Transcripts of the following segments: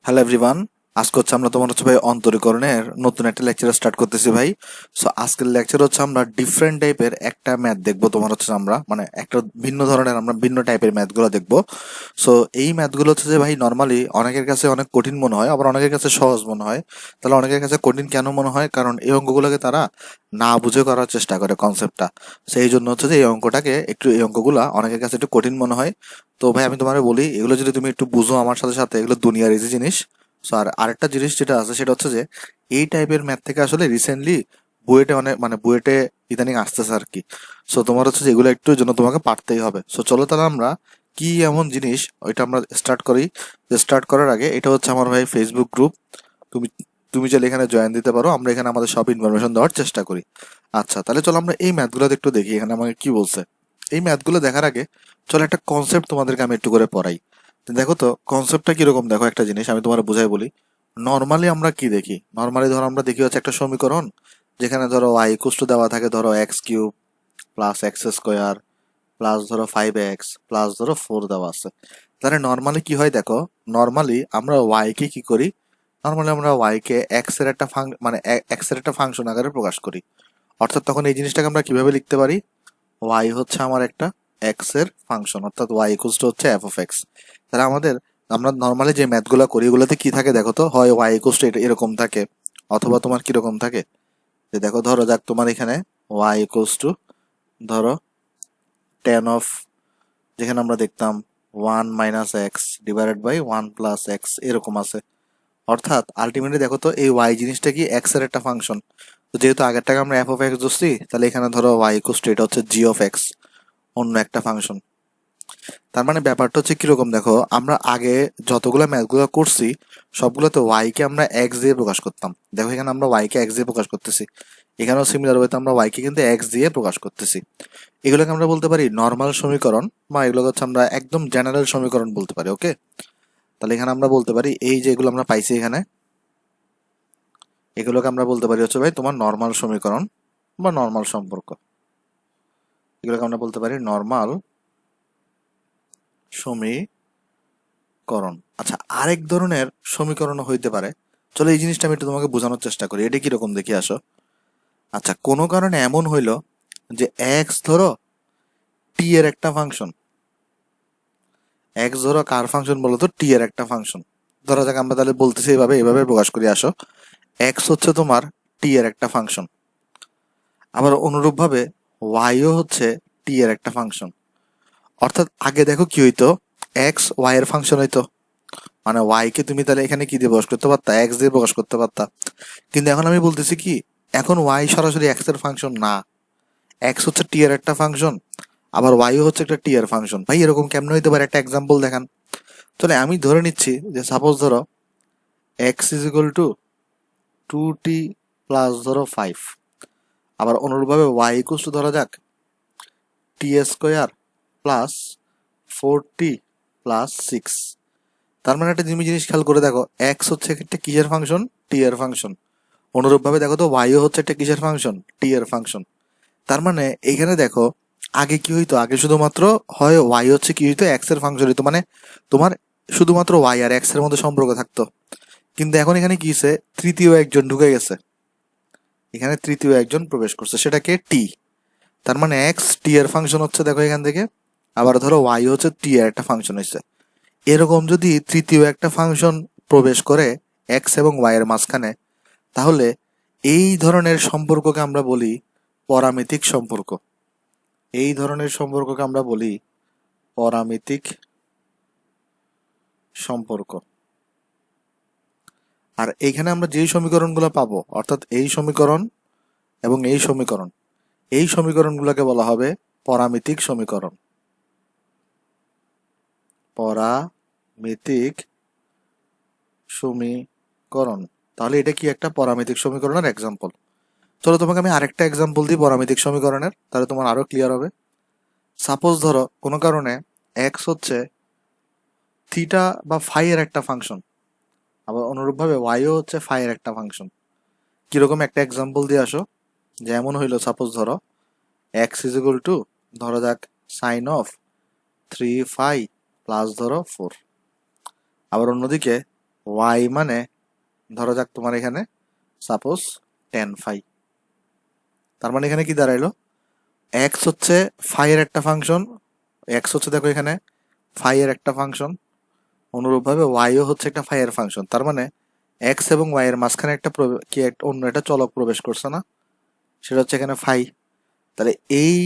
Hello everyone, আজকে হচ্ছে আমরা তোমার হচ্ছে ভাই অন্তরীকরণের নতুন একটা লেকচার স্টার্ট করতেছি ভাই। সো আজকের লেকচার হচ্ছে আমরা ডিফারেন্ট টাইপের একটা ম্যাথ দেখবো। তোমার হচ্ছে আমরা মানে একটা ভিন্ন ধরনের আমরা ভিন্ন টাইপের ম্যাথগুলো দেখবো। সো এই ম্যাথগুলো হচ্ছে যে ভাই নর্মালি অনেকের কাছে অনেক কঠিন মনে হয়, আবার অনেকের কাছে সহজ মনে হয়। তাহলে অনেকের কাছে কঠিন কেন মনে হয়? কারণ এই অঙ্কগুলোকে তারা না বুঝে করার চেষ্টা করে কনসেপ্টটা। সেই জন্য হচ্ছে যে এই অঙ্কটাকে একটু এই অঙ্কগুলা অনেকের কাছে একটু কঠিন মনে হয়। তো ভাই আমি তোমারে বলি, এগুলো যদি তুমি একটু বুঝো আমার সাথে সাথে, এগুলো দুনিয়ার ইজি জিনিস। সো আর আরেকটা জিনিস যেটা আছে সেটা হচ্ছে যে এই টাইপের ম্যাথ থেকে আসলে রিসেন্টলি বুয়েটে অনেক মানে বুয়েটে ইদানিং আসতেছে আর কি। সো তোমার হচ্ছে যে এগুলো একটু জন্য তোমাকে পারতেই হবে। সো চলো তাহলে আমরা কি এমন জিনিস ওইটা আমরা স্টার্ট করি। যে স্টার্ট করার আগে, এটা হচ্ছে আমার ভাই ফেসবুক গ্রুপ। তুমি তুমি চাইলে এখানে জয়েন দিতে পারো, আমরা এখানে আমাদের সব ইনফরমেশন দেওয়ার চেষ্টা করি। আচ্ছা তাহলে চলো আমরা এই ম্যাথগুলো একটু দেখি এখানে আমাকে কি বলছে। এই ম্যাথগুলো দেখার আগে চলো একটা কনসেপ্ট তোমাদেরকে আমি একটু করে পড়াই। তো দেখো তো কনসেপ্টটা কিরকম, দেখো একটা জিনিস আমি তোমার বুঝাই বলি। নর্মালি আমরা কি দেখি? নর্মালি ধরো আমরা দেখি হচ্ছে একটা সমীকরণ, যেখানে ধরো y ইকুয়াল টু দেওয়া থাকে ধরো x cube plus x square plus ধরো 5x প্লাস ধরো 4 দেওয়া আছে। তাহলে নর্মালি কি হয় দেখো, নর্মালি আমরা y কে কি করি? নর্মালি আমরা y কে x এর একটা মানে x এর একটা ফাংশন আকারে প্রকাশ করি। অর্থাৎ তখন এই জিনিসটাকে আমরা কিভাবে লিখতে পারি? y হচ্ছে আমার একটা x এর ফাংশন, অর্থাৎ y ইকুয়াল টু হচ্ছে f অফ x। তাহলে আমরা নর্মালি যে ম্যাথগুলো করি এগুলোতে কি থাকে দেখো তো, হয় y ইকুয়াল টু এরকম থাকে, অথবা তোমার কিরকম থাকে। যে দেখো ধরো যাক তোমার এখানে y ইকুয়াল টু ধরো টেন অফ, যেখানে আমরা দেখতাম 1 - x ডিভাইডেড বাই 1 + x এরকম আছে। অর্থাৎ আলটিমেটলি দেখো তো এই y জিনিসটা কি x এর একটা ফাংশন। তো যেহেতু আগেরটাকে আমরা f অফ x ধরছি, তাহলে এখানে ধরো y ইকুয়াল টু এটা হচ্ছে g অফ x, অন্য একটা ফাংশন। তার মানে ব্যাপারটা হচ্ছে কিরকম দেখো, আমরা আগে যতগুলো ম্যাথগুলো করছি সবগুলোতে y কে আমরা x দিয়ে প্রকাশ করতাম। দেখো এখানে আমরা y কে x দিয়ে প্রকাশ করতেছি, এখানেও সিমিলার ওয়েতে আমরা y কে কিন্তু x দিয়ে প্রকাশ করতেছি। এগুলোকে আমরা বলতে পারি নর্মাল সমীকরণ, বা এগুলো হচ্ছে আমরা একদম জেনারেল সমীকরণ বলতে পারি। ওকে, তাহলে এখানে আমরা বলতে পারি এই যে এগুলো আমরা পাইছি এখানে, এগুলোকে আমরা বলতে পারি হচ্ছে ভাই তোমার নর্মাল সমীকরণ বা নর্মাল সম্পর্ক। এগুলোকে আমরা বলতে পারি নর্মাল সমীকরণ। আচ্ছা, আরেক ধরনের সমীকরণও হইতে পারে। চলো এই জিনিসটা আমি একটু তোমাকে বোঝানোর চেষ্টা করি, এটা কিরকম দেখি আসো। আচ্ছা, কোনো কারণে এমন হইলো যে এক্স ধরো টি এর একটা ফাংশন। এক্স ধরো কার ফাংশন বলো তো? টি এর একটা ফাংশন। ধরো যাক আমরা তাহলে বলতেছি এইভাবে এইভাবে প্রকাশ করি আসো। এক্স হচ্ছে তোমার টি এর একটা ফাংশন, আবার অনুরূপভাবে ওয়াইও হচ্ছে টি এর একটা ফাংশন। অর্থাৎ আগে দেখো কি হইতো, এক্স ওয়াই এর ফাংশন হইতো, মানে ওয়াই কে তুমি তাহলে এখানে কি দিয়ে প্রকাশ করতে পারতা? এক্স দিয়ে প্রকাশ করতে পারতা। কিন্তু এখন আমি বলতেছি কি, এখন ওয়াই সরাসরি এক্স এর ফাংশন না, এক্স হচ্ছে টি এর একটা ফাংশন, আবার ওয়াইও হচ্ছে একটা টি এর ফাংশন। ভাই এরকম কেমনে হইতে পারে? একটা এক্সাম্পল দেখান। তাহলে আমি ধরে নিচ্ছি যে সাপোজ ধরো x is equal to 2t plus ধরো 5, আবার অনুরূপভাবে ওয়াই ইকুয়াল টু ধরা যাক টি স্কোয়ার প্লাস 4t প্লাস 6। তার মানে একটা জিনিস খেয়াল করে দেখো, এক্স হচ্ছে একটা কিসের ফাংশন? টি এর ফাংশন। অনুরূপভাবে দেখো তো ওয়াইও হচ্ছে একটা কিসের ফাংশন? টি এর ফাংশন। তার মানে এখানে দেখো, আগে কি হইতো, আগে শুধুমাত্র হয় ওয়াই হচ্ছে কি হইতো, এক্স এর ফাংশন হইতো, মানে তোমার শুধুমাত্র ওয়াই আর এক্স এর মধ্যে সম্পর্ক থাকতো। কিন্তু এখন এখানে কি হইছে, তৃতীয় একজন ঢুকে গেছে, এখানে তৃতীয় একজন প্রবেশ করছে, সেটাকে টি। তার মানে এক্স টি এর ফাংশন হচ্ছে দেখো এখান থেকে, আবার ধরো ওয়াই হচ্ছে টি এর একটা ফাংশন হচ্ছে। এরকম যদি তৃতীয় একটা ফাংশন প্রবেশ করে এক্স এবং ওয়াই এর মাঝখানে, তাহলে এই ধরনের সম্পর্ককে আমরা বলি পরামিতিক সম্পর্ক। এই ধরনের সম্পর্ককে আমরা বলি পরামিতিক সম্পর্ক। আর এইখানে আমরা যেই সমীকরণগুলো পাবো, অর্থাৎ এই সমীকরণ এবং এই সমীকরণগুলোকে বলা হবে পরামিতিক সমীকরণ। পরামিতিক সমীকরণ। তাহলে এটা কি একটা পরামিতিক সমীকরণের এক্সাম্পল। চলো তোমাকে আমি আরেকটা এক্সাম্পল দিই পরামিতিক সমীকরণের, তাহলে তোমার আরো ক্লিয়ার হবে। সাপোজ ধরো কোনো কারণে এক্স হচ্ছে থিটা বা ফাই এর একটা ফাংশন, আবার অনুরূপভাবে ওয়াইও হচ্ছে ফাই এর একটা ফাংশন। কিরকম একটা এক্সাম্পল দিয়ে আসো। যেমন হইলো সাপোজ ধরো এক্স ইজ ইকুয়াল টু ধরো যাক সাইন অফ 3 ফাই প্লাস ধরো 4। আবার অন্যদিকে ওয়াই মানে ধরো যাক তোমার এখানে সাপোজ 10 ফাই। তার মানে এখানে কি দাঁড়াইলো, এক্স হচ্ছে ফাই এর একটা ফাংশন, এক্স হচ্ছে দেখো এখানে ফাই এর একটা ফাংশন, অনুরূপভাবে ওয়াইও হচ্ছে একটা ফাই এর ফাংশন। তার মানে এক্স এবং ওয়াই এর মাঝখানে একটা কি একটা অন্য একটা চলক প্রবেশ করছে না, সেটা হচ্ছে এখানে ফাই। তাহলে এই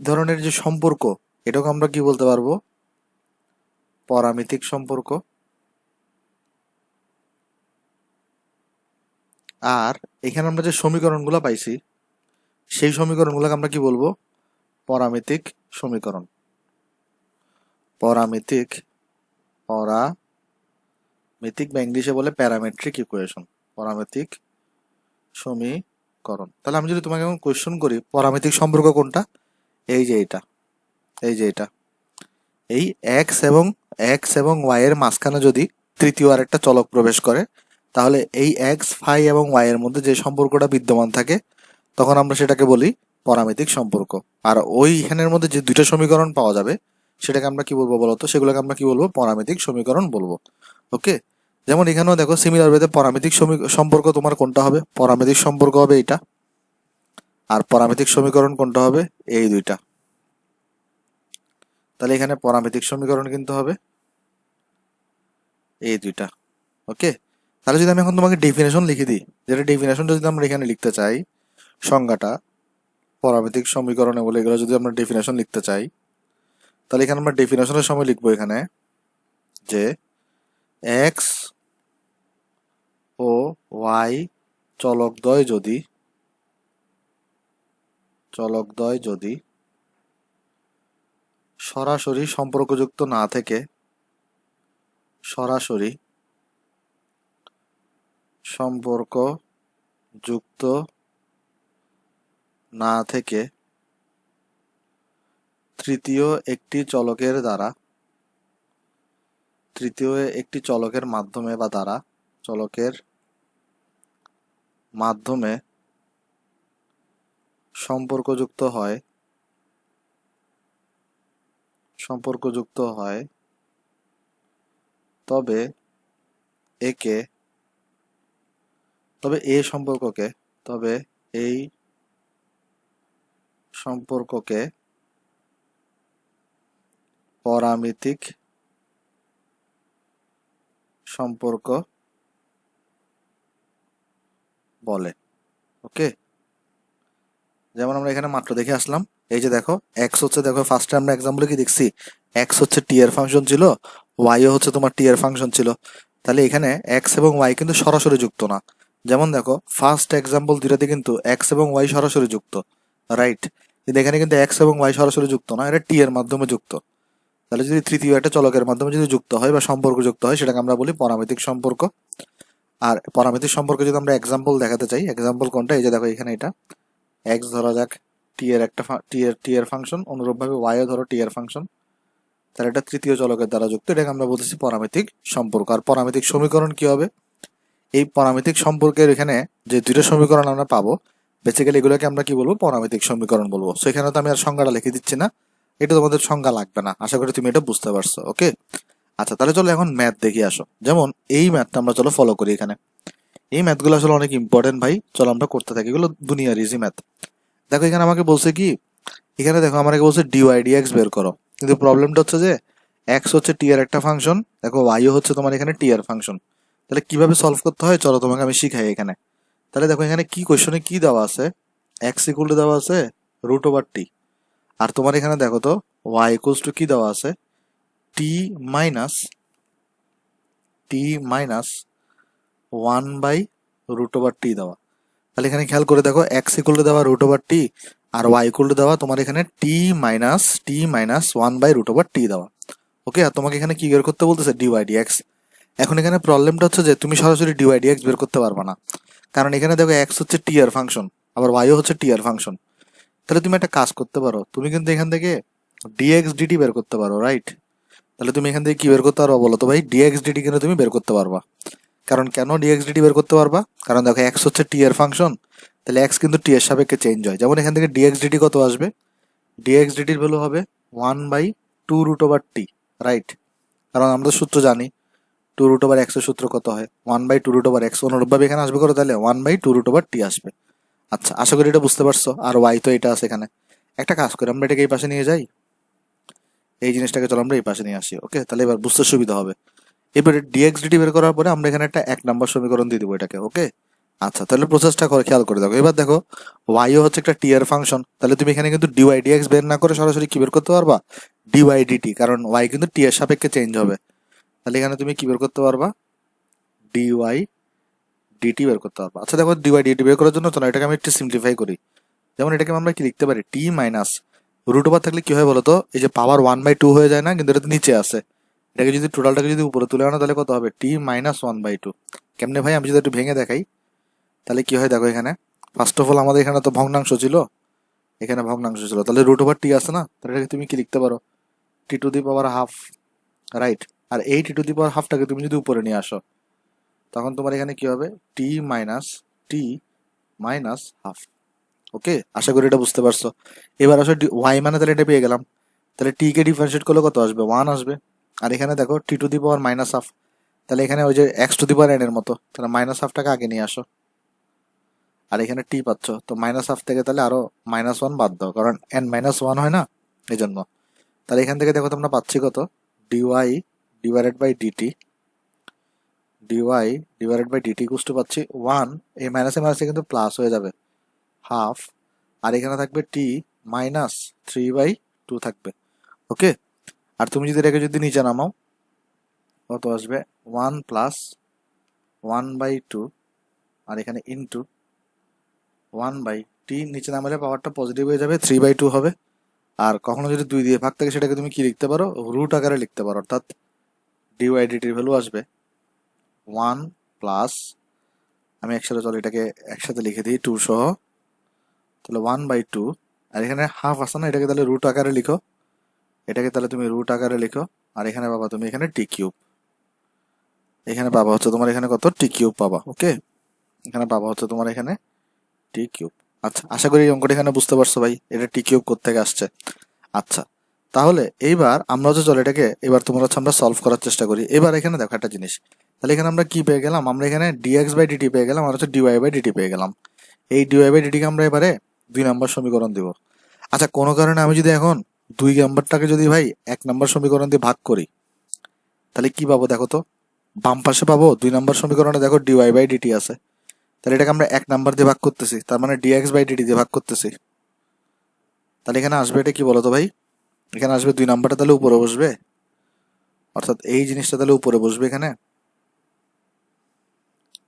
ধরনের যে সম্পর্ক, এটাকে আমরা কি বলতে পারবো, পরামিতিক সম্পর্ক। আর এখানে আমরা যে সমীকরণগুলো পাইছি, সেই সমীকরণগুলোকে আমরা কি বলবো, পরামিতিক সমীকরণ। পরামিতিক পরামিতিক বা ইংলিশে বলে প্যারামেট্রিক ইকুয়েশন, পরামিতিক সমীকরণ। তাহলে আমি যদি তোমাকে এখন কোয়েশ্চন করি পরামিতিক সম্পর্ক কোনটা, এই যে এটা, এই যে এটা, এই এক্স এবং ওয়াই এর মাঝখানে যদি তৃতীয় আর একটা চলক প্রবেশ করে, তাহলে এই এক্স ফাই এবং ওয়াই এর মধ্যে যে সম্পর্কটা বিদ্যমান থাকে, তখন আমরা সেটাকে বলি পরামিতিক সম্পর্ক। আর ওইখানের মধ্যে যে দুইটা সমীকরণ পাওয়া যাবে, সেটাকে আমরা কি বলবো বলতো, সেগুলোকে আমরা কি বলবো, পরামিতিক সমীকরণ বলবো। ওকে, যেমন এখানেও দেখো সিমিলার ওয়েতে পরামিতিক সম্পর্ক তোমার কোনটা হবে, পরামিতিক সম্পর্ক হবে এটা, আর পরামিতিক সমীকরণ কোনটা হবে, এই দুইটা। তাহলে এখানে পরামিতিক সমীকরণ কিন্তু হবে এই দুইটা। ওকে, তাহলে যদি আমি এখন তোমাকে ডেফিনেশন লিখে দিই, যেটা ডেফিনেশনটা যদি আমরা এখানে লিখতে চাই, সংজ্ঞাটা পরামিতিক সমীকরণে বলে এগুলো যদি আমরা ডেফিনেশন লিখতে চাই, তাহলে এখানে আমরা ডেফিনেশনের সময় লিখবো এখানে যে এক্স ও ওয়াই চলকদ্বয় যদি সরাসরি সম্পর্কযুক্ত না থেকে, সরাসরি সম্পর্ক যুক্ত না থেকে তৃতীয় একটি চলকের মাধ্যমে বা দ্বারা চলকের মাধ্যমে সম্পর্কযুক্ত হয়, তবে এই সম্পর্ককে পরামিতিক সম্পর্ক বলে। ওকে, যেমন আমরা এখানে মাত্র দেখে আসলাম, এই যে দেখো এক্স হচ্ছে, দেখো ফার্স্টে আমরা এক্সাম্পলে কি দেখছি, এক্স হচ্ছে টি এর ফাংশন ছিল, ওয়াইও হচ্ছে তোমার টি এর ফাংশন ছিল। তাহলে এখানে এক্স এবং ওয়াই কিন্তু সরাসরি যুক্ত না। যেমন দেখো ফার্স্ট এক্সাম্পল দুইটাতে কিন্তু এক্স এবং ওয়াই সরাসরি যুক্ত, রাইট, কিন্তু এখানে কিন্তু এক্স এবং ওয়াই সরাসরি যুক্ত না, এটা টি এর মাধ্যমে যুক্ত। তাহলে যদি তৃতীয় একটা চলকের মাধ্যমে যদি যুক্ত হয় বা সম্পর্ক যুক্ত হয়, সেটাকে আমরা বলি পরামিতিক সম্পর্ক। আর পরামিতিক সম্পর্কে যদি আমরা এক্সাম্পল দেখাতে চাই, এক্সাম্পল কোনটা, এই যে দেখো এখানে এটা এক্স ধরা যাক টি এর ফাংশন, অনুরূপভাবে ওয়াইও ধরো টি এর ফাংশন, তাহলে এটা তৃতীয় চলকের দ্বারা যুক্ত, এটাকে আমরা বলতেছি পরামিতিক সম্পর্ক। আর পরামিতিক সমীকরণ কি হবে, এই পরামিতিক সম্পর্কের এখানে যে দুইটা সমীকরণ আমরা পাবো, বেসিক্যালি এগুলোকে আমরা কি বলবো, পরামিতিক সমীকরণ বলবো। সো এখানে তো আমি আর সংজ্ঞাটা লিখে দিচ্ছি না, এটা তোমাদের সংজ্ঞা লাগবে না, আশা করি তুমি এটা বুঝতে পারছো। ওকে, আচ্ছা তাহলে চলো এখন ম্যাথ দেখে আসো। যেমন এই ম্যাথটা আমরা চলো ফলো করি এখানে, এই ম্যাথগুলো আসলে অনেক ইম্পর্টেন্ট ভাই, চলো আমরা করতে থাকি, এগুলো দুনিয়ার ইজি ম্যাথ। দেখো এখানে আমাকে বলছে কি, এখানে দেখো আমাকে বলছে ডিওয়াই ডিএক্স বের করো, কিন্তু প্রবলেমটা হচ্ছে যে এক্স হচ্ছে টি এর একটা ফাংশন, দেখো ওয়াইও হচ্ছে তোমার এখানে টি এর ফাংশন। তাহলে কিভাবে সলভ করতে হয় চলো তোমাকে আমি শিখাই এখানে। তাহলে দেখো এখানে কি কোয়েশ্চনে কি দেওয়া আছে, এক্স ইকুয়াল টু দেওয়া আছে √টি, আর তোমার এখানে দেখো তো ওয়াই ইকুয়ালস টু কি দেওয়া আছে, টি মাইনাস 1/√টি দেওয়া। তাহলে এখানে খেয়াল করে দেখো এক্স ইকুয়াল টু দেওয়া √টি, আর ওয়াই ইকুয়াল টু দেওয়া তোমার এখানে টি মাইনাস 1/√টি দেওয়া। ওকে, আর তোমাকে এখানে কি বের করতে বলতেছে, ডিওয়াই ডিএক্স। এখন এখানে প্রবলেমটা হচ্ছে যে তুমি সরাসরি ডিওয়াই ডিএক্স বের করতে পারবা না, কারণ এখানে দেখো এক্স হচ্ছে টি এর ফাংশন, আবার ওয়াইও হচ্ছে টি এর ফাংশন। তাহলে তুমি একটা কাজ করতে পারো, তুমি কিন্তু এখান থেকে ডিএক্স ডিটি বের করতে পারো, রাইট। তাহলে তুমি এখান থেকে কি বের করতে পারবা বলো তো ভাই, ডিএক্স ডিটি কিন্তু তুমি বের করতে পারবা। কারণ কেন ডিএক্স ডিটি বের করতে পারবা, কারণ দেখো এক্স হচ্ছে টি এর ফাংশন, তাহলে এক্স কিন্তু টি এর সাপেক্ষে চেঞ্জ হয়। যেমন এখান থেকে ডিএক্স ডিটি কত আসবে, ডিএক্স ডিটির ভ্যালু হবে 1/2√টি, রাইট। কারণ আমরা সূত্র জানি টু রুট ওভার এক্স এর সূত্র কত হয়? 1/2√x। অনুরূপভাবে এখানে আসবে করে তাহলে 1/2√t আসবে। আচ্ছা, আশা করি এটা বুঝতে পারছো। আর ওয়াই তো এটা আছে এখানে। একটা কাজ করি, আমরা এটাকে এই পাশে নিয়ে যাই, এই জিনিসটাকে চলো আমরা এই পাশে নিয়ে আসি। ওকে, তাহলে এবার বুঝতে সুবিধা হবে। এবারে ডিএক্স ডিটি বের করার পরে আমরা এখানে একটা 1 নম্বর সমীকরণ দিয়ে দিব এটাকে। ওকে, আচ্ছা, তাহলে প্রসেসটা করে খেয়াল করে দেখো। এবার দেখো ওয়াইও হচ্ছে একটা টি এর ফাংশন, তাহলে তুমি এখানে কিন্তু ডিওয়াই ডিএক্স বের না করে সরাসরি কি বের করতে পারবা? ডিওয়াই ডিটি, কারণ ওয়াই কিন্তু টি এর সাপেক্ষে চেঞ্জ হবে। তাহলে এখানে তুমি কি বের করতে পারবা? ডিওয়াই ডিটি বের করতে পারবা। আচ্ছা দেখো, ডিওয়াই ডিটি বের করার জন্য চলো এটাকে আমি একটু সিম্পলিফাই করি। যেমন এটাকে আমরা কি লিখতে পারি? টি মাইনাস রুট ওভার থাকলে কি হয় বলতো? এই যে পাওয়ার 1/2 হয়ে যায় না, কিন্তু এটা তো নিচে আছে। এটাকে যদি টোটালটাকে যদি উপরে তুলে আনো তাহলে কত হবে? টি মাইনাস 1/2। কেমনে ভাই? আমি যদি একটু ভেঙে দেখাই তাহলে কি হয় দেখো। এখানে ফার্স্ট অফ অল আমাদের এখানে তো ভগ্নাংশ ছিল, এখানে ভগ্নাংশ ছিল, তাহলে রুট ওভার টি আছে না, তাহলে এটাকে তুমি কি লিখতে পারো? T to the power half, right? আর এই টি টু দি পাওয়ার হাফটাকে তুমি যদি উপরে নিয়ে আসো তখন তোমার এখানে কি হবে? টি মাইনাস হাফ। ওকে, আশা করি এটা বুঝতে পারছো। এবার আসো ওয়াই মানে তাহলে এটা পেয়ে গেলাম, তাহলে টি কে ডিফারেন্সিয়েট করলে কত আসবে? 1 আসবে। আর এখানে দেখো T to the power minus half, তাহলে এখানে ওই যে X to the power N এর মতো, তাহলে মাইনাস হাফটাকে আগে নিয়ে আসো। আর এখানে টি পাচ্ছ, তো মাইনাস হাফ থেকে তাহলে আরো -1 বাদ দাও, কারণ n-1 হয় না, এই জন্য। তাহলে এখান থেকে দেখো তোমরা পাচ্ছি কত? D y divided by DT, d y divided by d t equal পাচ্ছি 1। এই মাইনাসে মাইনাসে কিন্তু প্লাস হয়ে যাবে, হাফ। আর এখানে থাকবে টি মাইনাস 3/2 থাকবে। ওকে, আর তুমি যদি এটাকে যদি নিচে নামাও কত আসবে? 1 প্লাস 1/2, আর এখানে ইন্টু 1/টি, নিচে নামালে পাওয়ারটা পজিটিভ হয়ে যাবে, 3/2 হবে। আর কখনো যদি 2 দিয়ে ভাগ থাকে সেটাকে তুমি কি লিখতে পারো? রুট আকারে লিখতে পারো, অর্থাৎ ডিওয়াই ডিটির ভ্যালু আসবে 1 প্লাস, আমি একসাথে চলো এটাকে একসাথে লিখে দিই 2 সহ, তাহলে 1/2। আর এখানে হাফ আছে না, এটাকে তাহলে রুট আকারে লিখো, এটাকে তাহলে তুমি রুট আকারে লিখো। আর এখানে পাবা তুমি এখানে টি কিউব, এখানে পাবা হচ্ছে তোমার এখানে কত? টি কিউব পাবা। ওকে, এখানে পাবা হচ্ছে তোমার এখানে টি কিউব। আচ্ছা, আশা করি এই অঙ্কটা এখানে বুঝতে পারছো ভাই, এটা টি কিউব কোত্থেকে আসছে। আচ্ছা, তাহলে এইবার আমরা হচ্ছে চলো এটাকে এবার তোমার হচ্ছে আমরা সলভ করার চেষ্টা করি। এবার এখানে দেখো একটা জিনিস, তাহলে এখানে আমরা কি পেয়ে গেলাম? আমরা এখানে ডিএক্স বাই ডিটি পেয়ে গেলাম, আর হচ্ছে ডিওয়াই বাই ডিটি পেয়ে গেলাম। এই ডিওয়াই বাই ডিটিকে আমরা এবারে 2 নম্বর সমীকরণ দিব। আচ্ছা, কোনো কারণে আমি যদি এখন 2 নম্বরটাকে যদি ভাই 1 নম্বর সমীকরণ দিয়ে ভাগ করি তাহলে কি পাবো দেখো তো? বাম পাশে পাবো 2 নম্বর সমীকরণে দেখো ডিওয়াই বাই ডিটি আছে, তাহলে এটাকে আমরা 1 নম্বর দিয়ে ভাগ করতেছি, তার মানে ডিএক্স বাই ডিটি দিয়ে ভাগ করতেছি। তাহলে এখানে আসবে এটা কি বলতো ভাই? এখানে আসবে 2 নম্বরটা তাহলে উপরে বসবে, অর্থাৎ এই জিনিসটা তাহলে উপরে বসবে এখানে।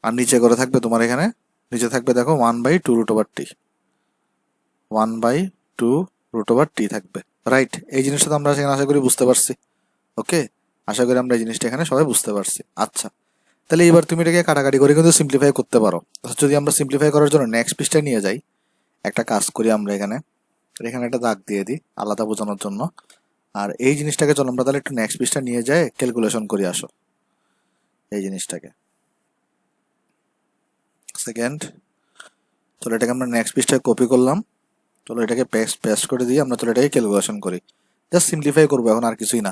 আর নিচে করে থাকবে তোমার এখানে, নিচে থাকবে দেখো 1/2√t, 1/2√t থাকবে, রাইট? এই জিনিসটা তো আমরা সেখানে আশা করি বুঝতে পারছি। ওকে, আশা করি আমরা এই জিনিসটা এখানে সবাই বুঝতে পারছি। আচ্ছা, তাহলে এবার তুমি এটাকে কাটাকাটি করে কিন্তু সিম্পলিফাই করতে পারো। যদি আমরা সিম্পলিফাই করার জন্য নেক্সট পৃষ্ঠায় নিয়ে যাই, একটা কাজ করি আমরা এখানে, এখানে একটা দাগ দিয়ে দিই আলাদা বোঝানোর জন্য। আর এই জিনিসটাকে চলো আমরা তাহলে একটু নেক্সট পৃষ্ঠা নিয়ে যাই, ক্যালকুলেশন করি আসো এই জিনিসটাকে। সেকেন্ড, চলো এটাকে আমরা নেক্সট পৃষ্ঠায় কপি করলাম, চলো এটাকে পেস্ট করে দিই, আমরা চলো এটাকে ক্যালকুলেশন করি, জাস্ট সিম্পলিফাই করবো এখন, আর কিছুই না।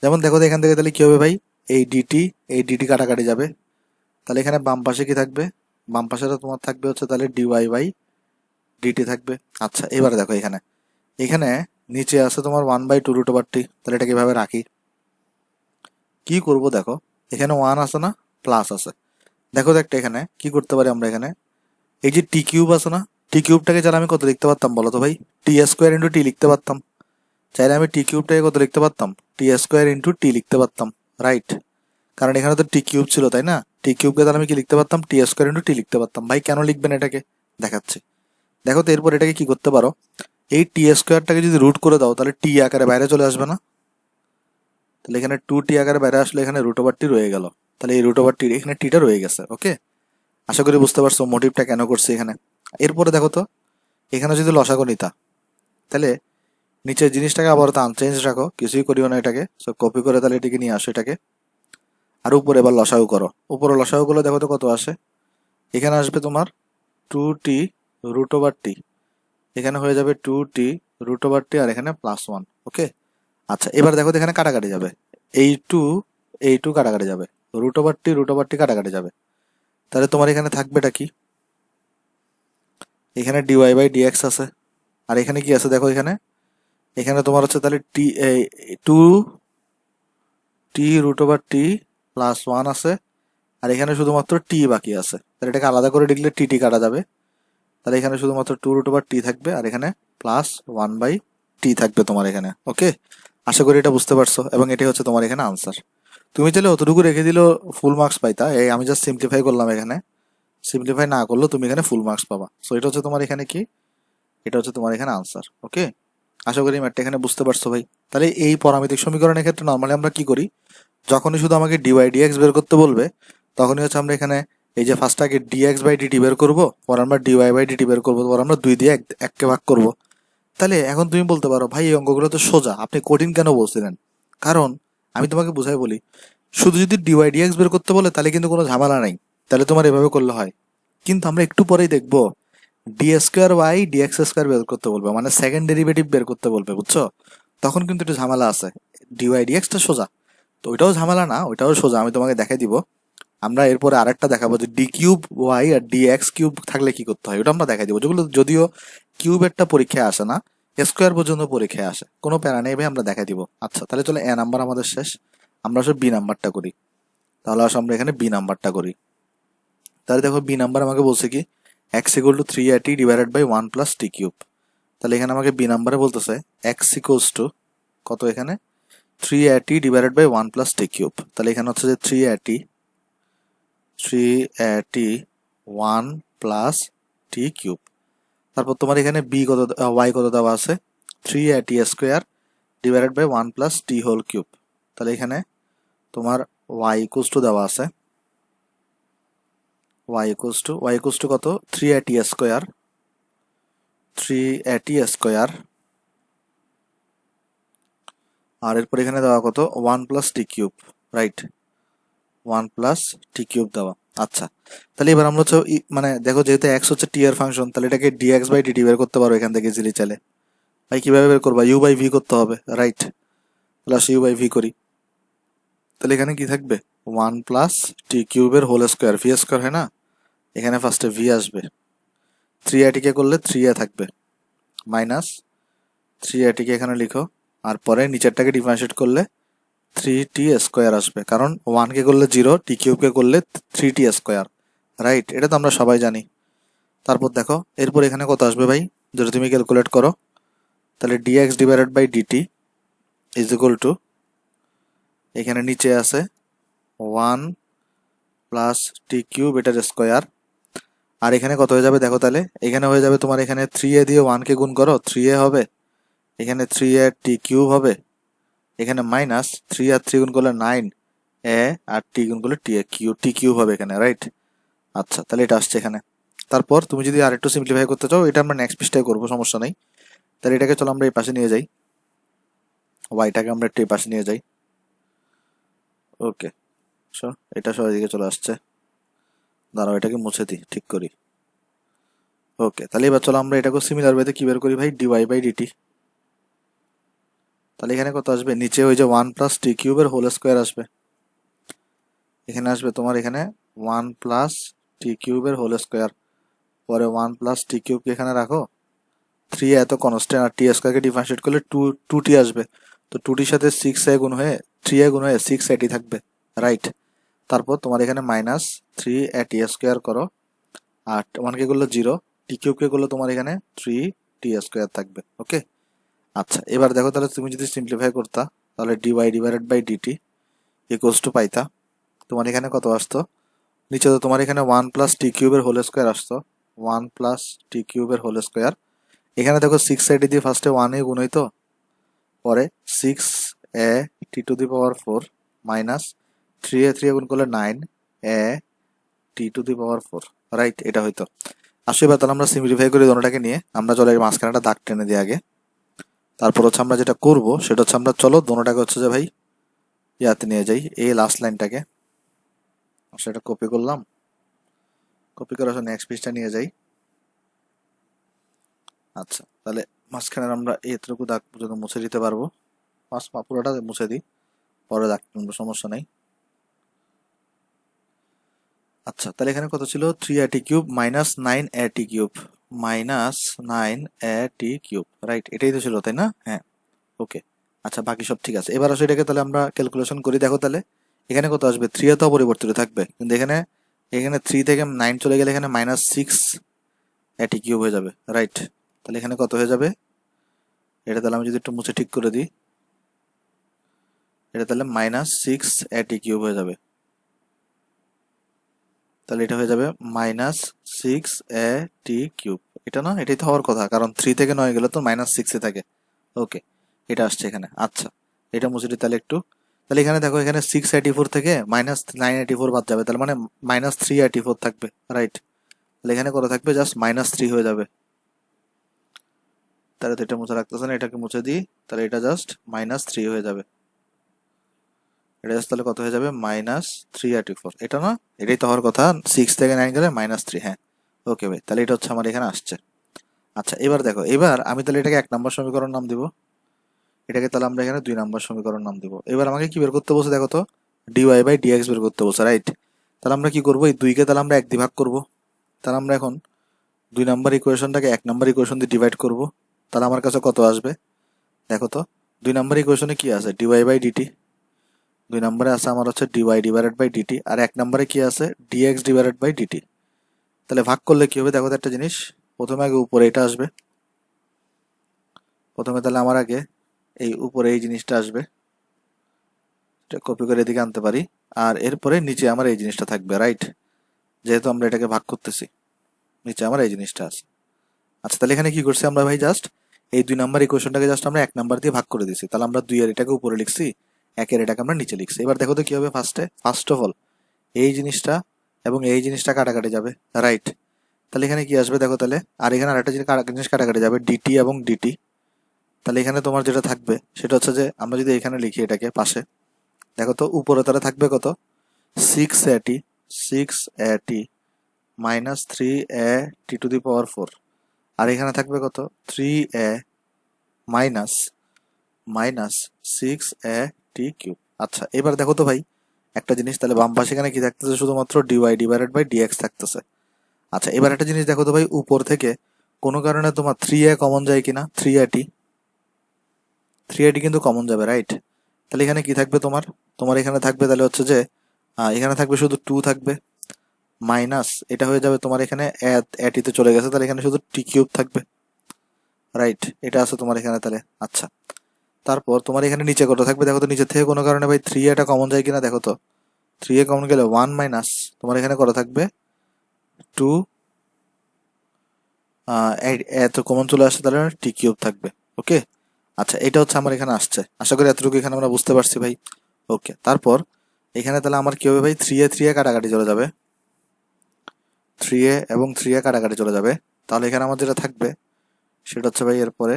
যেমন দেখো এখান থেকে তাহলে কি হবে ভাই? এই ডিটি কাটাকাটি যাবে, তাহলে এখানে বাম পাশে কি থাকবে? বাম পাশে তো তোমার থাকবে হচ্ছে তাহলে ডিওয়াই বাই ডিটি থাকবে। আচ্ছা, এবারে দেখো এখানে এখানে নিচে আছে তোমার 1/2√t, তাহলে এটা কিভাবে রাখি? কি করব দেখো, এখানে 1 আছে না, প্লাস আছে। দেখো তো একটা এখানে কি করতে পারি আমরা? এখানে এই যে টি কিউব আছে না, টি কিউবটাকে চাইলে আমি কত লিখতে পারতাম বলো তো ভাই? টি স্কোয়ার ইন্টু টি লিখতে পারতাম। চাইলে আমি টি কিউবটাকে কত লিখতে পারতাম? টি স্কোয়ার ইন্টু টি লিখতে পারতাম, রাইট? কারণ এখানে তো টি কিউব ছিল, তাই না? টি কিউবকে তাহলে আমি কি লিখতে পারতাম? টি স্কোয়ার ইন্টু টি লিখতে পারতাম। ভাই কেন লিখবেন এটাকে? দেখাচ্ছি। দেখো তো এরপর এটাকে কি করতে পারো? এই টি স্কোয়ারটাকে যদি রুট করে দাও তাহলে টি আকারে বাইরে চলে আসবে না? তাহলে এখানে 2t আকারে বাইরে আসলে এখানে রুট ওভার টি রয়ে গেল, তাহলে এই রুট ওভার টি এখানে টিটা রয়ে গেছে। ওকে, আশা করি বুঝতে পারছো মোটিভটা কেন করছি এখানে। এরপরে দেখো তো এখানে যদি লসাগু নিতা তাহলে নিচের জিনিসটাকে আবার তো আনচেঞ্জ রাখো, কিছুই করিও না এটাকে, সো কপি করে তাহলে এটাকে নিয়ে আসো এটাকে। আর উপরে এবার লসাগু করো, উপরে লসাগু গুলো দেখো তো কত আসে? এখানে আসবে তোমার 2t রুট ওভার টি, এখানে হয়ে যাবে 2t রুট ওভার টি, আর এখানে +1। ওকে, আচ্ছা এবার দেখো তো এখানে কাটাকাটি যাবে, এই টু কাটাকাটি যাবে, রুট ওভার টি কাটাকাটি যাবে। তাহলে তোমার এখানে থাকবেটা কি, এখানে ডিওয়াই বাই ডিএক্স আছে, আর এখানে কি আছে দেখো, এখানে এখানে তোমার হচ্ছে তাহলে T to T root over T plus one আছে, আর এখানে শুধুমাত্র টি বাকি আছে। তাহলে এটাকে আলাদা করে লিখলে টি টি কাটা যাবে। তাহলে এখানে শুধুমাত্র টু রুট ওভার টি থাকবে, আর এখানে প্লাস ওয়ান বাই টি থাকবে তোমার এখানে। ওকে, আশা করি এটা বুঝতে পারছো, এবং এটাই হচ্ছে তোমার এখানে আনসার। তুমি চাইলে অতটুকু রেখে দিলেও ফুল মার্কস পাইতা, এই আমি জাস্ট সিম্পলিফাই করলাম এখানে, সিম্পলিফাই না করলেও তুমি এখানে ফুল মার্কস পাবা। সো এটা হচ্ছে তোমার এখানে কি, এটা হচ্ছে তোমার এখানে আনসার। ওকে, আশা করি ম্যাথটা এখানে বুঝতে পারছো ভাই। তাহলে এই পরামিতিক সমীকরণের ক্ষেত্রে নর্মালি আমরা কি করি, যখনই শুধু আমাকে ডিওয়াই ডিএক্স বের করতে বলবে, তখনই হচ্ছে আমরা এখানে এই যে ফার্স্ট আগে ডিএক্স বাই ডিটি বের করবো, পর আমরা ডিওয়াই বাই ডিটি বের করবো, পর আমরা দুই দিয়ে এককে ভাগ করবো। তাহলে এখন তুমি বলতে পারো ভাই এই অঙ্কগুলো তো সোজা, আপনি কঠিন কেন বলছিলেন? কারণ আমি তোমাকে বুঝাই বলি, শুধু যদি ডিওয়াই ডিএক্স বের করতে বলে তাহলে কিন্তু কোনো ঝামেলা নাই, তাহলে তোমার এভাবে করলে হয়। কিন্তু আমরা একটু পরেই দেখবো d square y d x square বের করতে বলবে, মানে সেকেন্ড ডেরিভেটিভ বের করতে বলবে, বুঝছো? তখন কিন্তু একটু ঝামেলা আছে। ডিওয়াই ডিএক্সটা সোজা, তো ওইটাও ঝামেলা না, ওইটাও সোজা, আমি তোমাকে দেখাই দিব। আমরা এরপরে আরেকটা দেখাবো যে ডি কিউব ওয়াই আর ডি এক্স কিউব থাকলে কি করতে হয়, ওটা আমরা দেখাই দিব, যেগুলো যদিও কিউবেরটা পরীক্ষায় আসে না, স্কোয়ার পর্যন্ত পরীক্ষায় আসে, কোনো প্যারা নেই ভাই, আমরা দেখাই দিব। আচ্ছা, তাহলে চলো এ নাম্বার আমাদের শেষ, আমরা আসলে বি নাম্বারটা করি। তাহলে আসলে আমরা এখানে বি নাম্বারটা করি। তাহলে দেখো বি নাম্বার আমাকে বলছে কি, x equal to three t divided by one plus t cube. তাহলে এখানে আমাকে বি নাম্বারে বলতেছে এক্স ইকুয়ালস টু কত, এখানে three t divided by one plus t cube. তাহলে এখানে হচ্ছে যে three t one plus t cube. তারপর তোমার এখানে বি কত, ওয়াই কত দেওয়া আছে, three t square divided by one plus t whole cube. তাহলে এখানে তোমার ওয়াই ইকুয়ালস টু দেওয়া আছে, ওয়াই ইকুয়ালস টু কত, থ্রি টি স্কোয়ার, আর এরপর এখানে দেওয়া কত, one plus t cube, right, one plus t cube দেওয়া। আচ্ছা, তাহলে এবার আমরা হচ্ছে মানে দেখো যেহেতু এক্স হচ্ছে টি এর ফাংশন, তাহলে এটাকে ডিএক্স বাই ডিটি বের করতে পারো এখান থেকে ইজিলি চাইলে। ভাই কিভাবে বের করবা, ইউ বাই ভি করতে হবে, right, plus u by v করি। তাহলে এখানে কি থাকবে, ওয়ান প্লাস টি কিউবের হোল স্কোয়ার, ভি স্কোয়ার হয় না, এখানে ফার্স্টে ভি আসবে, থ্রি আইটিকে করলে থ্রি এ থাকবে, মাইনাস থ্রি আইটিকে এখানে লিখো, আর পরে নিচেরটাকে ডিফারেন্সিয়েট করলে থ্রি টি স্কোয়ার আসবে, কারণ ওয়ানকে করলে জিরো, টি কিউবকে করলে থ্রি টি স্কোয়ার, রাইট, এটা তো আমরা সবাই জানি। তারপর দেখো এরপর এখানে কত আসবে ভাই, যদি তুমি ক্যালকুলেট করো, তাহলে d x divided by d t is equal to, এখানে নিচে আছে ওয়ান প্লাস টি কিউব এটার স্কোয়ার, আর এখানে কত হয়ে যাবে দেখো, তাহলে এখানে হয়ে যাবে তোমার, এখানে থ্রি এ দিয়ে ওয়ানকে গুণ করো, থ্রি এ হবে, এখানে থ্রি এ টি কিউব হবে, এখানে মাইনাস থ্রি আর থ্রি গুণ করলে নাইন এ, আর টি গুণ করলে টি কিউব হবে এখানে, রাইট। আচ্ছা, তাহলে এটা আসছে এখানে। তারপর তুমি যদি আরেকটু সিম্পলিফাই করতে চাও, এটা আমরা নেক্সট পৃষ্ঠায় করবো, সমস্যা নেই। তাহলে এটাকে চলো আমরা এই পাশে নিয়ে যাই, ওয়াইটাকে আমরা একটু এই পাশে নিয়ে যাই। ওকে, এটা সব এদিকে চলে আসছে, দাঁড়াও এটাকে মুছে দিই, ঠিক করি। ওকে, তাহলে এবার চলো আমরা এটাকে সিমিলার ওয়েতে কি বের করি ভাই, ডিওয়াই বাই ডিটি। তাহলে এখানে কত আসবে, নিচে ওই যে ওয়ান প্লাস টি কিউবের হোল স্কোয়ার আসবে, এখানে আসবে তোমার এখানে ওয়ান প্লাস টি কিউবের হোল স্কোয়ার, পরে ওয়ান প্লাস টি কিউবকে এখানে রাখো, থ্রি এত কনস্ট্যান্ট, আর টি স্কোয়ারকে ডিফারেন্সিয়েট করলে টু টি আসবে, তো টু টির সাথে সিক্স এ গুণ হয়ে থ্রি এ গুণ হয়ে সিক্স এটি থাকবে, রাইট। তারপর তোমার এখানে মাইনাস থ্রি টি স্কোয়ার করো, আর ওয়ানকে করলে জিরো, টি কিউবকে করলে তোমার এখানে থ্রি টি স্কোয়ার থাকবে। ওকে, আচ্ছা এবার দেখো, তাহলে তুমি যদি সিম্পলিফাই করতা, তাহলে DY divided by DT equals to পাইতা, তোমার এখানে কত আসতো, নিচে তো তোমার এখানে ওয়ান প্লাস টি কিউবের হোল স্কোয়ার আসতো, ওয়ান প্লাস টি কিউবের হোল স্কোয়ার, এখানে দেখো সিক্স সাইডে দিয়ে ফার্স্টে ওয়ান এ গুণ হইতো, পরে six A T to the power four minus three A গুণ করলে nine A T to the power four, right, এটা হইতো। আসলে এবার তাহলে আমরা সিম্পলিফাই করি দোনোটাকে নিয়ে, আমরা চলো এই মাঝখানে দাগ টেনে দিই আগে। তারপর হচ্ছে আমরা যেটা করব সেটা হচ্ছে আমরা চলো দোনোটাকে হচ্ছে যে ভাই ইয়াতে নিয়ে যাই, এই লাস্ট লাইনটাকে, সেটা কপি করলাম, কপি করে নেক্সট পেজটা নিয়ে যাই। আচ্ছা, তাহলে মাঝখানে আমরা এতটুকু দাগ পর্যন্ত মুছে দিতে পারবো, পুরোটা মুছে দিই, পরে দাগ টানবো, সমস্যা নেই। আচ্ছা, তাহলে এখানে কত ছিল? 3a t cube minus 9a t cube minus 9a t cube, right? এটাই তো ছিল, তাই না? হ্যাঁ, ওকে। আচ্ছা, বাকি সব ঠিক আছে। এবার আসলে এটাকে তাহলে আমরা ক্যালকুলেশন করি। দেখো তাহলে এখানে কত আসবে? 3 তো অপরিবর্তিত থাকবে, কিন্তু এখানে এখানে 3 থেকে 9 চলে গেলে এখানে মাইনাস 6a t কিউব হয়ে যাবে, রাইট? তাহলে এখানে কত হয়ে যাবে? এটা তাহলে আমি যদি একটু মুছে ঠিক করে দিই, এটা তাহলে মাইনাস 6a t কিউব হয়ে যাবে। তাহলে এটা হয়ে যাবে মাইনাস 6a t কিউব। এটা না, এটাই তো হওয়ার কথা, কারণ 3 থেকে 9 গেলে তো মাইনাস 6 এ থাকে। ওকে, এটা আসছে এখানে। আচ্ছা, এটা মুছে দিই তাহলে একটু। তাহলে এখানে দেখো, এখানে 684 থেকে মাইনাস 984 বাদ যাবে, তাহলে মানে মাইনাস 384 থাকবে, রাইট? তাহলে এখানে কত থাকবে? জাস্ট মাইনাস 3 হয়ে যাবে। তাহলে তো এটা মুছে রাখতেছে না, এটাকে মুছে দিই। তাহলে এটা জাস্ট মাইনাস 3 হয়ে যাবে। এটা জাস্ট তাহলে কত হয়ে যাবে? মাইনাস 384। এটা না, এটাই তো হওয়ার কথা। 6 থেকে 9 গেলে মাইনাস 3। হ্যাঁ, ওকে ভাই, তাহলে এটা হচ্ছে আমার এখানে আসছে। আচ্ছা, এবার দেখো, এবার আমি তাহলে এটাকে 1 নম্বর সমীকরণ নাম দিব, এটাকে তাহলে আমরা এখানে 2 নম্বর সমীকরণ নাম দিব। এবার আমাকে কি বের করতে বলছে? দেখো তো, dy/dx বের করতে বলছে, রাইট? তাহলে আমরা কি করবো? এই 2 কে তাহলে আমরা 1 দিয়ে ভাগ করবো। তাহলে আমরা এখন 2 নম্বর ইকুয়েশনটাকে 1 নম্বর ইকুয়েশন দিয়ে ডিভাইড করব। তাহলে আমার কাছে কত আসবে? দেখো তো, 2 নম্বর ইকুয়েশনে কি আছে? dy/dt। 2 নম্বরে আছে আমার হচ্ছে dy/dt, আর 1 নম্বরে কি আছে? dx/dt। তাহলে ভাগ করলে কি হবে? দেখো তো একটা জিনিস, প্রথমে আগে উপরে এটা আসবে। প্রথমে তাহলে আমার আগে এই উপরে এই জিনিসটা আসবে, এটা কপি করে এদিকে আনতে পারি। আর এরপরে নিচে আমার এই জিনিসটা থাকবে, রাইট? যেহেতু আমরা এটাকে ভাগ করতেছি, নিচে আমার এই জিনিসটা আছে। আচ্ছা, তাহলে এখানে কি করছি আমরা ভাই? জাস্ট এই 2 নাম্বার ইকুয়েশনটাকে জাস্ট আমরা 1 নাম্বার দিয়ে ভাগ করে দিছি। তাহলে আমরা 2 এর এটাকে উপরে লিখছি, 1 এর এটাকে আমরা নিচে লিখছি। এবার দেখো তো কি হবে? ফার্স্ট অফ অল এই জিনিসটা এবং এই জিনিসটা কাটাকাটি যাবে, রাইট? তাহলে এখানে কি আসবে? দেখো তাহলে, আর এখানে আরেকটা জিনিস কাটাকাটি যাবে, ডিটি এবং ডিটি। তাহলে এখানে তোমার যেটা থাকবে সেটা হচ্ছে যে, আমরা যদি এখানে লিখি এটাকে পাশে, দেখো তো উপরে তাহলে থাকবে কত? 6a t, 6a t minus 3a t⁴। আর এখানে থাকবে কত? 3a minus minus 6a t cube. আচ্ছা, এবার দেখো তো ভাই একটা জিনিস, তাহলে বাম পাশে এখানে কি থাকতেছে? শুধুমাত্র dy/dx থাকতেছে। আচ্ছা, এবার একটা জিনিস দেখো তো ভাই, উপর থেকে কোনো কারণে তোমার 3a কমন যায় কিনা? 3a t কিন্তু কমন যাবে, রাইট? তাহলে এখানে কি থাকবে তোমার? তোমার এখানে থাকবে তাহলে হচ্ছে যে, এখানে থাকবে শুধু 2 থাকবে, মাইনাস এটা হয়ে যাবে তোমার এখানে তে চলে গেছে, তাহলে এখানে শুধু t কিউব থাকবে, রাইট? এটা আছে তোমার এখানে তাহলে। আচ্ছা, তারপর তোমার এখানে নিচে কত থাকবে? দেখো তো, নিচে থেকে কোনো কারণে ভাই 3a কমন যায় কিনা? দেখো তো, 3a কমন গেলে 1 মাইনাস তোমার এখানে কত থাকবে? 2। এত কমন চলে আসছে, তাহলে t কিউব থাকবে। ওকে, আচ্ছা, এটা হচ্ছে আমার এখানে আসছে। আশা করি এতটুকু এখানে আমরা বুঝতে পারছি ভাই। ওকে, তারপর এখানে তাহলে আমার কি হবে ভাই? 3a কাটাকাটি চলে যাবে, 3a এবং 3a কাটাকাটি চলে যাবে। তাহলে এখানে আমার যেটা থাকবে সেটা হচ্ছে ভাই, এরপরে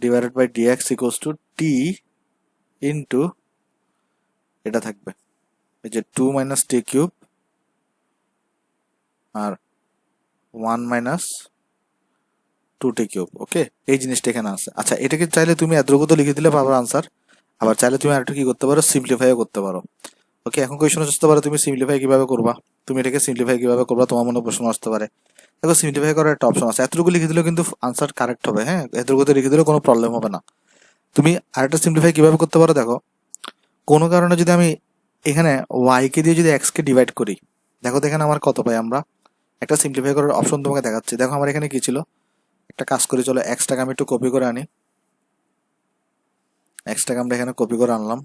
dy/dx = t ইন্টু এটা থাকবে, এই যে 2 মাইনাস t কিউব আর 1 মাইনাস 2t কিউব। ওকে, এই জিনিসটা এখানে আছে। আচ্ছা, এটাকে চাইলে তুমি এতটুকু তো লিখে দিলে পারো আনসার, আবার চাইলে তুমি আরেকটু কি করতে পারো? সিম্পলিফাইও করতে পারো। ওকে, এখন কোয়েশ্চন আসতে পারে তুমি সিম্পলিফাই কিভাবে করবা, তুমি এটাকে সিম্পলিফাই কিভাবে করবা, তোমার মনে প্রশ্ন আসতে পারে। দেখো, সিম্পলিফাই করার একটা অপশন আছে, এতটুকু লিখে দিলেও কিন্তু আনসার কারেক্ট হবে। হ্যাঁ, এতটুকুতে লিখে দিলেও কোনো প্রবলেম হবে না। তুমি আরেকটা সিম্পলিফাই কিভাবে করতে পারো? দেখো, কোনো কারণে যদি আমি এখানে y কে দিয়ে যদি x কে ডিভাইড করি, দেখো তো এখানে আমার কত পাই? আমরা একটা সিম্পলিফাই করার অপশন তোমাকে দেখাচ্ছি। দেখো আমার এখানে কি ছিল, একটা কাজ করি, চলো এক্সটাকে আমি একটু কপি করে আনি। এক্সটাকে আমরা এখানে কপি করে আনলাম,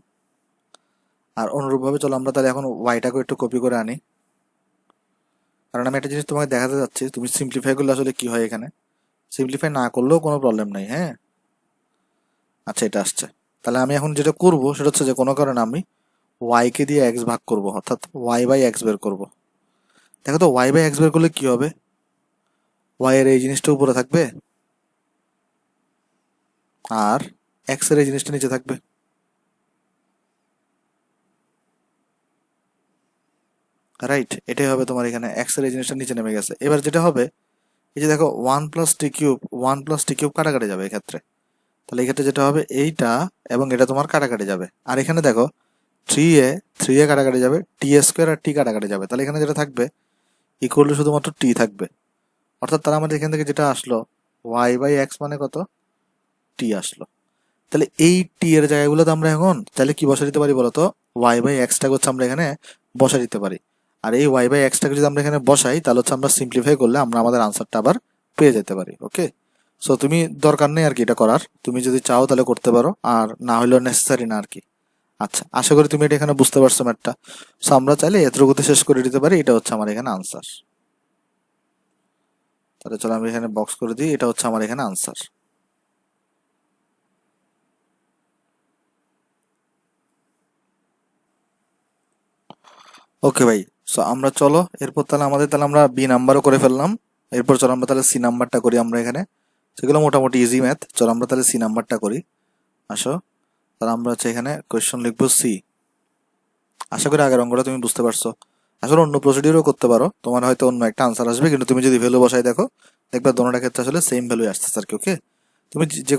আর অনুরূপভাবে চলো আমরা তাহলে এখন ওয়াইটাকে একটু কপি করে আনি। কারণ আমি একটা জিনিস তোমাকে দেখাতে যাচ্ছি, তুমি সিম্পলিফাই করলে আসলে কি হয় এখানে। সিম্পলিফাই না করলেও কোনো প্রবলেম নাই। হ্যাঁ, আচ্ছা, এটা আসছে। তাহলে আমি এখন যেটা করব সেটা হচ্ছে যে, কোনো কারণে আমি y কে দিয়ে x ভাগ করব, অর্থাৎ y/x বের করব। দেখো তো, y/x বের করলে কি হবে? y এর এই জিনিসটা উপরে থাকবে, আর x এর এই জিনিসটা নিচে থাকবে, রাইট? এটাই হবে তোমার এখানে, x এর এই জিনিসটা নিচে নেমে গেছে। এবার যেটা হবে, এই যে দেখো 1 + t কিউব কাটাকাটি যাবে এক্ষেত্রে। তাহলে এক্ষেত্রে যেটা হবে, এইটা এবং এটা তোমার কাটাকাটি যাবে। আর এখানে দেখো 3 এ কাটাকাটি যাবে, টি স্কোয়ার আর টি কাটাকাটি যাবে, তাহলে এখানে যেটা থাকবে ইকুয়াল টু শুধুমাত্র টি থাকবে। অর্থাৎ তারা আমাদের এখান থেকে যেটা আসলো ওয়াই বাই এক্স মানে কত, টি আসলো। তাহলে এই টি এর জায়গাগুলোতে আমরা এখন তাহলে কি বসা দিতে পারি বলতো, ওয়াই বাই এক্সটাকে হচ্ছে আমরা এখানে বসা দিতে পারি। আর এই ওয়াই বাই এক্সটাকে যদি আমরা এখানে বসাই তাহলে হচ্ছে আমরা সিম্পলিফাই করলে আমরা আমাদের আনসারটা আবার পেয়ে যেতে পারি। ওকে, সো তুমি দরকার নেই আর কি এটা করার, তুমি যদি চাও তাহলে করতে পারো, আর না হলেও নেসেসারি না আর কি। আচ্ছা, আশা করি তুমি এটা এখানে বুঝতে পারছো ম্যাটটা। সো আমরা চাইলে এতটুকুতে শেষ করে দিতে পারি, এটা হচ্ছে আমার এখানে আনসার। তাহলে চলো আমি এখানে বক্স করে দিই, এটা হচ্ছে আমার এখানে আনসার। ওকে ভাই, সো আমরা চলো এরপর তাহলে আমরা বি নাম্বারও করে ফেললাম। এরপর চলো আমরা তাহলে সি নাম্বারটা করি আমরা এখানে, সেগুলো মোটামুটি ইজি ম্যাথ। চলো আমরা তাহলে সি নাম্বারটা করি। আসো, তাহলে আমরা হচ্ছে এখানে কোয়েশ্চন লিখবো সি। আশা করি আগের অঙ্কটা তুমি বুঝতে পারছো। আসলে অন্য প্রসিডিউরও করতে পারো, তোমার হয়তো অন্য একটা আনসার আসবে, কিন্তু তুমি যদি ভ্যালু বসাই দেখো দেখবে দোনোটা ক্ষেত্রে আসলে সেম ভ্যালু আসতেছে আর কি। ওকে, তুমি যে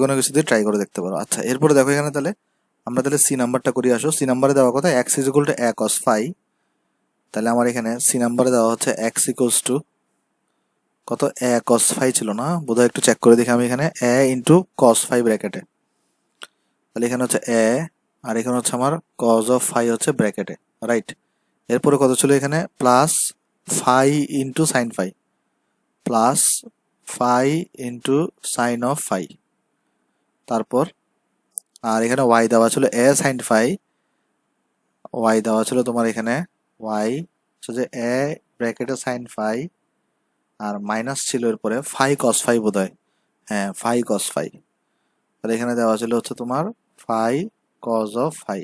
কোনো কিছু দিয়ে ট্রাই করে দেখতে পারো। আচ্ছা, এরপরে দেখো এখানে তাহলে আমরা তাহলে সি নাম্বারটা করি। আসো, সি নাম্বারে দেওয়া কথা x is equal to a cos phi. তাহলে আমার এখানে সি নাম্বারে দেওয়া হচ্ছে এক্স ইকুয়ালস টু কত, এ কস ফাই ছিল না বোধহয়, একটু চেক করে দেখি আমি এখানে, এ ইন্টু কস ফাই ব্র্যাকেটে। তাহলে এখানে হচ্ছে এ, আর এখানে হচ্ছে আমার কজ অফ ফাই হচ্ছে ব্র্যাকেটে, রাইট। এরপরে কত ছিল এখানে, plus phi into sine phi, plus phi into sine of phi. তারপর আর এখানে ওয়াই দেওয়া ছিল এ সাইন ফাই, ওয়াই দেওয়া ছিল তোমার এখানে ওয়াই হচ্ছে যে এ ব্র্যাকেটে সাইন ফাই, আর মাইনাস ছিল এরপরে ফাই কস ফাই বোধহয়, হ্যাঁ ফাই কস ফাই। তাহলে এখানে দেওয়া ছিল হচ্ছে তোমার ফাই কজ অফ ফাই।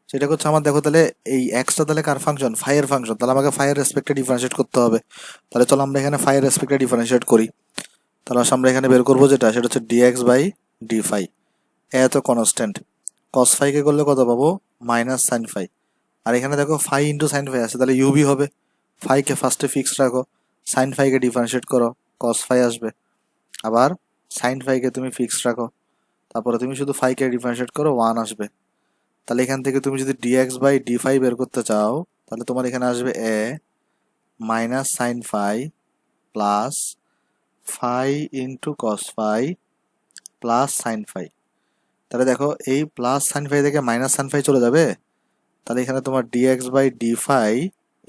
সেটা হচ্ছে আমার, দেখো তাহলে এই এক্সটা তাহলে কার ফাংশন, ফাই এর ফাংশন, তাহলে আমাকে ফাই এর রেসপেক্টে ডিফারেন্সিয়েট করতে হবে। তাহলে চলো আমরা এখানে ফাই এর রেসপেক্টে ডিফারেন্সিয়েট করি। তাহলে আমরা এখানে বের করবো যেটা, সেটা হচ্ছে ডিএক্স বাই ডি ফাই। এ তো কনস্ট্যান্ট, কস ফাইকে করলে কত পাবো, মাইনাস সাইন ফাই। আর এখানে দেখো ফাই ইন্টু সাইন ফাই আছে, তাহলে ইউবি হবে। ফাইকে ফার্স্টে ফিক্স রাখো, সাইন ফাইকে ডিফারেন্সিয়েট করো, কস ফাই আসবে। আবার সাইন ফাইকে তুমি ফিক্স রাখো, তারপরে তুমি শুধু ফাইকে ডিফারেন্সিয়েট করো, 1 আসবে। তাহলে এখান থেকে তুমি যদি ডিএক্স বাই ডি ফাই বের করতে চাও, তাহলে তোমার এখানে আসবে A minus sine phi plus phi into cos phi plus sine phi. তাহলে দেখো এই প্লাস সাইন ফাই থেকে মাইনাস সাইন ফাই চলে যাবে। তাহলে এখানে তোমার DX by D phi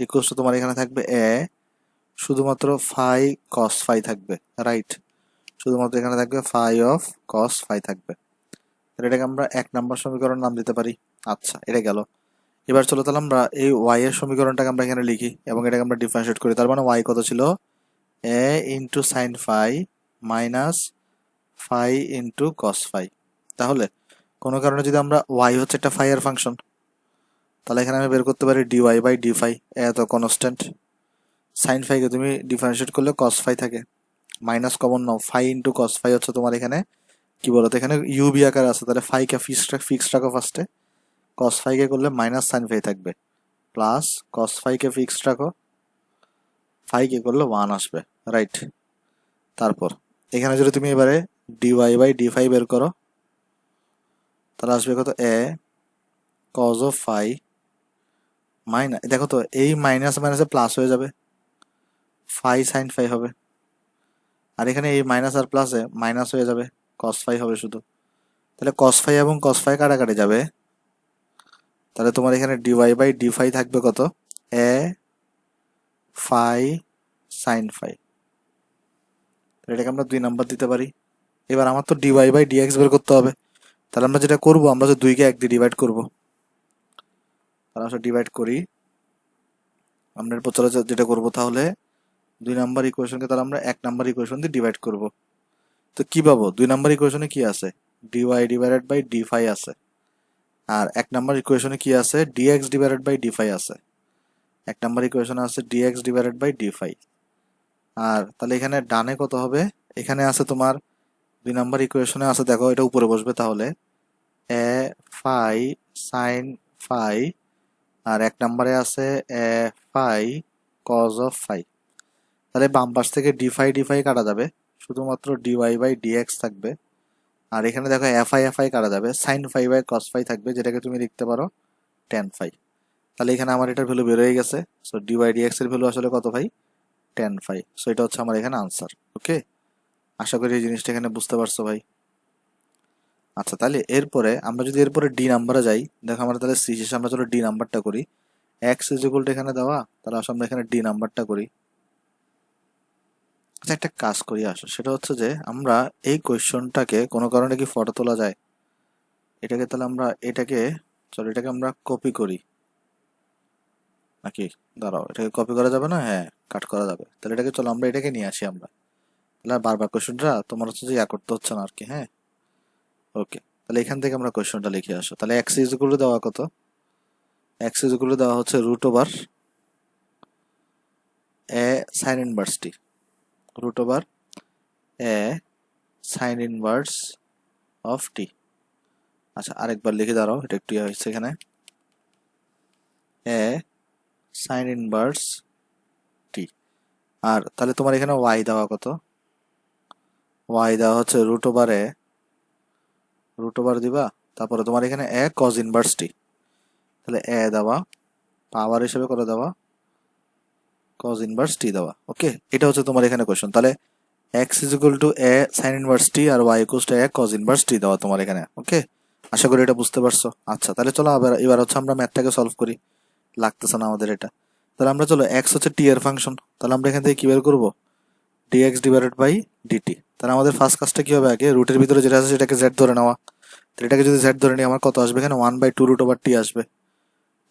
equals to তোমার এখানে থাকবে এ, শুধুমাত্র ফাই কস ফাই থাকবে, রাইট। শুধুমাত্র এখানে থাকবে ফাই অফ কস ফাই থাকবে। তাহলে এটাকে আমরা 1 নম্বর সমীকরণ নাম দিতে পারি। আচ্ছা, এটা গেল। এবার চলো তাহলে আমরা এই ওয়াই এর সমীকরণটাকে আমরা এখানে লিখি এবং এটাকে আমরা ডিফারেন্সিয়েট করি। তার মানে ওয়াই কত ছিল, A into sine phi minus phi into cos phi. তাহলে কোনো কারণে যদি আমরা, ওয়াই হচ্ছে একটা ফাই এর ফাংশন, তাহলে এখানে আমি বের করতে পারি ডিওয়াই বাই ডি ফাই, এত কনস্ট্যান্ট। সাইন ফাইকে তুমি ডিফারেন্সিয়েট করলে কস ফাই থাকে, মাইনাস কমন নাও, ফাই ইন্টু কস ফাই হচ্ছে তোমার এখানে কি বলতো, এখানে ইউবি আকার আছে, তাহলে ফাইকে ফিক্স রাখো ফার্স্টে, কস ফাইকে করলে মাইনাস সাইন ফাই থাকবে, প্লাস কস ফাইকে ফিক্স রাখো, ফাইকে করলে 1 আসবে, রাইট। তারপর এখানে যদি তুমি এবারে ডিওয়াই বাই ডি ফাই বের করো, তাহলে আসবে কত, এ কজ অফ ফাই মাইনাস, দেখো তো এই মাইনাস মাইনাসে প্লাস হয়ে যাবে, ফাই সাইন ফাই হবে। আর এখানে এই মাইনাস আর প্লাসে মাইনাস হয়ে যাবে, কস ফাই হবে শুধু। তাহলে কস ফাই এবং কস ফাই কাটাকাটি যাবে, তাহলে তোমার এখানে ডিওয়াই বাই ডি ফাই থাকবে কত, এ ফাই সাইন ফাই। এটাকে আমরা 2 নম্বর দিতে পারি। এবার আমার তো ডিওয়াই বাই ডিএক্স বের করতে হবে। তাহলে আমরা যেটা করবো, আমরা যে 2কে 1 দিয়ে ডিভাইড করবো। তাহলে আমরা ডিভাইড করি, আমরা এরপর চলে যেটা করবো, তাহলে 2 নম্বর ইকুয়েশনকে তাহলে আমরা 1 নম্বর ইকুয়েশন দিয়ে ডিভাইড করব। তো কি পাবো, 2 নম্বর ইকুয়েশনে কি আছে, DY divided by D phi আছে, আর 1 নম্বর ইকুয়েশনে কি আছে, DX divided by D phi আছে। 1 নম্বর ইকুয়েশনে আছে DX divided by D phi. আর তাহলে এখানে ডানে কত হবে, এখানে আছে তোমার 2 নম্বর ইকুয়েশনে আছে, দেখো এটা উপরে বসবে, তাহলে এ ফাই সাইন ফাই, আর 1 নম্বরে আছে এ ফাই কজ অফ ফাই। তাহলে বাম পাশ থেকে ডি ফাই কাটা যাবে, শুধুমাত্র ডিওয়াই বাই ডিএক্স থাকবে, আর এখানে দেখো এফ আই কাটা যাবে, sine phi by cos phi থাকবে, যেটাকে তুমি লিখতে পারো টেন ফাই। তাহলে এখানে আমার এটার ভ্যালু বের হয়ে গেছে। So d by D x এর ভ্যালু আসলে কত ভাই? Ten phi. সো এটা হচ্ছে আমার এখানে আনসার। ওকে, আশা করি এই জিনিসটা এখানে বুঝতে পারছো ভাই। আচ্ছা, তাহলে এরপরে আমরা যদি এরপরে ডি নাম্বারে যাই, দেখো আমরা তাহলে সি শেষে আমরা চলো ডি নাম্বারটা করি। এক্স ইজ ইকুয়াল টু এখানে দেওয়া, তাহলে আসলে আমরা এখানে ডি নাম্বারটা করি। আচ্ছা, একটা কাজ করি আসো, সেটা হচ্ছে যে আমরা এই কোয়েশ্চনটাকে কোনো কারণে কি ফটো তোলা যায়? এটাকে তাহলে আমরা চলো এটাকে আমরা কপি করি নাকি? দাঁড়াও, এটাকে কপি করা যাবে না? হ্যাঁ, কাট করা যাবে। তাহলে এটাকে চলো আমরা এটাকে নিয়ে আসি আমরা। তাহলে আর বারবার কোয়েশ্চনটা তোমার হচ্ছে যে করতে হচ্ছে না আর কি। হ্যাঁ, ওকে। তাহলে এখান থেকে আমরা কোয়েশ্চনটা লিখে আসো। তাহলে এক্স ইজ ইকুয়াল টু দেওয়া কত? এক্স ইজ ইকুয়াল টু দেওয়া হচ্ছে root over A sine inverse T, root over A sine inverse of T. আচ্ছা, আরেকবার লিখে দাঁড়াও, এটা একটু হয়েছে এখানে, এ সাইন ইনভার্স টি। আর তাহলে তোমার এখানে ওয়াই দেওয়া কত? ওয়াই দেওয়া হচ্ছে রুট ওভার দিবা, তারপরে তোমার এখানে এ কজ ইনভার্স টি। তাহলে এ দেওয়া, পাওয়ার হিসেবে করে দেওয়া কজ ইনভার্স টি দেওয়া। ওকে, এটা হচ্ছে তোমার এখানে কোশ্চেন। তাহলে x is equal to a sine inverse টি আর Y equals to a cos inverse t দেওয়া তোমার এখানে। ওকে, আশা করি এটা বুঝতে পারছো। আচ্ছা, তাহলে চলো এবার হচ্ছে আমরা ম্যাথটাকে সলভ করি। লাগতেছে না আমাদের এটা। তাহলে আমরা চলো এক্স হচ্ছে টি এর ফাংশন, তাহলে আমরা এখান থেকে কি বের করবো? D x divided by d t. তাহলে আমাদের ফার্স্ট কাজটা কি হবে? আগে রুটের ভিতরে যেটা আছে সেটাকে জেড ধরে নেওয়া। তাহলে এটাকে যদি জেড ধরে নিই, আমার কত আসবে এখানে? 1/2 রুট ওভার টি আসবে।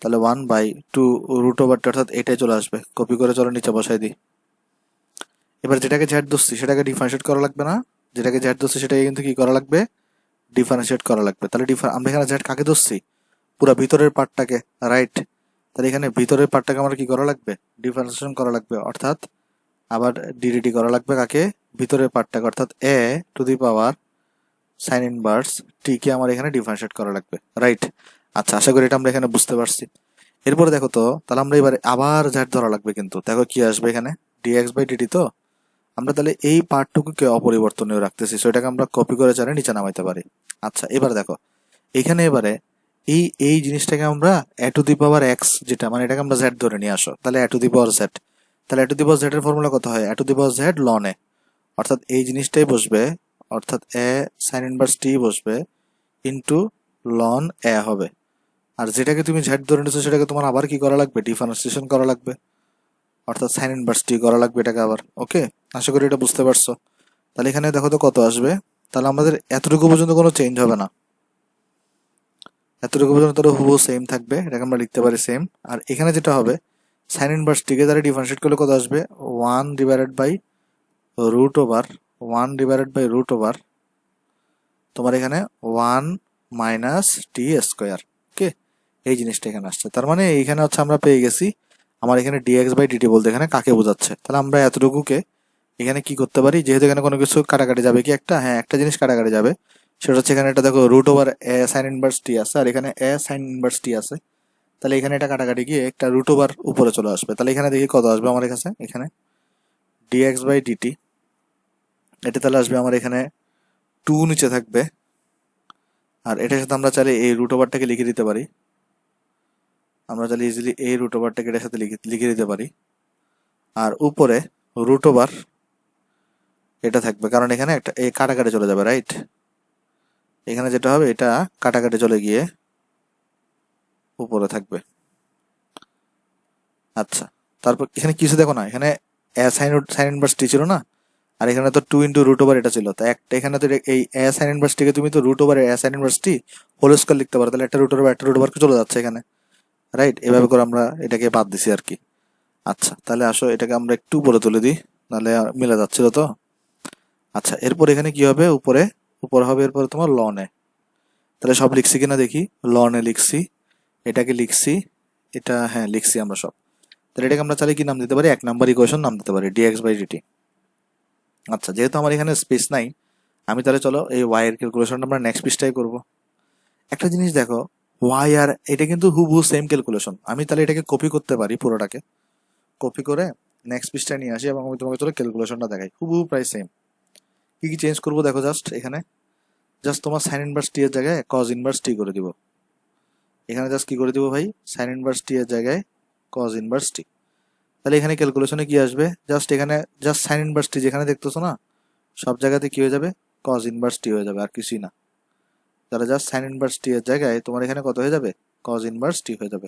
তাহলে 1/2 রুট ওভার টি, অর্থাৎ এটাই চলে আসবে। কপি করে চলো নিচে বসাই দিই। এবার যেটাকে জেড ধরছি সেটাকে ডিফারেন্সিয়েট করা লাগবে না? যেটাকে জেড ধরছি সেটাকে কিন্তু কি করা লাগবে? ডিফারেন্সিয়েট করা লাগবে। তাহলে আমরা এখানে জেড কাকে ধরছি? পুরো ভিতরের পার্টটাকে, রাইট? তাহলে এখানে ভিতরের পার্টটাকে আমার কি করা লাগবে? ডিফারেন্সিয়েশন করা লাগবে, অর্থাৎ আবার ডিডিটি করা লাগবে কাকে? ভিতরের পার্টটাকে, অর্থাৎ A to the power sine inverse T কে আমার এখানে ডিফারেন্সিয়েট করা লাগবে, রাইট? আচ্ছা, আশা করি এটা আমরা এখানে বুঝতে পারছি। এরপরে দেখো তো, তাহলে আমরা এবারে আবার জেড ধরা লাগবে, কিন্তু দেখো কি আসবে এখানে? D x by d t. তো আমরা তাহলে এই পার্টটুকুকে অপরিবর্তনীয় রাখতেছি, সো এটাকে আমরা কপি করে চারে নিচে নামাইতে পারি। আচ্ছা, এবার দেখো এখানে এবারে এই জিনিসটাকে আমরা এ টু দি পাওয়ার এক্স, যেটা মানে এটাকে আমরা জেড ধরে নিয়ে আসো, তাহলে A to the power Z. তাহলে A to the power Z এর ফর্মুলা কত হয়? A to the power Z ln A, অর্থাৎ এই জিনিসটাই বসবে, অর্থাৎ এ সাইন ইনভার্স টি বসবে ইন্টু লন এ হবে। আর যেটাকে তুমি জেড ধরে নিচ্ছ সেটাকে তোমার আবার কি করা লাগবে? ডিফারেন্সিয়েশন করা লাগবে, অর্থাৎ সাইন ইনভার্স টি করা লাগবে এটাকে আবার। ওকে, আশা করি এটা বুঝতে পারছো। তাহলে এখানে দেখো তো কত আসবে। তাহলে আমাদের এতটুকু পর্যন্ত কোনো চেঞ্জ হবে না, এতটুকু পর্যন্ত তাহলে হুবহু সেম থাকবে, এটাকে আমরা লিখতে পারি সেম। আর এখানে যেটা হবে, সাইন ইনভার্স টিকে দ্বারা ডিফারেন্সিয়েট করলে কত আসবে? One divided by root over তোমার এখানে one minus t square. Okay, এই জিনিসটা এখানে আসছে। তার মানে এইখানে হচ্ছে আমরা পেয়ে গেছি আমার এখানে ডিএক্স বাই ডিটি বলতে এখানে কাকে বোঝাচ্ছে। তাহলে আমরা এতটুকুকে এখানে কি করতে পারি, যেহেতু এখানে কোনো কিছু কাটাকাটি যাবে কি একটা, হ্যাঁ একটা জিনিস কাটাকাটি যাবে, সেটা হচ্ছে এখানে এটা দেখো root over A sine inverse টি আছে আর এখানে এ সাইন ইনভার্স টি আছে। তাহলে এখানে এটা কাটাকাটি গিয়ে একটা রুট ওভার উপরে চলে আসবে। তাহলে এখানে দেখি কত আসবে আমার কাছে, এখানে ডিএক্স বাই ডিটি, এটা তাহলে আসবে আমার এখানে 2 নিচে থাকবে। আর এটার সাথে আমরা চাইলে এই রুট ওভারটাকে লিখে দিতে পারি, আমরা চাইলে ইজিলি এই রুট ওভারটাকে এটার সাথে লিখে দিতে পারি। আর উপরে রুট ওভার এটা থাকবে, কারণ এখানে একটা এই কাটাকাটি চলে যাবে, রাইট? এখানে যেটা হবে এটা কাটাকাটি চলে গিয়ে উপরে থাকবে। আচ্ছা, তারপর এখানে কিছু দেখো না, এখানে সাইন ইনভার্স টি ছিল না, আর এখানে তো 2 ইন্টু রুট ওভার এটা ছিল, তো একটা এখানে তো এই এ সাইন ইনভার্স টিকে তুমি তো root over A sine inverse T whole square লিখতে পারো। তাহলে একটা রুট ওভার চলে যাচ্ছে এখানে, রাইট? এভাবে করে আমরা এটাকে বাদ দিছি আর কি। আচ্ছা, তাহলে আসো এটাকে আমরা একটু উপরে তুলে দিই, নাহলে মিলে যাচ্ছিল তো। আচ্ছা, এরপর এখানে কি হবে? উপরে হবে এরপরে তোমার লনে। তাহলে সব লিখছি কিনা দেখি। লনে লিখছি, এটাকে লিখছি, এটা হ্যাঁ লিখছি আমরা সব। তাহলে এটাকে আমরা চাইলে কি নাম দিতে পারি? 1 নম্বর ইকুয়েশন নাম দিতে পারি, ডিএক্স বাই ডিটি। আচ্ছা, যেহেতু আমার এখানে স্পেস নাই, আমি তাহলে চলো এই ওয়াই এর ক্যালকুলেশনটা আমরা নেক্সট পৃষ্ঠায় করব। একটা জিনিস দেখো, ওয়াই আর এটা কিন্তু হুবহু সেম ক্যালকুলেশন। আমি তাহলে এটাকে কপি করতে পারি, পুরোটাকে কপি করে নেক্সট পৃষ্ঠায় নিয়ে আসি এবং আমি তোমাকে চলো ক্যালকুলেশনটা দেখাই, হুবহু প্রায় সেম। কি কি চেঞ্জ করবো দেখো জাস্ট এখানে, জাস্ট তোমার সাইন ইনভার্স টি এর জায়গায় কজ ইনভার্স টি করে দিব। এখানে জাস্ট কি করে দিব ভাই, সাইন ইনভার্স টি এর জায়গায় কজ ইনভার্স টি। তাহলে এখানে ক্যালকুলেশনে কি আসবে, জাস্ট এখানে জাস্ট সাইন ইনভার্স টি যেখানে দেখতেছো না সব জায়গাতে কি হয়ে যাবে, কজ ইনভার্স টি হয়ে যাবে, আর কিছুই না। তাহলে জাস্ট সাইন ইনভার্স টি এর জায়গায় তোমার এখানে কত হয়ে যাবে, কজ ইনভার্স টি হয়ে যাবে।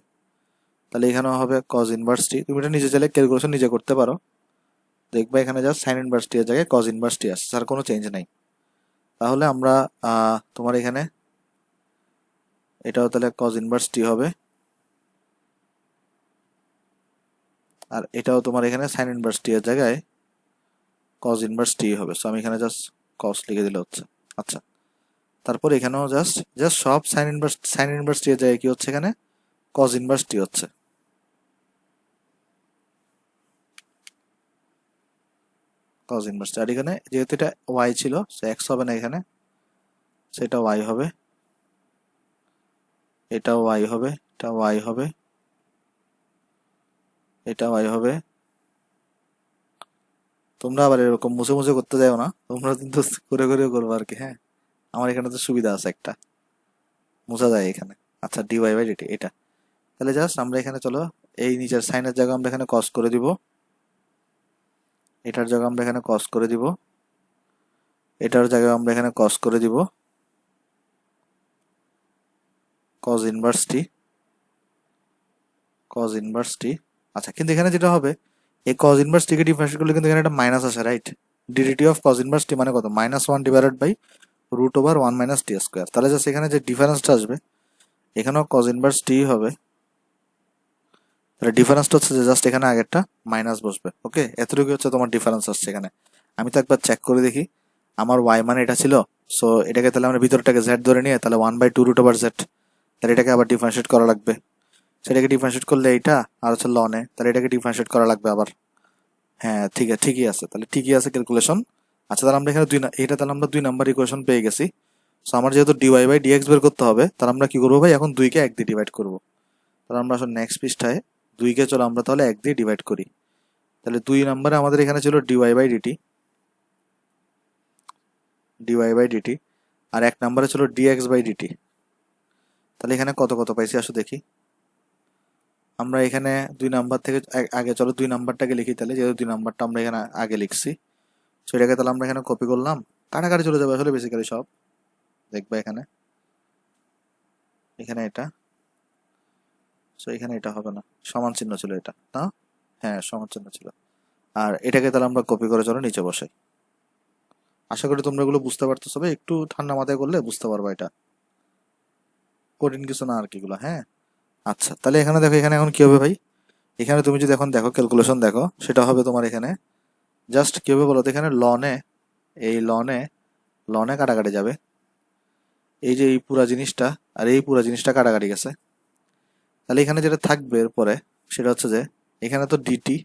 তাহলে এখানেও হবে কজ ইনভার্স টি। তুমি এটা নিজে চাইলে ক্যালকুলেশন নিজে করতে পারো, দেখবে এখানে জাস্ট সাইন ইনভার্স টি এর জায়গায় কজ ইনভার্স টি আসছে, আর কোনো চেঞ্জ নাই। তাহলে আমরা তোমার এখানে এটাও তাহলে কজ ইনভার্স টি হবে, আর এটাও তোমার এখানে সাইন ইনভার্স টি এর জায়গায় কজ ইনভার্স টি হবে। সো আমি এখানে জাস্ট কস লিখে দিলে হচ্ছে। আচ্ছা, তারপর এখানেও জাস্ট জাস্ট সব সাইন ইনভার্স টি এর জায়গায় কি হচ্ছে, এখানে কজ ইনভার্স টি হচ্ছে। কজ ইনভার্স টি, আর এখানে যেহেতু এটা ওয়াই ছিল সে এক্স হবে না, এখানে সেটা ওয়াই হবে, এটা ওয়াই হবে, এটা ওয়াই হবে, এটা ওয়াই হবে। তোমরা আবার এরকম মুছে মুছে করতে যাও না, তোমরা কিন্তু করে করে করবো আর কি। হ্যাঁ, আমার এখানে তো সুবিধা আছে একটা, মুছা যায় এখানে। আচ্ছা, ডিওয়াই বাই ডিটি এটা। তাহলে জাস্ট আমরা এখানে চলো এই নিচের সাইনের জায়গা আমরা এখানে কস করে দিব, এটার জায়গা আমরা এখানে কস করে দিব, এটার জায়গায় আমরা এখানে কস করে দিব, কজ ইনভার্স টি, কজ ইনভার্স টি। আচ্ছা, কিন্তু এখানে যেটা হবে, এই কজ ইনভার্স টিকে ডিফারেন্সিয়েট করলে কিন্তু এখানে একটা মাইনাস আসে, right? D d t of cos inverse t মানে কত, -1 divided by root over 1 minus t square. তাহলে জাস্ট এখানে যে ডিফারেন্সটা আসবে এখানেও কজ ইনভার্স টি হবে। তাহলে ডিফারেন্সটা হচ্ছে যে জাস্ট এখানে আগেরটা মাইনাস বসবে। ওকে, এতটুকু হচ্ছে তোমার ডিফারেন্স আসছে এখানে। আমি তো একবার চেক করে দেখি, আমার ওয়াই মানে এটা ছিল, সো এটাকে তাহলে আমরা ভিতরটাকে জেড ধরে নিয়ে তাহলে 1/2 রুট ওভার জেড, তাহলে এটাকে আবার ডিফারেন্সিয়েট করা লাগবে। সেটাকে ডিফারেন্সিয়েট করলে এইটা আর হচ্ছে লনে, তাহলে এটাকে ডিফারেন্সিয়েট করা লাগবে আবার। হ্যাঁ ঠিক আছে, ঠিকই আছে, তাহলে ঠিকই আছে ক্যালকুলেশন। আচ্ছা, তাহলে আমরা এখানে এটা তাহলে আমরা 2 নাম্বার ইকুয়েশন পেয়ে গেছি। সো আমার যেহেতু ডিওয়াই বাই ডিএক্স বের করতে হবে, তাহলে আমরা কি করবো ভাই, এখন 2কে 1 দিয়ে ডিভাইড করবো। তাহলে আমরা আসলে নেক্সট পৃষ্ঠায় 2কে চলো আমরা তাহলে 1 দিয়ে ডিভাইড করি। তাহলে 2 নম্বরে আমাদের এখানে ছিল DY by DT, DY by DT, আর 1 নম্বরে ছিল ডিএক্স বাই ডিটি। তাহলে এখানে কত কত পাইছি আসো দেখি। আমরা এখানে 2 নাম্বার থেকে আগে চলো 2 নাম্বারটাকে লিখি, তাহলে যেহেতু 2 নাম্বারটা আমরা এখানে আগে লিখছি, সেটাকে তাহলে আমরা এখানে কপি করলাম, কাটাকাটি চলে যাবে আসলে বেসিক্যালি সব। দেখবে এখানে এখানে এটা, সো এখানে এটা হবে না, সমান চিহ্ন ছিল এটা না, হ্যাঁ সমান চিহ্ন ছিল। আর এটাকে তাহলে আমরা কপি করে চলো নিচে বসাই। আশা করি তোমরা এগুলো বুঝতে পারতেছো ভাই, একটু ঠান্ডা মাথায় করলে বুঝতে পারবা, এটা কঠিন কিছু না আর কি এগুলো। হ্যাঁ, আচ্ছা, তাহলে এখানে দেখো এখানে এখন কি হবে ভাই, এখানে তুমি যদি এখন দেখো ক্যালকুলেশন দেখো, সেটা হবে তোমার এখানে জাস্ট কি হবে বলো তো, এখানে লনে এই লনে লনে কাটাকাটি যাবে, এই যে এই পুরা জিনিসটা আর এই পুরা জিনিসটা কাটাকাটি গেছে। তাহলে এখানে যেটা থাকবে এরপরে সেটা হচ্ছে যে এখানে তো ডিটি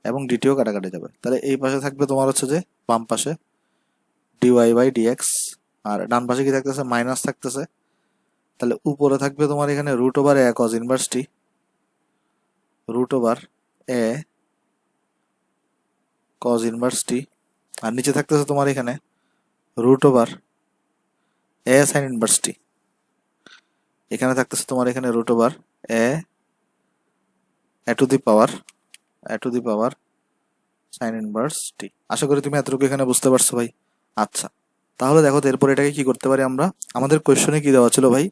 এবং ডিটিও কাটাকাটি যাবে, তাহলে এই পাশে থাকবে তোমার হচ্ছে যে বাম পাশে ডিওয়াই বাই ডিএক্স, আর ডান পাশে কি থাকতেছে, মাইনাস থাকতেছে। তাহলে উপরে থাকবে তোমার এখানে root over A cos inverse T, root over A cos inverse টি, আর নিচে থাকতেছে তোমার এখানে root over A sine inverse T. এখানে থাকতেছে তোমার এখানে root over A to the power sine inverse T. আশা করি তুমি এতটুকু এখানে বুঝতে পারছো ভাই। আচ্ছা, তাহলে দেখো তো এরপর এটাকে কি করতে পারি আমরা, আমাদের কোয়েশ্চনে কি দেওয়া ছিল ভাই,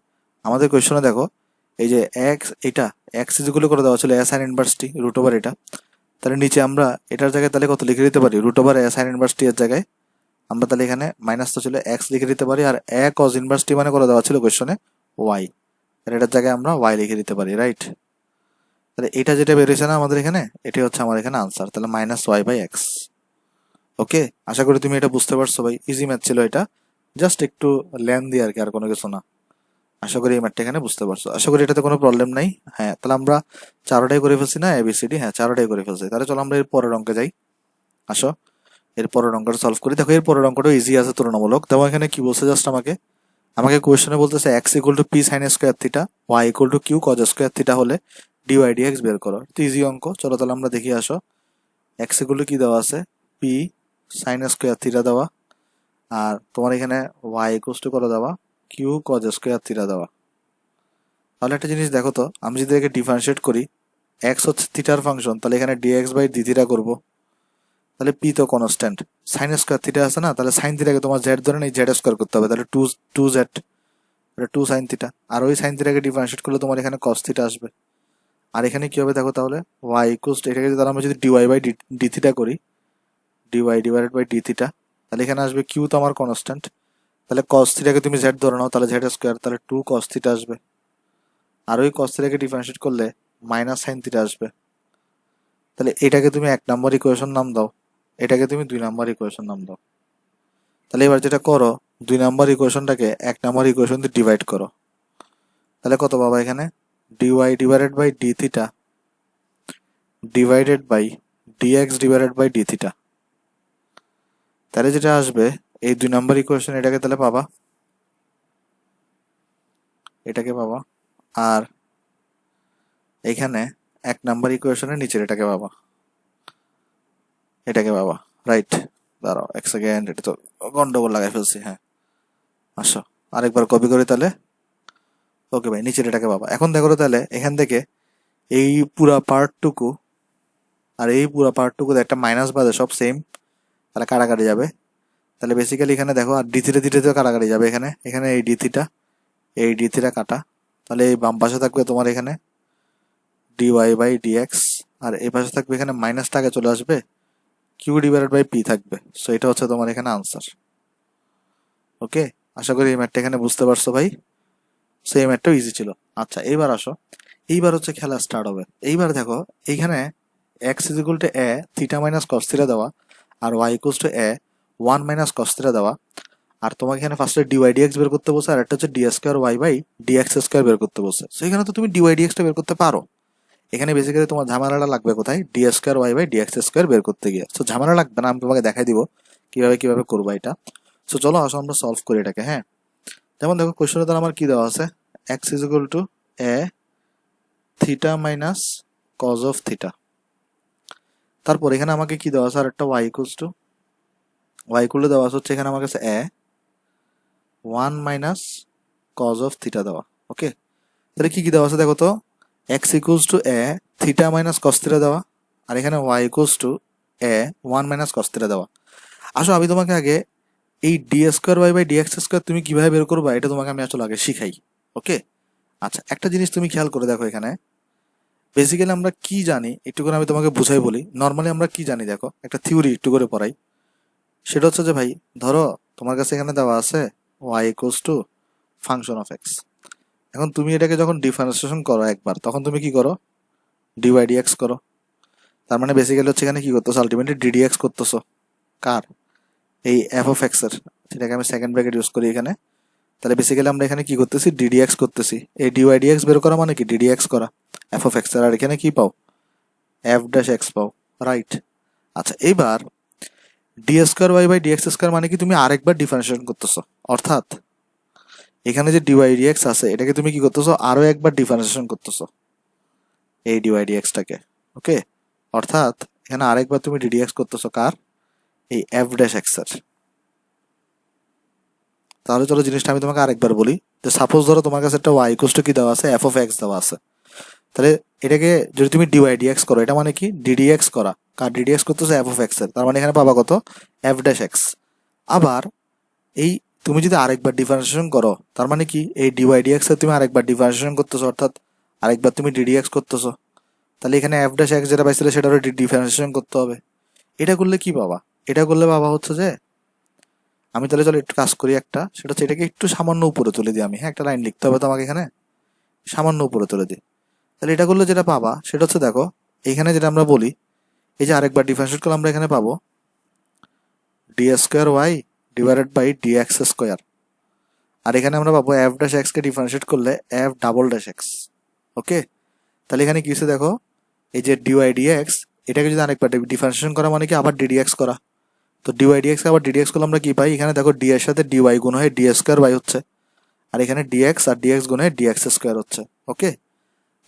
আমাদের কোয়েশ্চনে দেখো এই যে এক্স, এটা এক্স ইজগুলো করে দেওয়া ছিল A sine inverse T root over এটা। তাহলে নিচে আমরা এটার জায়গায় তাহলে কত লিখে দিতে পারি, root over A sine inverse টি এর জায়গায় আমরা তাহলে এখানে মাইনাস তো ছিল এক্স লিখে দিতে পারি, আর এ কজ ইনভার্স টি মানে করে দেওয়া ছিল কোয়েশ্চনে ওয়াই, তাহলে এটার জায়গায় আমরা ওয়াই লিখে দিতে পারি, রাইট? তাহলে এটা যেটা বেরিয়েছে না আমাদের এখানে, এটাই হচ্ছে আমার এখানে আনসার, তাহলে -y/x। ওকে, আশা করি তুমি এটা বুঝতে পারছো ভাই, ইজি ম্যাথ ছিল এটা, জাস্ট একটু লেন্দি আর কি, আর কোনো কিছু না। আশা করি এই ম্যাথটা এখানে বুঝতে পারছো, আশা করি এটাতে কোনো প্রবলেম নাই। হ্যাঁ, তাহলে আমরা চারোটাই করে ফেলছি না এবিসিডি, হ্যাঁ চারোটাই করে ফেলছি। তাহলে চলো আমরা এর পরের অঙ্কে যাই, আসো এর পরের অঙ্কটা সলভ করি। দেখো এর পরের অঙ্কটা ইজি আছে তুলনামূলক। দেখো এখানে কি বলছে, জাস্ট আমাকে আমাকে কোয়েশ্চনে বলতেছে x equal to p sine square theta, y equal to q cos square theta হলে ডিওয়াই ডিএক্স বের করো। তো ইজি অঙ্ক, চলো তাহলে আমরা দেখি। আসো, x ইকুয়াল টু কি দেওয়া আছে, পি সাইন স্কোয়ার থিটা দেওয়া, আর তোমার এখানে ওয়াই ইকুয়ালস টু কত দেওয়া, কিউ কজ স্কোয়ার থিটা দেওয়া। তাহলে একটা জিনিস দেখো তো, আমি যদি একে ডিফারেন্সিয়েট করি, এক্স হচ্ছে থিটার ফাংশন, তাহলে এখানে ডিএক্স বাই ডি থিটা করবো। তাহলে পি তো কনস্ট্যান্ট, সাইন স্কোয়ার থিটা আছে না, তাহলে সাইন থিটাকে তোমার জেড ধরে নেই, জেড স্কোয়ার করতে হবে, তাহলে two two Z, two sine theta. আর ওই সাইন থিটাকে ডিফারেন্সিয়েট করলে তোমার এখানে কস থিটা আসবে। আর এখানে কি হবে দেখো, তাহলে ওয়াই ইকুয়ালস টু, এটাকে তাহলে আমরা যদি ডিওয়াই বাই ডি থিটা করি, d y divided by d theta, তাহলে এখানে আসবে কিউ তো আমার কনস্ট্যান্ট, তাহলে কস থিটাকে তুমি জেড ধরে নাও, তাহলে জেড স্কোয়ার, তাহলে টু কস থিটা আসবে। আর ওই কস থিটাকে ডিফারেন্সিয়েট করলে মাইনাস সাইন থিটা আসবে। তাহলে এটাকে তুমি 1 নম্বর ইকুয়েশন নাম দাও, এটাকে তুমি 2 নম্বর ইকুয়েশন নাম দাও। তাহলে এবার যেটা করো, 2 নম্বর ইকুয়েশনটাকে 1 নম্বর ইকুয়েশন দিয়ে ডিভাইড করো। তাহলে কত পাবা এখানে, dy divided by d theta divided by dx divided by d theta. তাহলে যেটা আসবে এই 2 নম্বর ইকুয়েশন, এটাকে তাহলে পাবা, এটাকে পাবা। আর এখানে 1 নম্বর ইকুয়েশনের নিচের এটাকে পাবা, এটাকে পাবা। রাইট, দাঁড়াও 1 সেকেন্ড, এটা তো গন্ডগোল লাগাই ফেলছি। হ্যাঁ আসো আরেকবার কপি করি তাহলে। ওকে ভাই, নিচের এটাকে পাবা। এখন দেখো তো, তাহলে এখান থেকে এই পুরা পার্টটুকু আর এই পুরা পার্টটুকুতে একটা মাইনাস বাদে সব সেম, তাহলে কাটাকাটি যাবে। তাহলে বেসিক্যালি এখানে দেখো, আর ডি থিটা থিটা তো কাটাকাটি যাবে, এখানে এখানে এই ডি থিটা কাটা, তাহলে এই বাম পাশে থাকবে তোমার এখানে ডিওয়াই বাই ডিএক্স, আর এই পাশে থাকবে এখানে মাইনাসটা আগে চলে আসবে, কিউ ডিভাইডেড বাই পি থাকবে। সো এটা হচ্ছে তোমার এখানে আনসার। ওকে, আশা করি এই ম্যাথটা এখানে বুঝতে পারছো ভাই। সো এই ম্যাথটাও ইজি ছিল। আচ্ছা এইবার আসো, এইবার হচ্ছে খেলা স্টার্ট হবে। এইবার দেখো, এইখানে X is equal to A theta minus cos theta দেওয়া, আর Y equals to A 1 - cos theta দেওয়া। আর তোমাকে এখানে ফার্স্টে ডিওয়াই ডিএক্স বের করতে বসে, আর একটা হচ্ছে d square y by dx square বের করতে বসে। সো এখানে তো তুমি ডিওয়াই ডিএক্সটা বের করতে পারো। এখানে বেসিক্যালি তোমার ঝামেলাটা লাগবে কোথায়, d square y by dx square বের করতে গিয়ে। সো ঝামেলা লাগবে না, আমি তোমাকে দেখাই দিব কিভাবে কিভাবে করবো এটা। সো চলো আসো আমরা সলভ করি এটাকে। হ্যাঁ, যেমন দেখো কোশ্চেনে তার আমার কি দেওয়া আছে, x is equal to A theta minus cos of theta. তারপর এখানে আমাকে কি দেওয়া আছে, আর একটা y equals to, y equal to দেওয়া আছে হচ্ছে এখানে আমার কাছে এ 1 - cos অফ থিটা দেওয়া। ওকে, তাহলে কি কি দেওয়া আছে দেখো তো, x equals to A theta minus cos theta দেওয়া, আর এখানে y equals to A 1 - cos theta দেওয়া। আসো আমি তোমাকে আগে এই d square y by dx square তুমি কিভাবে বের করবা এটা তোমাকে আমি আসলে আগে শিখাই। ওকে, আচ্ছা একটা জিনিস তুমি খেয়াল করে দেখো, এখানে বেসিক্যালি আমরা কি জানি একটু করে আমি তোমাকে বুঝাই বলি। নর্মালি আমরা কি জানি দেখো, একটা থিওরি একটু করে পড়াই। সেটা হচ্ছে যে ভাই, ধরো তোমার কাছে এখানে দেওয়া আছে y equals to function of x. এখন তুমি এটাকে যখন ডিফারেন্সিয়েশন করো একবার, তখন তুমি কি করো, ডিওয়াই ডিএক্স করো। তার মানে বেসিক্যালি হচ্ছে এখানে কি করতেছো, আলটিমেটলি ডিডিএক্স করতেছো। কার, এই এফ অফ এক্স এর, সেটাকে আমি সেকেন্ড ব্র্যাকেট ইউজ করি এখানে। তাহলে বেসিক্যালি আমরা এখানে কি করতেছি, ডিডিএক্স করতেছি। এই ডিওয়াই ডিএক্স বের করা মানে কি, ডিডিএক্স করা এফ অফ এক্স এর। আর এখানে কি পাও, এফ ড্যাশ এক্স পাও। রাইট, আচ্ছা এইবার d square y by dx square মানে কি, তুমি আরেকবার ডিফারেন্সিয়েশন করতেছো। অর্থাৎ এখানে যে ডিওয়াই ডিএক্স আছে, এটাকে তুমি কি করতেছো, আরো একবার ডিফারেন্সিয়েশন করতেছো এই ডিওয়াই ডিএক্সটাকে। ওকে, অর্থাৎ এখানে আরেকবার তুমি ডিডিএক্স করতেছো কার, এই এফ ড্যাশ এক্স এর। তাহলে চলো জিনিসটা আমি তোমাকে আরেকবার বলি, যে সাপোজ ধরো তোমার কাছে একটা ওয়াই ইকুয়ালস টু কি দেওয়া আছে, এফ অফ এক্স দেওয়া আছে। তাহলে এটাকে যদি তুমি ডিওয়াই ডিএক্স করো, এটা মানে কি ডিডিএক্স করা, কার ডিডিএক্স করতেছে এফ অফ এক্স এর। তার মানে এখানে পাবা কত, এফ ড্যাশ এক্স। আবার এই তুমি যদি আরেকবার ডিফারেন্সিয়েশন করো, তার মানে কি এই ডিওয়াই ডিএক্স এর তুমি আরেকবার ডিফারেন্সিয়েশন করতেছো, অর্থাৎ আরেকবার তুমি ডিডিএক্স করতেছো। তাহলে এখানে এফ ড্যাশ এক্স যেটা পাইছিলে সেটারও ডিফারেন্সিয়েশন করতে হবে। এটা করলে কি পাবা, এটা করলে বাবা হচ্ছে যে, আমি তাহলে চলো একটু কাজ করি একটা, সেটা হচ্ছে এটাকে একটু সামান্য উপরে তুলে দিই আমি। হ্যাঁ, একটা লাইন লিখতে হবে তো আমাকে এখানে, সামান্য উপরে তুলে দিই। তাহলে এটা করলে যেটা পাবা সেটা হচ্ছে দেখো, এইখানে যেটা আমরা বলি, এই যে আরেকবার ডিফারেন্সিয়েট করলে আমরা এখানে পাবো D square Y divided by D x square. আর এখানে আমরা পাবো এফ ড্যাশ এক্স কে ডিফারেন্সিয়েট করলে F double dash X. Okay, তাহলে এখানে কি হচ্ছে দেখো, এই যে ডিওয়াই ডিএক্স, এটাকে যদি আরেকবার ডিফারেন্সিয়েশন করা মানে কি আবার ডিডিএক্স করা। তো ডিওয়াই ডিএক্স আবার ডিডিএক্স করলে আমরা কি পাই, এখানে দেখো ডি এর সাথে ডিওয়াই গুণ হয়ে ডি স্কোয়ার বাই হচ্ছে, আর এখানে ডিএক্স আর ডিএক্স গুণ হয়ে ডিএক্স স্কোয়ার হচ্ছে। ওকে,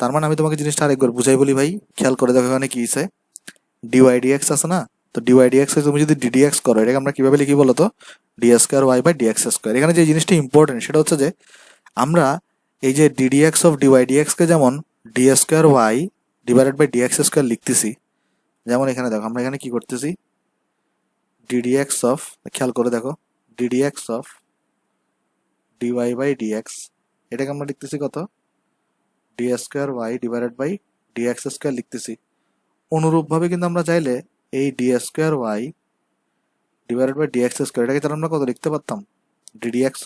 তার মানে আমি তোমাকে জিনিসটা আরেকবার বুঝাই বলি ভাই, খেয়াল করে দেখো এখানে কি হয়েছে, ডিওয়াই ডিএক্স আছে না, তো ডিওয়াই ডিএক্স তুমি যদি ডিডিএক্স করো, এটাকে আমরা কিভাবে লিখি বলো তো? D square y by dx square. এখানে যে জিনিসটা ইম্পর্টেন্ট সেটা হচ্ছে যে আমরা এই যে ডিডিএক্স অফ ডিওয়াই ডিএক্স কে যেমন d square Y divided by dx square লিখতেছি, যেমন এখানে দেখো আমরা এখানে কি করতেছি, ডিডিএক্স অফ, খেয়াল করে দেখো, ddx of dy by dx, এটাকে আমরা লিখতেছি কত? D square Y divided by dx square লিখতেছি। অনুরূপভাবে কিন্তু আমরা চাইলে এই d square Y divided by dx square এটাকে তাহলে আমরা কত লিখতে পারতাম? Ddx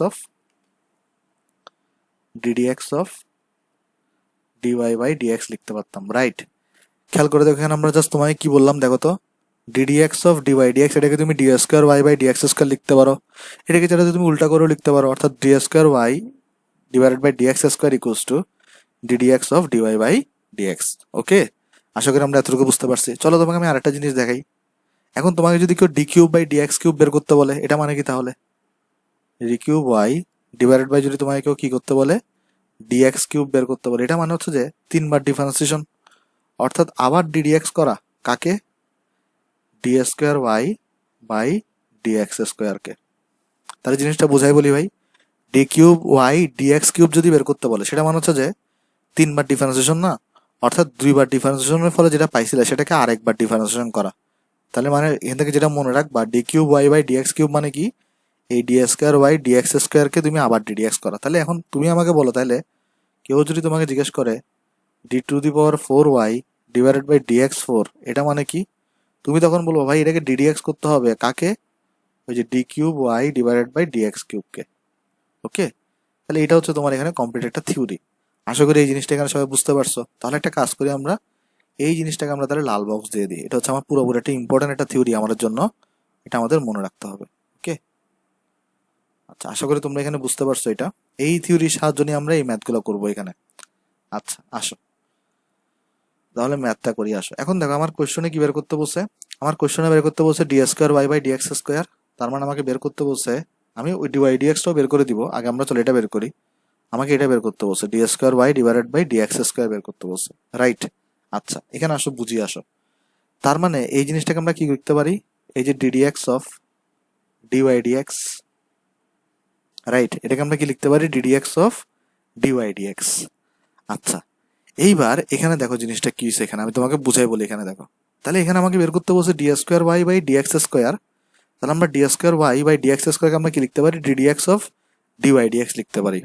of dy by dx লিখতে পারতাম, রাইট? খেয়াল করে দেখো এখানে আমরা জাস্ট তোমাকে কি বললাম দেখো তো, ডিডিএক্স অফ ডিওয়াই ডিএক্স এটাকে তুমি d square y by dx square লিখতে পারো, এটাকে যেটা তুমি উল্টা করেও লিখতে পারো, অর্থাৎ D square Y divided by dx square equals to ddx of dy by DX. Okay, আশা করি আমরা এতটুকু বুঝতে পারছি। চলো তোমাকে আমি আরেকটা জিনিস দেখাই। এখন তোমাকে যদি কেউ d cube by dx cube বের করতে বলে, এটা মানে কি তাহলে? D cube y divided by যদি তোমাকে কেউ কি করতে বলে, ডিএক্স কিউব বের করতে বলে, এটা মানে হচ্ছে যে 3 বার ডিফারেন্সিয়েশন, অর্থাৎ আবার ডিডিএক্স করা কাকে? D square y by d x স্কোয়ারকে। তাহলে জিনিসটা বোঝাই বলি ভাই, d cube y d x cube যদি বের করতে বলে সেটা মানে হচ্ছে যে 3 বার ডিফারেন্সিয়েশন না, অর্থাৎ 2 বার ডিফারেন্সিয়েশনের ফলে যেটা পাইছিলে সেটাকে আরেকবার ডিফারেন্সিয়েশন করা। তাহলে মানে এখান থেকে যেটা মনে রাখবা, d cube y by dx cube মানে কি? এই ডি স্কোয়ার ওয়াই ডিএক্স স্কোয়ারকে তুমি আবার ডিডিএক্স করা। তাহলে এখন তুমি আমাকে বলো, তাহলে কেউ যদি তোমাকে জিজ্ঞেস করে d to the power 4y divided by dx 4 এটা মানে কি, তুমি তখন বলবো ভাই এটাকে ডিডিএক্স করতে হবে কাকে? ওই যে d cube y divided by d x কিউবকে। ওকে, তাহলে এটা হচ্ছে তোমার এখানে কমপ্লিট একটা থিওরি। আশা করি এই জিনিসটা এখানে সবাই বুঝতে পারছো। তাহলে একটা কাজ করি আমরা, এই জিনিসটাকে আমরা তাহলে লাল বক্স দিয়ে দিই। এটা হচ্ছে আমার পুরোপুরি একটা ইম্পর্টেন্ট একটা থিওরি আমাদের জন্য, এটা আমাদের মনে রাখতে হবে। ওকে, আচ্ছা, আশা করি তোমরা এখানে বুঝতে পারছো এটা। এই থিওরির সাহায্য নিয়ে আমরা এই ম্যাথগুলো করবো এখানে। আচ্ছা আসো তাহলে ম্যাথটা করি, আসো। এখন দেখো আমার কোশ্চেনে কি বের করতে বলছে, আমার কোশ্চেনে বের করতে বলছে d square y by dx square. তার মানে আমাকে বের করতে বলছে, আমি ওই ডিওয়াই ডিএক্সটাও বের করে দিব, আগে আমরা চলো এটা বের করি। আমাকে এটা বের করতে বলছে, d square Y divided by dx square বের করতে বলছে, রাইট? আচ্ছা এখানে আসো, বুঝিয়ে আসো। তার মানে এই জিনিসটাকে আমরা কি লিখতে পারি, এই যে ddx of dy dx, right? এটাকে আমরা কি লিখতে পারি? Ddx of dy dx. আচ্ছা এইবার এখানে দেখো জিনিসটা কি হয়েছে, এখানে আমি তোমাকে বুঝাই বলি। এখানে দেখো, তাহলে এখানে আমাকে বের করতে বলছে d square y by dx square. তাহলে আমরা d square y by d x স্কোয়ারকে আমরা কি লিখতে পারি? ডিডিএক্স অফ ডিওয়াই ডিএক্স লিখতে পারি।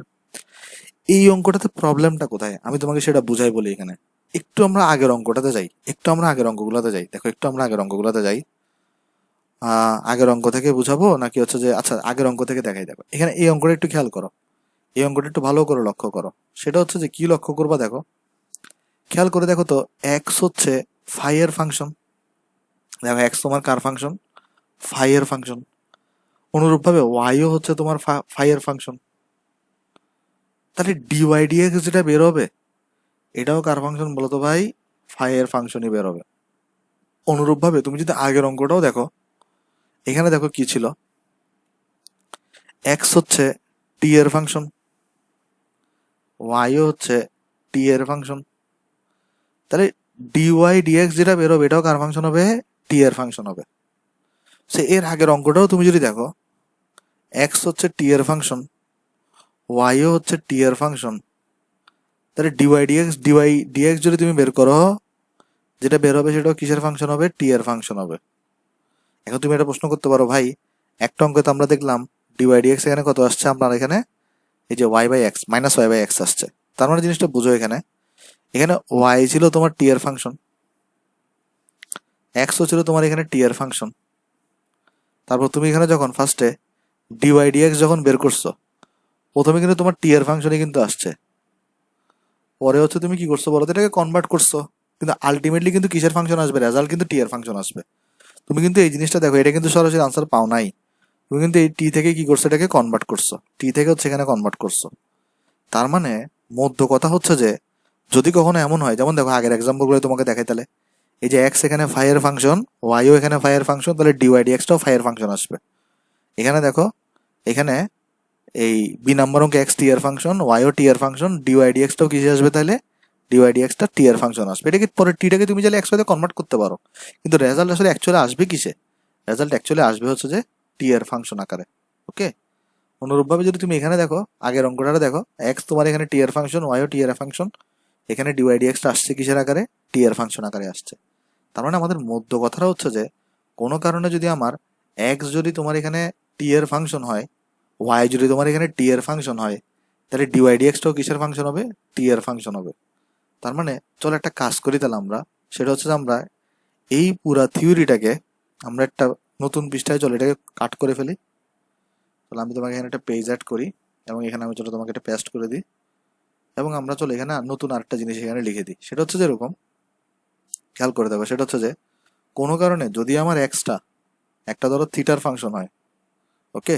এই অঙ্কটাতে প্রবলেমটা কোথায় আমি তোমাকে সেটা বুঝাই বলি। এখানে একটু আমরা আগের অঙ্কটাতে যাই, একটু আমরা আগের অঙ্কগুলোতে যাই। দেখো একটু আমরা আগের অঙ্কগুলোতে যাই। আগের অঙ্ক থেকে বুঝাবো নাকি হচ্ছে যে, আচ্ছা আগের অঙ্ক থেকে দেখাই। দেখো এখানে এই অঙ্কটা একটু খেয়াল করো, এই অঙ্কটা একটু ভালো করে লক্ষ্য করো। সেটা হচ্ছে যে কি লক্ষ্য করবা, দেখো খেয়াল করে দেখো তো, এক্স হচ্ছে ফাই এর ফাংশন। দেখো এক্স তোমার কার ফাংশন? ফাই এর ফাংশন। অনুরূপভাবে ওয়াইও হচ্ছে তোমার ফাই এর ফাংশন। তাহলে ডিওয়াই ডিএক্স যেটা বের হবে এটাও কার ফাংশন বলো তো ভাই? ফাই এর ফাংশনই বের হবে। অনুরূপভাবে তুমি যদি আগের অঙ্কটাও দেখো, এখানে দেখো কি ছিল, এক্স হচ্ছে টি এর ফাংশন, ওয়াইও হচ্ছে টি এর ফাংশন। তাহলে ডিওয়াই ডিএক্স যেটা বেরোবে এটাও কার ফাংশন হবে? টি এর ফাংশন হবে। সে এর আগের অঙ্কটাও তুমি যদি দেখো, এক্স হচ্ছে টি এর ফাংশন, ওয়াইও হচ্ছে টি এর ফাংশন। তাহলে ডিওয়াই ডিএক্স যদি তুমি বের করো, যেটা বের হবে সেটাও কিসের ফাংশন হবে? টি এর ফাংশন হবে। এখন তুমি এটা প্রশ্ন করতে পারো, ভাই একটা অঙ্কে তো আমরা দেখলাম ডিওয়াই ডিএক্স এখানে কত আসছে, আপনার এখানে এই যে y by x minus y by x আসছে। তার মানে জিনিসটা বুঝো, এখানে এখানে ওয়াই ছিল তোমার টি এর ফাংশন, এক্সও ছিল তোমার এখানে টি এর ফাংশন। তারপর তুমি এখানে যখন ফার্স্টে ডিওয়াই ডিএক্স যখন বের করছো, প্রথমে কিন্তু তোমার টি এর ফাংশনই কিন্তু আসছে, পরে হচ্ছে তুমি কি করছো বলো তো, এটাকে কনভার্ট করছো, কিন্তু আলটিমেটলি কিন্তু কিসের ফাংশন আসবে? রেজাল্ট কিন্তু টি এর ফাংশন আসবে। তুমি কিন্তু এই জিনিসটা দেখো, এটা কিন্তু সরাসরি আনসার পাও নাই, তুমি কিন্তু এই টি থেকে কি করছো, এটাকে কনভার্ট করছো, টি থেকে হচ্ছে এখানে কনভার্ট করছো। তার মানে মধ্য কথা হচ্ছে যে, যদি কখনো এমন হয়, যেমন দেখো আগের এক্সাম্পল গুলো তোমাকে দেখাই, তাহলে এই যে এক্স এখানে ফাই এর ফাংশন, ওয়াইও এখানে ফাই এর ফাংশন, তাহলে ডিওয়াই ডিএক্সটাও ফাই এর ফাংশন আসবে। এখানে দেখো, এখানে এই বি নাম্বার অঙ্কে এক্স টি এর ফাংশন, ওয়াইও টি এর ফাংশন, ডিওয়াই ডিএক্সটাও কিসে আসবে? তাহলে ডিওয়াই ডিএক্সটা টি এর ফাংশন আসবে। এটাকে পরে টিটাকে তুমি চাইলে এক্স কনভার্ট করতে পারো, কিন্তু রেজাল্ট আসলে অ্যাকচুয়ালি আসবে কিসে? রেজাল্ট অ্যাকচুয়ালি আসবে হচ্ছে যে টি এর ফাংশন আকারে। ওকে, অনুরূপভাবে যদি তুমি এখানে দেখো, আগের অঙ্কটা দেখো, এক্স তোমার এখানে টি এর ফাংশন, ওয়াইও টি এর ফাংশন, এখানে ডিওয়াই ডিএক্সটা আসছে কিসের আকারে? টি এর ফাংশন আকারে আসছে। তার মানে আমাদের মধ্য কথাটা হচ্ছে যে কোনো কারণে যদি আমার এক্স যদি তোমার এখানে টি এর ফাংশন হয়, ওয়াই যদি তোমার এখানে টি এর ফাংশন হয়, তাহলে ডিওয়াই ডিএক্সটাও কিসের ফাংশন হবে? টি এর ফাংশন হবে। তার মানে চলো একটা কাজ করি তাহলে আমরা, সেটা হচ্ছে যে আমরা এই পুরা থিওরিটাকে আমরা একটা নতুন পৃষ্ঠায় চলো এটাকে কাট করে ফেলি। তাহলে আমি তোমাকে এখানে একটা পেজ অ্যাড করি এবং এখানে আমি চলো তোমাকে একটা পেস্ট করে দিই, এবং আমরা চলো এখানে নতুন আরেকটা জিনিস এখানে লিখে দিই। সেটা হচ্ছে যে এরকম, খেয়াল করে দেবো, সেটা হচ্ছে যে কোনো কারণে যদি আমার এক্সটা একটা ধরো থিটার ফাংশন হয়, ওকে,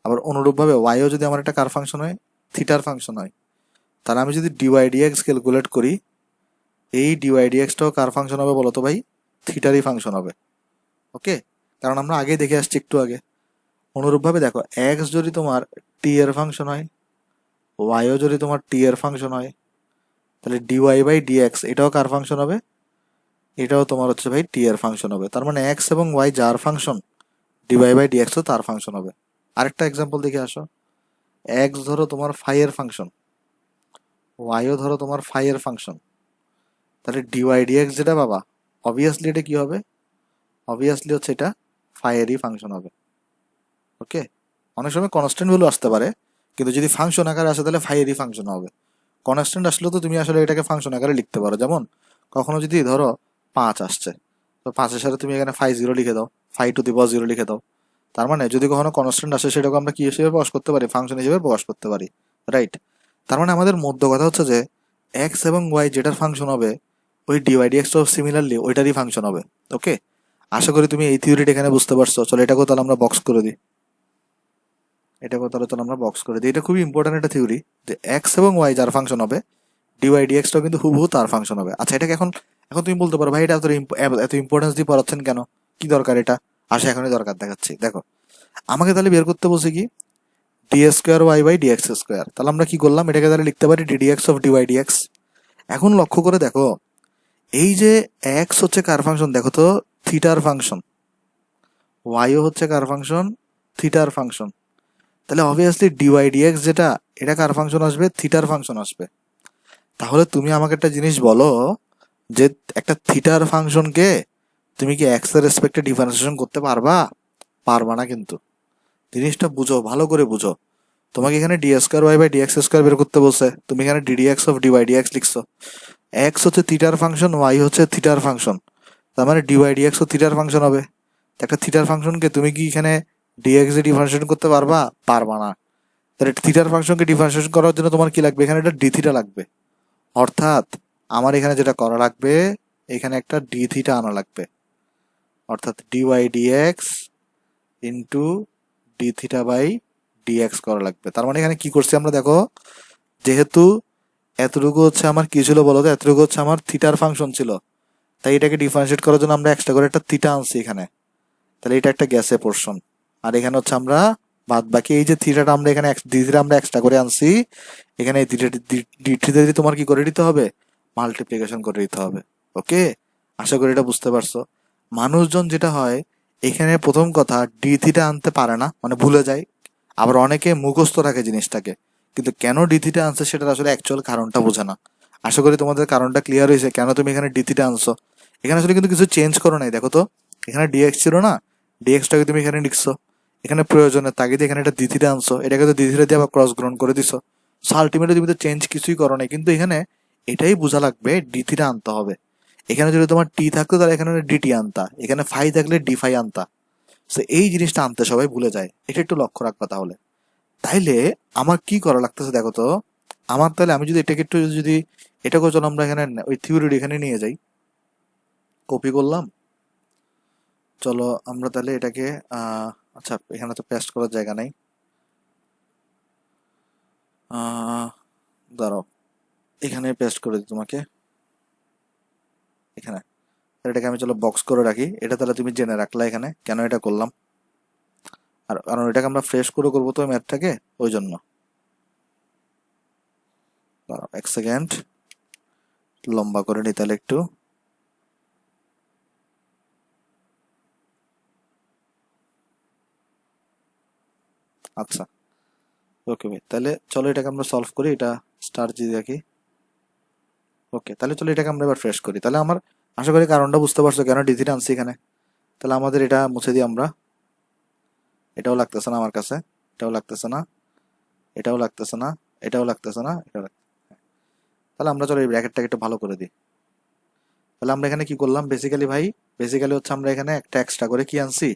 আবার অনুরূপভাবে ওয়াইও যদি আমার একটা কার ফাংশন হয়? থিটার ফাংশন হয়, তাহলে আমি যদি ডিওয়াই ডিএক্স ক্যালকুলেট করি, এই ডিওয়াই ডিএক্সটাও কার ফাংশন হবে বলো তো ভাই? থিটারই ফাংশন হবে। ওকে, কারণ আমরা আগেই দেখে আসছি একটু আগে। অনুরূপভাবে দেখো, এক্স যদি তোমার টি এর ফাংশন হয়, ওয়াইও যদি তোমার টি এর ফাংশন হয়, তাহলে ডিওয়াই বাই ডিএক্স এটাও কার ফাংশন হবে? এটাও তোমার হচ্ছে ভাই টি এর ফাংশন হবে। তার মানে এক্স এবং ওয়াই যার ফাংশন, ডিওয়াই বাই ডিএক্সও তার ফাংশন হবে। আরেকটা এক্সাম্পল দেখে আসো, এক্স ধরো তোমার ফাই এর ফাংশন, ওয়াইও ধরো তোমার ফাই এর ফাংশন, তাহলে ডিওয়াই ডিএক্স যেটা বাবা, অবভিয়াসলি এটা কি হবে? অবভিয়াসলি হচ্ছে এটা ফাই এরই ফাংশন হবে। ওকে, অনেক সময় কনস্ট্যান্ট ভ্যালু আসতে পারে, কিন্তু যদি ফাংশন আকারে আসে তাহলে ফাই এরই ফাংশন হবে। কনস্ট্যান্ট আসলেও তো তুমি আসলে এটাকে ফাংশন আকারে লিখতে পারো। যেমন কখনো যদি ধরো 5 আসছে, তো 5-এর সাথে তুমি এখানে ফাই জিরো লিখে দাও, phi to the power zero লিখে দাও। তার মানে যদি কখনো কনস্ট্যান্ট আসে সেটাকে আমরা কি হিসেবে প্রকাশ করতে পারি? ফাংশন হিসেবে প্রকাশ করতে পারি, রাইট? তার মানে আমাদের মধ্য কথা হচ্ছে যে এক্স এবং ওয়াই যেটার ফাংশন হবে, ওই ডিওয়াই ডিএক্সটাও সিমিলারলি ওইটারই ফাংশন হবে। ওকে, আশা করি তুমি এই থিওরিটা এখানে বুঝতে পারছো। চলো এটাকেও তাহলে আমরা বক্স করে দিই, এটাকেও তাহলে চলো আমরা বক্স করে দিই। এটা খুবই ইম্পর্টেন্ট একটা থিওরি, যে এক্স এবং ওয়াই যার ফাংশন হবে, ডিওয়াই ডিএক্সটাও কিন্তু হুবহু তার ফাংশন হবে। আচ্ছা, এটাকে এখন এখন তুমি বলতে পারো ভাই এটা এত ইম্পর্টেন্স দিয়ে পড়াচ্ছেন কেন, কি দরকার এটা? আসে এখনই দরকার দেখাচ্ছি। দেখো, আমাকে তাহলে বের করতে বলছে কি? D square y by dx square. তাহলে আমরা কি করলাম, এটাকে তাহলে লিখতে পারি ডিডিএক্স অফ ডিওয়াই ডিএক্স। এখন লক্ষ্য করে দেখো, এই যে এক্স হচ্ছে কার ফাংশন দেখো তো? থিটার ফাংশন। ওয়াইও হচ্ছে কার ফাংশন? থিটার ফাংশন। তাহলে অবভিয়াসলি ডিওয়াই ডিএক্স যেটা, এটা কার ফাংশন আসবে? থিটার ফাংশন আসবে। তাহলে তুমি আমাকে একটা জিনিস বলো, যে একটা থিটার ফাংশনকে তুমি কি এক্স এর রেসপেক্টে ডিফারেন্সিয়েশন করতে পারবা? পারবা না কিন্তু। জিনিসটা বুঝো, ভালো করে বুঝো। তোমাকে এখানে d square y by dx square বের করতে বলছে, তুমি এখানে ডিডিএক্স অফ ডিওয়াই ডিএক্স লিখছো। এক্স হচ্ছে থিটার ফাংশন, ওয়াই হচ্ছে থিটার ফাংশন, তার মানে ডিওয়াই ডিএক্স ও থিটার ফাংশন হবে। একটা থিটার ফাংশনকে তুমি কি এখানে ডিএক্স এ ডিফারেন্সিয়েশন করতে পারবা? পারবা না। তাহলে থিটার ফাংশনকে ডিফারেন্সিয়েশন করার জন্য তোমার কি লাগবে? এখানে একটা ডি থিটা লাগবে। অর্থাৎ আমার এখানে যেটা করা লাগবে, এখানে একটা ডি থিটা আনা লাগবে, অর্থাৎ dy dx into d theta by dx করা লাগবে। তার মানে এখানে কি করছি আমরা দেখো, যেহেতু এতটুকু হচ্ছে আমার কি ছিল বলতো? এতটুকু হচ্ছে আমার থিটার ফাংশন ছিল, তাই এটাকে ডিফারেন্সিয়েট করার জন্য আমরা এক্সট্রা করে একটা থিটা আনছি এখানে। তাহলে এটা একটা গ্যাসে পোর্শন, আর এখানে হচ্ছে আমরা বাদ বাকি এই যে থিটাটা আমরা এখানে ডি থিটা আমরা এক্সট্রা করে আনছি, এখানে এই ডি থিটা দিয়ে তোমার কি করে দিতে হবে? মাল্টিপ্লিকেশন করে দিতে হবে। ওকে, আশা করি এটা বুঝতে পারছো। মানুষজন যেটা হয়, এখানে প্রথম কথা ডি থিটা আনতে পারে না, মানে ভুলে যায়। আবার অনেকে মুখস্থ রাখে জিনিসটাকে, কিন্তু কেন ডি থিটা আনছে সেটার আসলে অ্যাকচুয়াল কারণটা বোঝে না। আশা করি তোমাদের কারণটা ক্লিয়ার হয়েছে কেন তুমি এখানে ডি থিটা আনছো। এখানে আসলে কিন্তু কিছু চেঞ্জ করো নাই, দেখো তো, এখানে ডিএক্স ছিল না, ডিএক্সটাকে তুমি এখানে লিখছো, এখানে প্রয়োজনের তাগিদে এখানে একটা দ্বিতীয় আনছো, এটাকে তো দ্বিতীয় দিয়ে আবার ক্রস গ্রহণ করে দিছো। সো আলটিমেটলি তুমি তো চেঞ্জ কিছুই করো নাই, কিন্তু এখানে এটাই বোঝা লাগবে ডিথিটা আনতে হবে। এখানে যদি তোমার টি থাকতো তাহলে এখানে ডিটি আনতা, এখানে ফাই থাকলে ডি ফাই আনতা। সো এই জিনিসটা আনতে সবাই ভুলে যায়, এটা একটু লক্ষ্য রাখবা তাহলে। তাইলে আমার কি করা লাগতেছে দেখো তো, আমার তাহলে আমি যদি এটাকে একটু যদি এটাকে চলো আমরা এখানে ওই থিওরিটি এখানে নিয়ে যাই, কপি করলাম। চলো আমরা তাহলে এটাকে আচ্ছা এখানে তো পেস্ট করার জায়গা নাই, দাঁড়াও এখানে পেস্ট করে দিই তোমাকে এখানে। এটাকে আমি চলো বক্স করে রাখি, এটা তাহলে তুমি জেনে রাখলা এখানে কেন এটা করলাম। আর কারণ এটাকে আমরা ফ্রেশ করে করবো তো ম্যাথটাকে, ওই জন্য। দাঁড়াও এক সেকেন্ড, লম্বা করে নিই তাহলে একটু। আচ্ছা ওকে ভাই, তাহলে চলো এটাকে আমরা সলভ করি, এটা স্টার দিয়ে রাখি। ওকে, তাহলে চলো এটাকে আমরা এবার ফ্রেশ করি। তাহলে আমার আশা করি কারণটা বুঝতে পারছো কেন ডিজিট আনছি এখানে। তাহলে আমাদের এটা মুছে দিই আমরা। এটাও লাগতেছে না আমার কাছে, এটাও লাগতেছে না, এটাও লাগতেছে না, এটাও লাগতেছে না, এটাও তাহলে আমরা চলো এই ব্র্যাকেটটাকে একটু ভালো করে দিই। তাহলে আমরা এখানে কি করলাম বেসিক্যালি ভাই, বেসিক্যালি হচ্ছে আমরা এখানে একটা এক্সট্রা করে কি আনছি,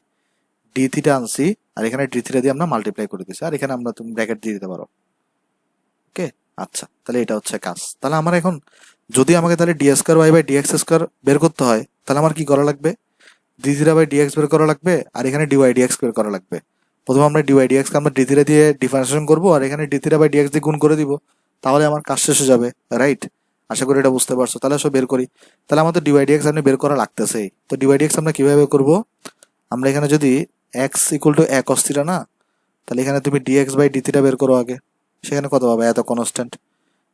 ডি থিটা আনছি, আর এখানে ডি থিটা দিয়ে আমরা মাল্টিপ্লাই করে দিছি, আর এখানে আমরা তুমি ব্র্যাকেট দিয়ে দিতে পারো। ওকে, আচ্ছা তাহলে এটা হচ্ছে কাজ। তাহলে আমার এখন যদি আমাকে তাহলে d square y by D x square বের করতে হয়, তাহলে আমার কি করা লাগবে, d theta by D x বের করা লাগবে, আর এখানে ডিওয়াই ডি এক্স বের করা লাগবে। প্রথমে আমরা ডিওয়াই ডি এক্স কে আমরা ডি থিটা দিয়ে ডিফারেন্সিয়েশন করবো, আর এখানে d theta by D x দিয়ে গুণ করে দিব, তাহলে আমার কাজ শেষ হয়ে যাবে, রাইট? আশা করি এটা বুঝতে পারছো। তাহলে সব বের করি। তাহলে আমাদের ডিওয়াই ডি এক্স আপনি বের করা লাগতেছেই। তো ডিওয়াই ডি এক্স আমরা কিভাবে বের করবো, আমরা এখানে যদি x equal to a cos theta না, তাহলে এখানে তুমি ডিএক্স বাই ডি থিটা বের করো আগে। সেখানে কত পাবে, এত কনস্ট্যান্ট,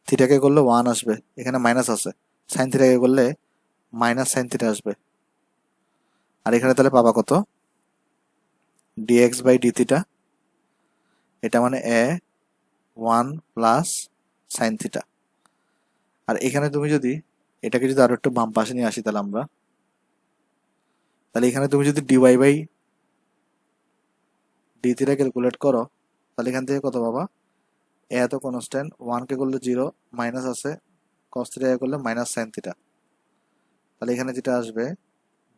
থিটাকে করলে 1 আসবে, এখানে মাইনাস আছে, সাইন থিটাকে করলে মাইনাস সাইন থিটা আসবে, আর এখানে তাহলে পাবা কত, ডিএক্স বাই ডি থিটা, এটা মানে এ 1 প্লাস সাইন থিটা। আর এখানে তুমি যদি এটাকে যদি আরো একটু বাম পাশে নিয়ে আসি, তাহলে আমরা তাহলে এখানে তুমি যদি dy by d theta calculate করো, তাহলে এখান থেকে কত পাবা, এ এত কনস্ট্যান্ট, 1 কে করলে 0, মাইনাস আছে, কস থিটা করলে মাইনাস সাইন থিটা। তাহলে এখানে যেটা আসবে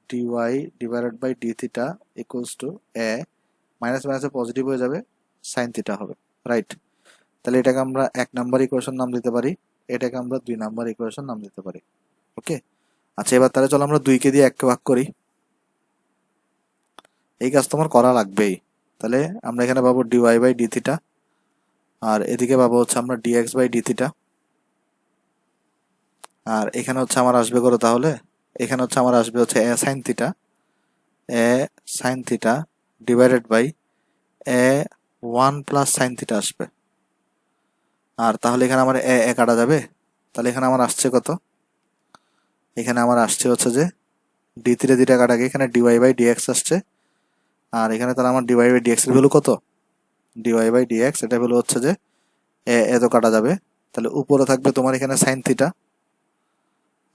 dy divided by d theta equals to a, minus মাইনাসে পজিটিভ হয়ে যাবে, সাইন থিটা হবে, রাইট? তাহলে এটাকে আমরা 1 নাম্বার ইকুয়েশন নাম দিতে পারি, এটাকে আমরা 2 নাম্বার ইকুয়েশন নাম দিতে পারি। ওকে, আচ্ছা এবার তাহলে চলো আমরা 2 কে দিয়ে 1 কে ভাগ করি। এই কাজ তোমার করা লাগবেই। তাহলে আমরা এখানে পাবো ডিওয়াই বাই ডি থিটা, আর এদিকে পাবো হচ্ছে আমরা ডিএক্স বাই ডি থিটা, আর এখানে হচ্ছে আমার আসবে করো তাহলে, এখানে হচ্ছে আমার আসবে হচ্ছে a sine theta, a sine theta divided by a 1 plus sine theta আসবে। আর তাহলে এখানে আমার এ এ কাটা যাবে, তাহলে এখানে আমার আসছে কত, এখানে আমার আসছে হচ্ছে যে ডি থিটা থিটা কাটা গিয়ে এখানে ডিওয়াই বাই ডিএক্স আসছে, আর এখানে তাহলে আমার ডিওয়াই বাই ডিএক্স এর ভ্যালু কত, ডিওয়াই বাই ডিএক্স এটা ভ্যালু হচ্ছে যে এ এত কাটা যাবে, তাহলে উপরে থাকবে তোমার এখানে সাইন থিটা,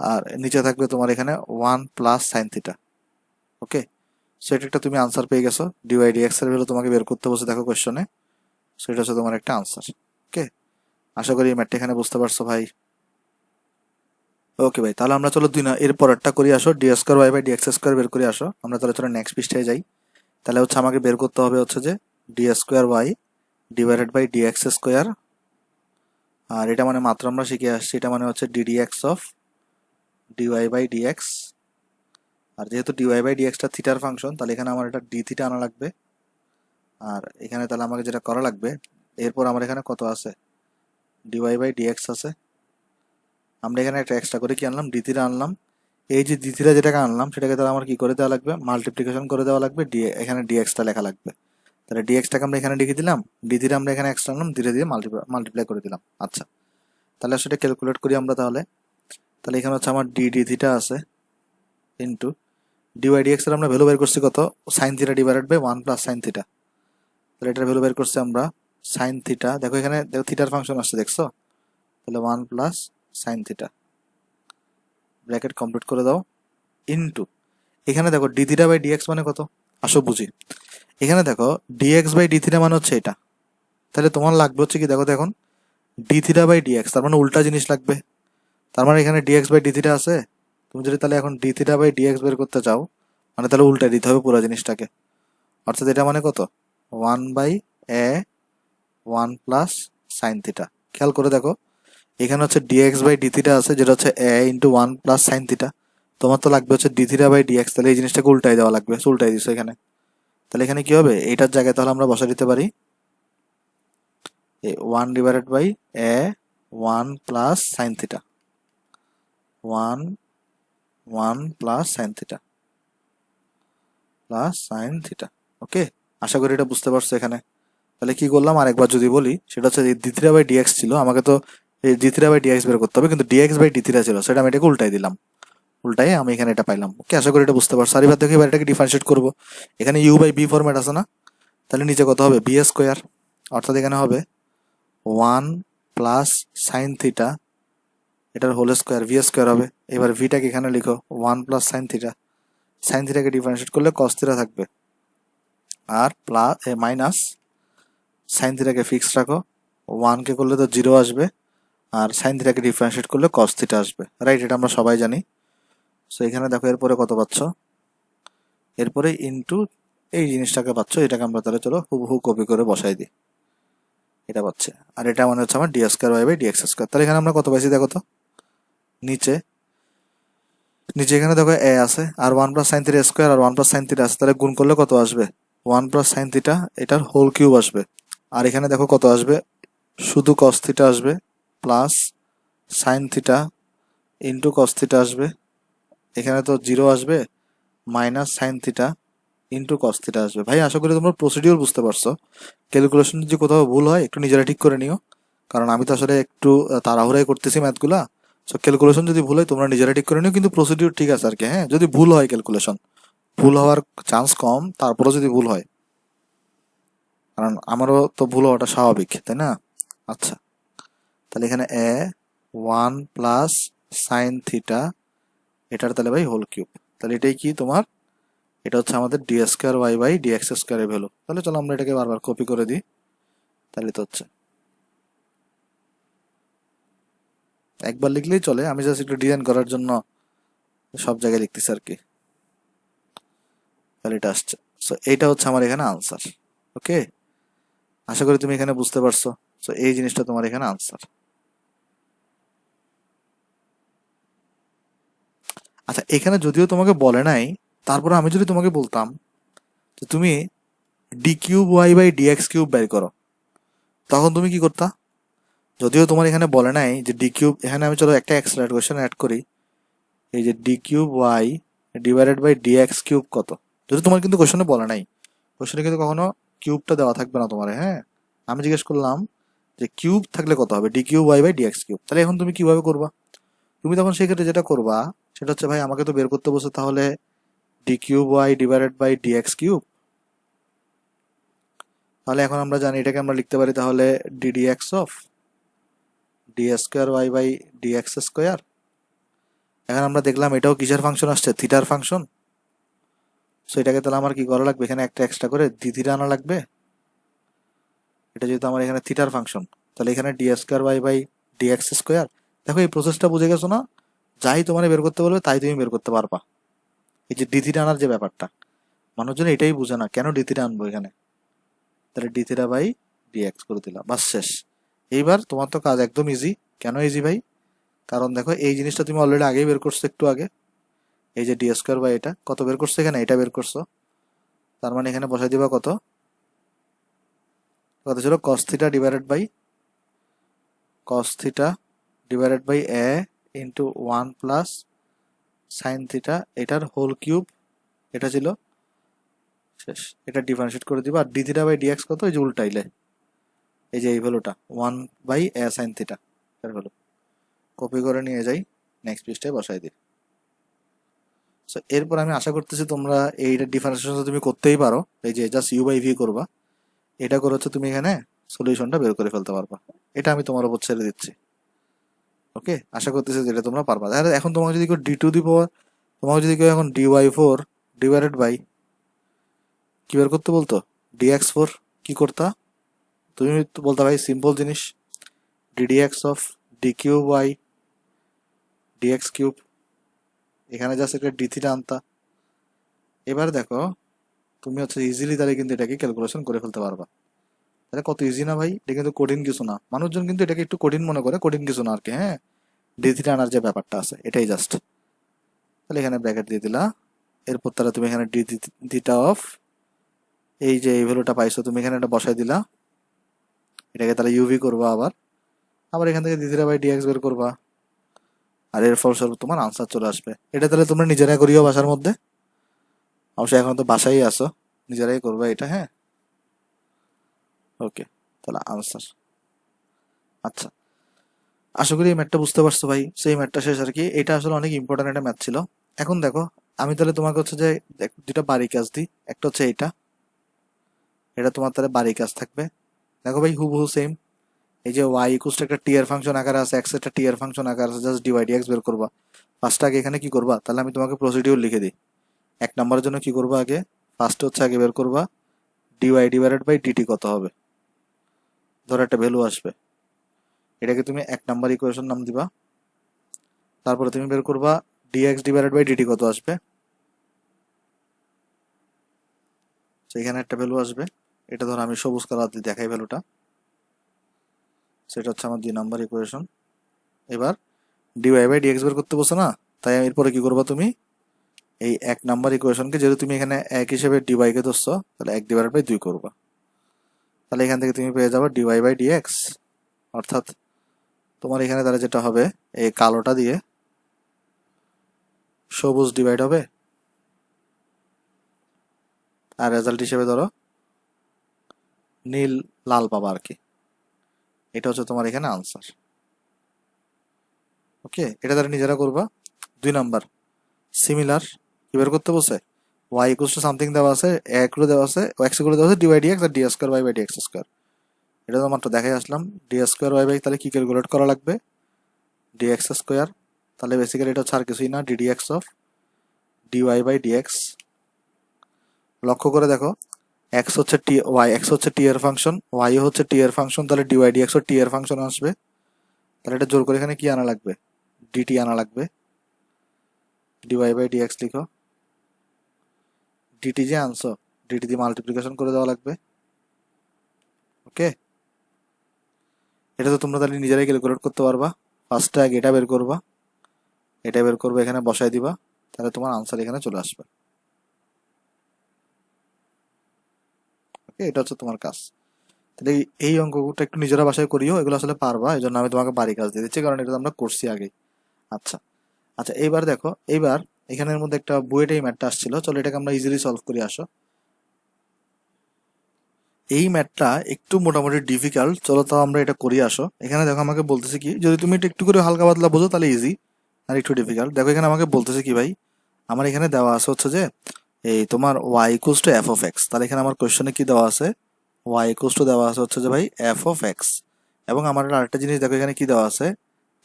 আর নিচে থাকবে তোমার এখানে 1 প্লাস সাইন থিটা। ওকে, সো এটা একটা তুমি আনসার পেয়ে গেছো, ডিওয়াই ডিএক্স এর ভ্যালু তোমাকে বের করতে বসে দেখো কোশ্চেনে, সো এটা হচ্ছে তোমার একটা আনসার। ওকে, আশা করি এই ম্যাথটা এখানে বুঝতে পারছো ভাই। ওকে ভাই, তাহলে আমরা চলো এর পরেরটা করি, আসো d square y by dx square বের করে আসো। আমরা তাহলে চলো নেক্সট পৃষ্ঠায় যাই। তাহলে হচ্ছে আমাকে বের করতে হবে হচ্ছে যে d square Y divided by dx square, আর এটা মানে মাত্র আমরা শিখে আসছি, এটা মানে হচ্ছে d d x of dy by d x. আর যেহেতু ডিওয়াই বাই ডিএক্সটা থিটার ফাংশন, তাহলে এখানে আমার এটা ডি থিটা আনা লাগবে, আর এখানে তাহলে আমাকে যেটা করা লাগবে, এরপর আমার এখানে কত আছে, ডিওয়াই বাই ডিএক্স আছে, আমরা এখানে একটা এক্সট্রা করে কি আনলাম, ডি থিটা আনলাম। এই যে ডি থিটা যেটাকে আনলাম সেটাকে তাহলে আমার কি করে দেওয়া লাগবে, মাল্টিপ্লিকেশন করে দেওয়া লাগবে, এখানে ডিএক্সটা লেখা লাগবে। তাহলে ডিএক্সটাকে আমরা এখানে লিখে দিলাম, ডি থিটা আমরা এখানে এক্সট্রা আনলাম, ধীরে ধীরে মাল্টিপ্লাই করে দিলাম। আচ্ছা, তাহলে সেটা ক্যালকুলেট করি আমরা তাহলে। তাহলে এখানে হচ্ছে আমার ডি থিটা আছে ইন্টু ডিওয়াই ডিএক্স এর আমরা ভ্যালু বের করছি কত, sine theta divided by 1 plus sine theta. তাহলে এটার ভ্যালু বের করছি আমরা সাইন থিটা, দেখো এখানে দেখো থিটার ফাংশন আসছে দেখছো, তাহলে 1 plus sine theta, bracket complete করে দাও, ইনটু এখানে দেখো ডি থিটা বাই ডিএক্স মানে কত, আসো বুঝি। এখানে দেখো ডিএক্স বাই ডি থিটা মানে হচ্ছে এটা, তাহলে তোমার লাগবে হচ্ছে কি, দেখো তো এখন ডি থিটা বাই ডিএক্স, তার মানে উল্টা জিনিস লাগবে। তার মানে এখানে ডিএক্স বাই ডি থিটা আছে, তুমি যদি তাহলে এখন ডি থিটা বাই ডিএক্স বের করতে চাও, মানে তাহলে উল্টাই দিতে হবে পুরো জিনিসটাকে। অর্থাৎ এটা মানে কত, 1 by a 1 plus sine theta. খেয়াল করে দেখো এখানে হচ্ছে ডিএক্স বাই ডি থিটা আছে, যেটা হচ্ছে এ ইন্টু 1 প্লাস সাইন থিটা, তোমার তো লাগবে হচ্ছে ডি থিটা বাই ডিএক্স, তাহলে এই জিনিসটাকে উল্টাই দেওয়া লাগবে, উল্টাই দিছো এখানে। তাহলে এখানে কি হবে, এইটার জায়গায় তাহলে আমরা বসা দিতে পারি 1 divided by a 1 plus sine theta, 1 1 plus sine theta plus sine theta. Okay, আশা করি এটা বুঝতে পারছো এখানে। তাহলে কি করলাম আরেকবার যদি বলি, সেটা হচ্ছে ডি থিটা বাই ডিএক্স ছিল, আমাকে তো এই ডি থিটা বাই ডিএক্স বের করতে হবে, কিন্তু ডিএক্স বাই ডি থিটা ছিল, সেটা আমি এটাকে উল্টাই দিলাম, উল্টাই আমি এখানে এটা পাইলাম। ওকে, আশা করি এটা বুঝতে পারছো। আর এবার দেখো এবার এটাকে ডিফারেন্সিয়েট করবো। এখানে ইউ বাই বি ফরম্যাট আছে না, তাহলে নিচে কত হবে, বি স্কোয়ার, অর্থাৎ এখানে হবে 1 প্লাস সাইন থিটা, এটার হোল স্কোয়ার, ভি স্কোয়ার হবে। এবার ভিটাকে এখানে লিখো 1 প্লাস সাইন থিটা, সাইন থিটাকে ডিফারেন্সিয়েট করলে কস থিটা থাকবে, আর প্লাস মাইনাস সাইন থিটাকে ফিক্স রাখো, 1 কে করলে তো 0 আসবে, আর সাইন থিটাকে ডিফারেন্সিয়েট করলে কস থিটা আসবে, রাইট? এটা আমরা সবাই জানি। সো এখানে দেখো এরপরে কত পাচ্ছ, এরপরে ইনটু এই জিনিসটাকে পাচ্ছ, এটাকে আমরা তাহলে চলো হুবহু কপি করে বসাই দিই, এটা পাচ্ছে। আর এটা মানে হচ্ছে আমার d square y by D x square. তাহলে এখানে আমরা কত পাইছি দেখো তো, নিচে নিচে এখানে দেখো এ আছে, আর 1 প্লাস সাইন থিটা স্কোয়ার, আর 1 প্লাস সাইন থিটা আছে, তাহলে গুণ করলে কত আসবে, 1 প্লাস সাইন থিটা, এটার হোল কিউব আসবে। আর এখানে দেখো কত আসবে, শুধু কস থিটা আসবে, plus sine theta into cos theta আসবে, এখানে তো 0 আসবে, minus sine theta into cos theta আসবে। ভাই আশা করি তোমরা প্রসিডিওর বুঝতে পারছো। ক্যালকুলেশন যদি কোথাও ভুল হয় একটু নিজেরা ঠিক করে নিও, কারণ আমি তো আসলে একটু তাড়াহুড়াই করতেছি ম্যাথগুলা। সো ক্যালকুলেশন যদি ভুল হয় তোমরা নিজেরা ঠিক করে নিও, কিন্তু প্রসিডিওর ঠিক আছে আর কি। হ্যাঁ, যদি ভুল হয় ক্যালকুলেশন, ভুল হওয়ার চান্স কম, তারপরেও যদি ভুল হয়, কারণ আমারও তো ভুল হওয়াটা স্বাভাবিক, তাই না? আচ্ছা, তাহলে এখানে 1 প্লাস সাইন থিটা, এটার তাহলে ভাই হোল কিউব, তাহলে এটাই কি তোমার, এটা হচ্ছে আমাদের d square y by D x স্কোয়ারের ভ্যালু। তাহলে চলো আমরা এটাকে বারবার কপি করে দিই, তাহলে তো হচ্ছে একবার লিখলেই চলে, আমি জাস্ট একটু ডিজাইন করার জন্য সব জায়গায় লিখতেছি আর কি। তাহলে এটা আসছে, সো এইটা হচ্ছে আমার এখানে আনসার। ওকে, আশা করি তুমি এখানে বুঝতে পারছো। সো এই জিনিসটা তোমার এখানে আনসার। আচ্ছা, এখানে যদিও তোমাকে বলে নাই, তারপরে আমি যদি তোমাকে বলতাম যে তুমি d cube y by D x cube বের করো, তখন তুমি কি করতা? যদিও তোমার এখানে বলে নাই যে ডি কিউব, এখানে আমি চলো একটা এক্সট্রা কোয়েশ্চেন অ্যাড করি, এই যে d cube y divided by D x cube কত, যদি তোমার কিন্তু কোয়েশ্চনে বলে নাই, কোয়েশ্চনে কিন্তু কখনো কিউবটা দেওয়া থাকবে না তোমার। হ্যাঁ, আমি জিজ্ঞেস করলাম যে কিউব থাকলে কত হবে, d cube y by D x cube. তাহলে এখন তুমি কিভাবে করবা? তুমি তখন সেই ক্ষেত্রে যেটা করবা সেটা হচ্ছে, ভাই আমাকে তো বের করতে বসে, তাহলে d cube y divided by D x cube. তাহলে এখন আমরা জানি এটাকে আমরা লিখতে পারি তাহলে d x of d square y by D x square. এখন আমরা দেখলাম এটাও কিসের ফাংশন আসছে, থিটার ফাংশন। সো এটাকে তাহলে আমার কি করা লাগবে, এখানে একটা এক্সট্রা করে ডি থিটা আনা লাগবে। এটা যেহেতু আমার এখানে থিটার ফাংশন, তাহলে এখানে d square y by D x square. দেখো এই প্রসেসটা বুঝে গেছো না? যাই তোমার বের করতে বলবে তাই তুমি বের করতে পারবা। এই যে ডি থিটা আনার যে ব্যাপারটা, মানুষজন এটাই বুঝে না, কেন ডি থিটা আনবো এখানে। তাহলে d theta by D x করে দিলাম, বাস শেষ। এইবার তোমার তো কাজ একদম ইজি। কেন ইজি ভাই? কারণ দেখো এই জিনিসটা তুমি অলরেডি আগেই বের করছো, একটু আগে। এই যে ডি স্কোয়ার বাই এটা কত বের করছো, এখানে এটা বের করছো, তার মানে এখানে বসাই দিবা কত, কত ছিল, cos theta divided by cos theta divided by a into 1 plus sine theta, এটার হোল কিউব, এটা ছিল, শেষ। এটা ডিফারেন্সিয়েট করে দিবা, আর d theta by D x কত, এই যে উল্টাইলে, এই যে এই ভ্যালুটা 1 বাই এ সাইন থিটা এর ভ্যালু কপি করে নিয়ে যাই, নেক্সট পৃষ্ঠায় বসাই দিই। সো এরপর আমি আশা করতেছি তোমরা এইটা ডিফারেন্সিয়েশন তুমি করতেই পারো, এই যে জাস্ট ইউ বাই ভি করবা, এটা করে হচ্ছে তুমি এখানে সলিউশনটা বের করে ফেলতে পারবা। এটা আমি তোমার উপর ছেড়ে দিচ্ছি। ওকে, আশা করতেছি যে এটা তোমরা পারবা। তাহলে এখন তোমাকে যদি কেউ ডি টু দি পাওয়ার, তোমাকে যদি কেউ এখন d y four divided by কি বের করতে বলতো, ডি এক্স ফোর, কি করতা তুমি? তো বলতা ভাই সিম্পল জিনিস, dd x of d cube y d x cube, এখানে জাস্ট একটা ডি থিটা আনতা। এবার দেখো তুমি হচ্ছে ইজিলি তাহলে কিন্তু এটাকে ক্যালকুলেশন করে ফেলতে পারবা। তাহলে কত ইজি না ভাই? এটা কিন্তু কঠিন কিছু না। মানুষজন কিন্তু এটাকে একটু কঠিন মনে করে, কঠিন কিছু না আর কি। হ্যাঁ, ডি থিটা আনার যে ব্যাপারটা আছে এটাই জাস্ট। তাহলে এখানে ব্র্যাকেট দিয়ে দিলা, এরপর তাহলে তুমি এখানে ডি থিটা অফ এই যে এই ভ্যালুটা পাইছো তুমি এখানে এটা বসাই দিলা, এটাকে তাহলে ইউভি করবা, আবার আবার এখান থেকে ডি থিটা বাই ডিএক্স বের করবা, আর এর ফলস্বরূপ তোমার আনসার চলে আসবে। এটা তাহলে তোমরা নিজেরাই করিও বাসার মধ্যে, অবশ্যই এখন তো বাসায় আসো, নিজেরাই করবা এটা। হ্যাঁ, ওকে, তাহলে আনসার। আচ্ছা, আশা করি এই ম্যাথটা বুঝতে পারছো ভাই। সেই ম্যাথটা শেষ আর কি। এটা আসলে অনেক ইম্পর্টেন্ট একটা ম্যাথ ছিল। এখন দেখো, আমি তাহলে তোমাকে হচ্ছে যে দুটা বাড়ি কাজ দিই। একটা হচ্ছে এটা, এটা তোমার তাহলে বাড়ি কাজ থাকবে। দেখো ভাই হুবহু সেম। এই যে ওয়াই ইকুয়াল টু একটা টি এর ফাংশন আকারে আছে, এক্স একটা টি এর ফাংশন আকারে আছে, জাস্ট ডিওয়াই ডিএক্স বের করবা। ফার্স্ট আগে এখানে কি করবা, তাহলে আমি তোমাকে প্রসিডিউর লিখে দিই। এক নম্বরের জন্য কি করবা, আগে ফার্স্ট হচ্ছে আগে বের করবা ডিওয়াই ডিভাইডেড বাই ডিটি কত হবে। ধরো একটা ভ্যালু আসবে, এটাকে তুমি এক নাম্বার ইকুয়েশন নাম দিবা। তারপরে তুমি বের করবা ডিএক্স ডিভাইডেড বাই ডিটি কত আসবে। সেখানে একটা ভ্যালু আসবে, এটা ধরো আমি সবুজ কালার দিয়ে দেখাই ভ্যালুটা। সেটা হচ্ছে আমার 2 নাম্বার ইকুয়েশন। এবার ডিওয়াই বাই ডিএক্স বের করতে বসো না, তাই এরপরে কি করবা তুমি, এই 1 নাম্বার ইকুয়েশনকে যেহেতু তুমি এখানে এক হিসেবে ডিওয়াই কে ধরছো, তাহলে 1/2 করবা। তাহলে এখান থেকে তুমি পেয়ে যাবে ডিওয়াই বাই ডিএক্স। অর্থাৎ তোমার এখানে তাহলে যেটা হবে, এই কালোটা দিয়ে সবুজ ডিভাইড হবে, আর রেজাল্ট হিসেবে ধরো নীল লাল পাবা আর কি। এটা হচ্ছে তোমার এখানে আনসার। ওকে, এটা তাহলে নিজেরা করবা। 2 নাম্বার সিমিলার, কি বের করতে বসে, ওয়াই ইকুয়ালস টু সামথিং দেওয়া আছে, এ করে দেওয়া আছে, এক্স করে দেওয়া আছে ডিওয়াই ডিএক্স আর d square y by dx square. এটা তো মাত্র দেখাই আসলাম। ডি স্কোয়ার ওয়াই বাই তাহলে কি ক্যালকুলেট করা লাগবে, ডিএক্স স্কোয়ার। তাহলে বেসিক্যালি এটা হচ্ছে আর কিছুই না, ddx of dy by dx. লক্ষ্য করে দেখো, এক্স হচ্ছে টি, ওয়াই এক্স হচ্ছে টি এর ফাংশন, ওয়াই হচ্ছে টি এর ফাংশন, তাহলে ডিওয়াই ডিএক্স ও টি এর ফাংশন আসবে। তাহলে এটা জোর করে এখানে কি আনা লাগবে, ডিটি আনা লাগবে। ডিওয়াই বাই ডিএক্স লিখো, ডিটি যে আনছো ডিটি দিয়ে মাল্টিপ্লিকেশন করে দেওয়া লাগবে। ওকে, এটা তো তোমরা তাহলে নিজেরাই ক্যালকুলেট করতে পারবা। ফার্স্টে আগে এটা বের করবা, এটা বের করবে এখানে বসাই দিবা, তাহলে তোমার আনসার এখানে চলে আসবে। ওকে, এটা হচ্ছে তোমার কাজ। তাহলে এই অঙ্কটা একটু নিজেরা বাসায় করিও, এগুলো আসলে পারবা, এই জন্য আমি তোমাকে বাড়ি কাজ দিয়ে দিচ্ছি, কারণ এটা তো আমরা করছি আগে। আচ্ছা আচ্ছা, এইবার দেখো, এইবার এখানের মধ্যে একটা বুয়েট এই ম্যাথটা আসছিল, চলো এটাকে আমরা ইজিলি সলভ করি আসো। এই ম্যাথটা একটু মোটামুটি ডিফিকাল্ট, চলো তাও আমরা এটা করি আসো। এখানে দেখো আমাকে বলতেছে কি, যদি তুমি এটা একটু করে হালকা পাতলা বোঝো তাহলে ইজি, আর একটু ডিফিকাল্ট। দেখো এখানে আমাকে বলতেছে কি ভাই, আমার এখানে দেওয়া আছে হচ্ছে যে এই তোমার y equals to f of x. তাহলে এখানে আমার কোশ্চেনে কি দেওয়া আছে, ওয়াই ইকুয়ালস টু দেওয়া আছে হচ্ছে যে ভাই এফ অফ এক্স। এবং আমার আরেকটা জিনিস দেখো এখানে কি দেওয়া আছে,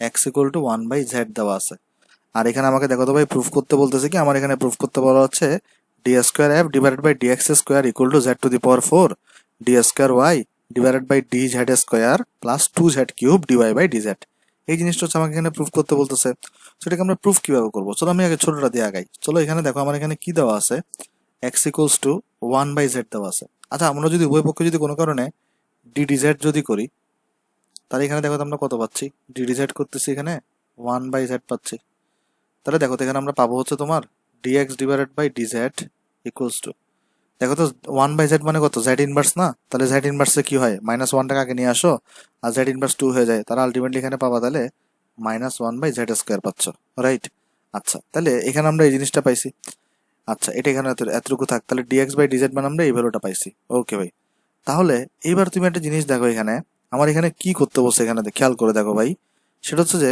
এক্স ইকুয়াল টু 1/z দেওয়া আছে। আর এখানে আমাকে দেখো তো ভাই প্রুফ করতে বলতেছে কি, আমার এখানে প্রুফ করতে বলা হচ্ছে d square f divided by D x square equal to Z to the power 4 d square Y divided by d z square plus 2z cube dy by dz. এই জিনিসটা হচ্ছে আমাকে এখানে প্রুফ করতে বলতেছে। সেটাকে আমরা প্রুফ কিভাবে করবো, চলো আমি আগে ছোটটা দিয়ে আগাই। চলো এখানে দেখো আমার এখানে কি দেওয়া আছে, এক্স ইকুয়ালস টু 1/z দেওয়া আছে। আচ্ছা, আমরা যদি উভয় পক্ষে যদি কোনো কারণে ডিডিজেড যদি করি, তাহলে এখানে দেখো তো আমরা কত পাচ্ছি, ডিডিজেড করতেছি এখানে 1/z পাচ্ছি। তাহলে দেখো তো এখানে আমরা পাবো হচ্ছে তোমার dx divided by dz equals to, দেখো তো 1/z মানে কত, জেড ইনভার্স না, তাহলে জেড ইনভার্সে কি হয়, -1টাকে আগে নিয়ে আসো, আর জেড ইনভার্স 2 হয়ে যায়, তাহলে আলটিমেটলি এখানে পাবা তাহলে -1/z স্কোয়ার পাচ্ছ, রাইট। আচ্ছা, তাহলে এখানে আমরা এই জিনিসটা পাইছি। আচ্ছা, এটা এখানে এতটুকু থাক, তাহলে ডিএক্স বাই ডিজেড মানে আমরা এই ভ্যালুটা পাইছি। ওকে ভাই, তাহলে এইবার তুমি একটা জিনিস দেখো, এখানে আমার এখানে কি করতে বসে, এখানে খেয়াল করে দেখো ভাই। সেটা হচ্ছে যে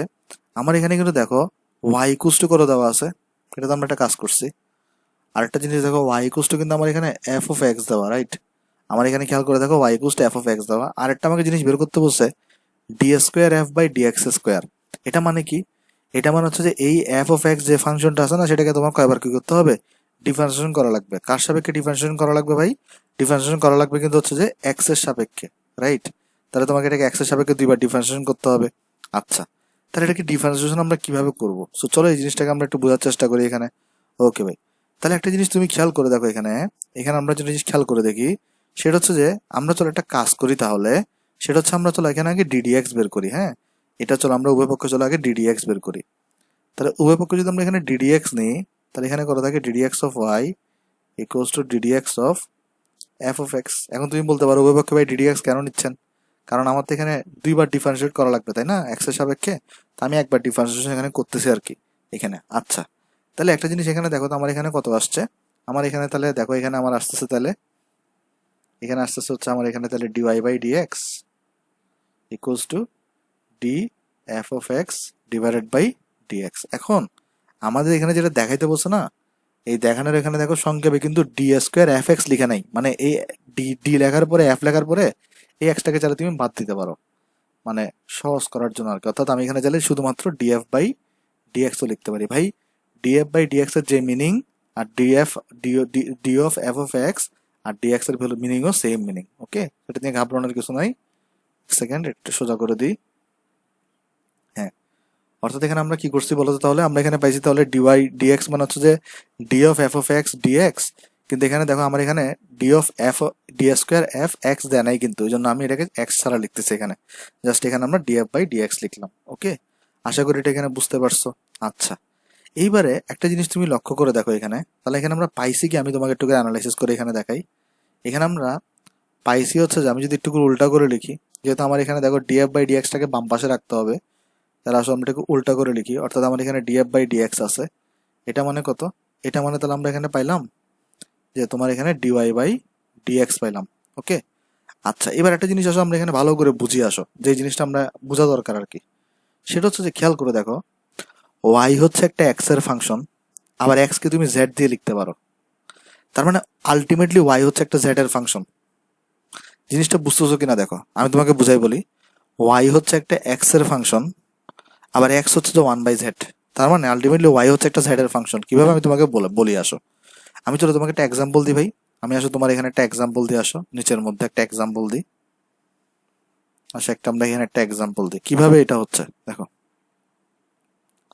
আমার এখানে কিন্তু দেখো ওয়াই ইকুয়ালস টু করে দেওয়া আছে, এটা তো আমরা একটা কাজ করছি। আরেকটা জিনিস দেখো, ওয়াই ইকুয়ালস টু কিন্তু আমার এখানে এফ অফ এক্স দেওয়া, রাইট। আমার এখানে খেয়াল করে দেখো y equals to f of x দেওয়া। আরেকটা আমাকে জিনিস বের করতে বসে d square f by D x square. এটা মানে কি, এটা মানে হচ্ছে যে এই এফ অফ এক্স যে ফাংশনটা আছে না, সেটাকে তোমার কয়বার কি করতে হবে, ডিফারেন্সিয়েশন করা লাগবে। কার সাপেক্ষে ডিফারেন্সিয়েশন করা লাগবে ভাই, ডিফারেন্সিয়েশন করা লাগবে কিন্তু হচ্ছে যে এক্স এর সাপেক্ষে, রাইট। তাহলে তোমাকে এটাকে এক্স এর সাপেক্ষে 2বার ডিফারেন্সিয়েশন করতে হবে। আচ্ছা, তাহলে এটাকে ডিফারেন্সিয়েশন আমরা কিভাবে করব, সো চলো এই জিনিসটাকে আমরা একটু বোঝার চেষ্টা করি এখানে। ওকে ভাই, তাহলে একটা জিনিস তুমি খেয়াল করে দেখো, এখানে এখানে আমরা যেটা জিনিস খেয়াল করে দেখি, সেটা হচ্ছে যে আমরা চলো একটা কাজ করি তাহলে। সেটা হচ্ছে আমরা চলো এখানে আগে ডিডিএক্স বের করি, হ্যাঁ। এটা চলো আমরা উভয় পক্ষে চলো আগে ডিডিএক্স বের করি। তাহলে উভয় পক্ষে যদি আমরা এখানে ডিডিএক্স নিই, তাহলে এখানে কত থাকে, ddx of y equals to ddx of f of x. এখন তুমি বলতে পারো উভয় পক্ষে ভাই ডিডিএক্স কেন নিচ্ছেন, কারণ আমার তো এখানে 2বার ডিফারেন্সিয়েট করা লাগবে তাই না, এক্স এর সাপেক্ষে। তো আমি একবার ডিফারেন্সিয়েশন এখানে করতেছি আর কি এখানে। আচ্ছা, তাহলে একটা জিনিস এখানে দেখো তো আমার এখানে কত আসছে, আমার এখানে তাহলে দেখো এখানে আমার আসতেছে, তাহলে এখানে আসতেছে হচ্ছে আমার এখানে তাহলে dy by dx equals to d f of x divided by dx. এখন আমাদের এখানে যেটা দেখাইতে বলছে না, এই দেখানোর এখানে দেখো সংক্ষেপে কিন্তু ডি স্কোয়ার এফ এক্স লিখা নাই, মানে এই ডি ডি লেখার পরে এফ লেখার পরে এই এক্সটাকে চাইলে তুমি বাদ দিতে পারো, মানে সহজ করার জন্য আর কি। অর্থাৎ আমি এখানে চাইলে শুধুমাত্র ডিএফ বাই ডিএক্সও লিখতে পারি। ভাই ডিএফ বাই ডিএক্স এর যে মিনিং আর df d of f of x আর ডিএক্স এর ভ্যালু মিনিংও সেম মিনিং। ওকে, এটা নিয়ে ঘাবড়ানোর কিছু নাই। সেকেন্ড একটু সোজা করে দিই। হ্যাঁ, অর্থাৎ এখানে আমরা কি করছি বলতো, তাহলে আমরা এখানে পাইছি তাহলে ডিওয়াই ডিএক্স মানে হচ্ছে যে d of f of x dx, কিন্তু এখানে দেখো আমার এখানে d of f d square f x দেয় নাই, কিন্তু ওই জন্য আমি এটাকে এক্স ছাড়া লিখতেছি এখানে। জাস্ট এখানে আমরা ডিএফ বাই ডিএক্স লিখলাম। ওকে, আশা করি এটা এখানে বুঝতে পারছো। আচ্ছা, এইবারে একটা জিনিস তুমি লক্ষ্য করে দেখো এখানে, তাহলে এখানে আমরা পাইছি কি, আমি তোমাকে একটু অ্যানালাইসিস করে এখানে দেখাই। এখানে আমরা পাইছি হচ্ছে যে, আমি যদি একটু উল্টা করে লিখি, যেহেতু আমার এখানে দেখো ডিএফ বাই ডিএক্সটাকে বাম পাশে রাখতে হবে, তাহলে আসলে আমরা এটাকে উল্টা করে লিখি। অর্থাৎ আমার এখানে ডিএফ বাই ডিএক্স আছে, এটা মানে কত, এটা মানে তাহলে আমরা এখানে পাইলাম যে তোমার এখানে ডিওয়াই বাই ডিএক্স পাইলাম। ওকে, আচ্ছা, এবার একটা জিনিস আসো আমরা এখানে ভালো করে বুঝিয়ে আসো, যে জিনিসটা আমরা বোঝা দরকার আর কি, সেটা হচ্ছে যে খেয়াল করে দেখো, ওয়াই হচ্ছে একটা এক্স এর ফাংশন, আবার এক্স কে তুমি জেড দিয়ে লিখতে পারো, তার মানে আলটিমেটলি ওয়াই হচ্ছে একটা জেড এর ফাংশন। জিনিসটা বুঝতেছো কিনা দেখো, আমি তোমাকে বুঝাই বলি। ওয়াই হচ্ছে একটা এক্স এর ফাংশন, আবার এক্স হচ্ছে যে ওয়ান বাই জেড, তার মানে আলটিমেটলি ওয়াই হচ্ছে একটা জেড এর ফাংশন। কিভাবে আমি তোমাকে বলি আসো, আমি চলো তোমাকে একটা এক্সাম্পল দিই ভাই। আমি আসো তোমার এখানে একটা এক্সাম্পল দিয়ে আসো, নিচের মধ্যে একটা এক্সাম্পল দিই। আসো একটা আমরা এখানে একটা এক্সাম্পল দিই কিভাবে এটা হচ্ছে দেখো।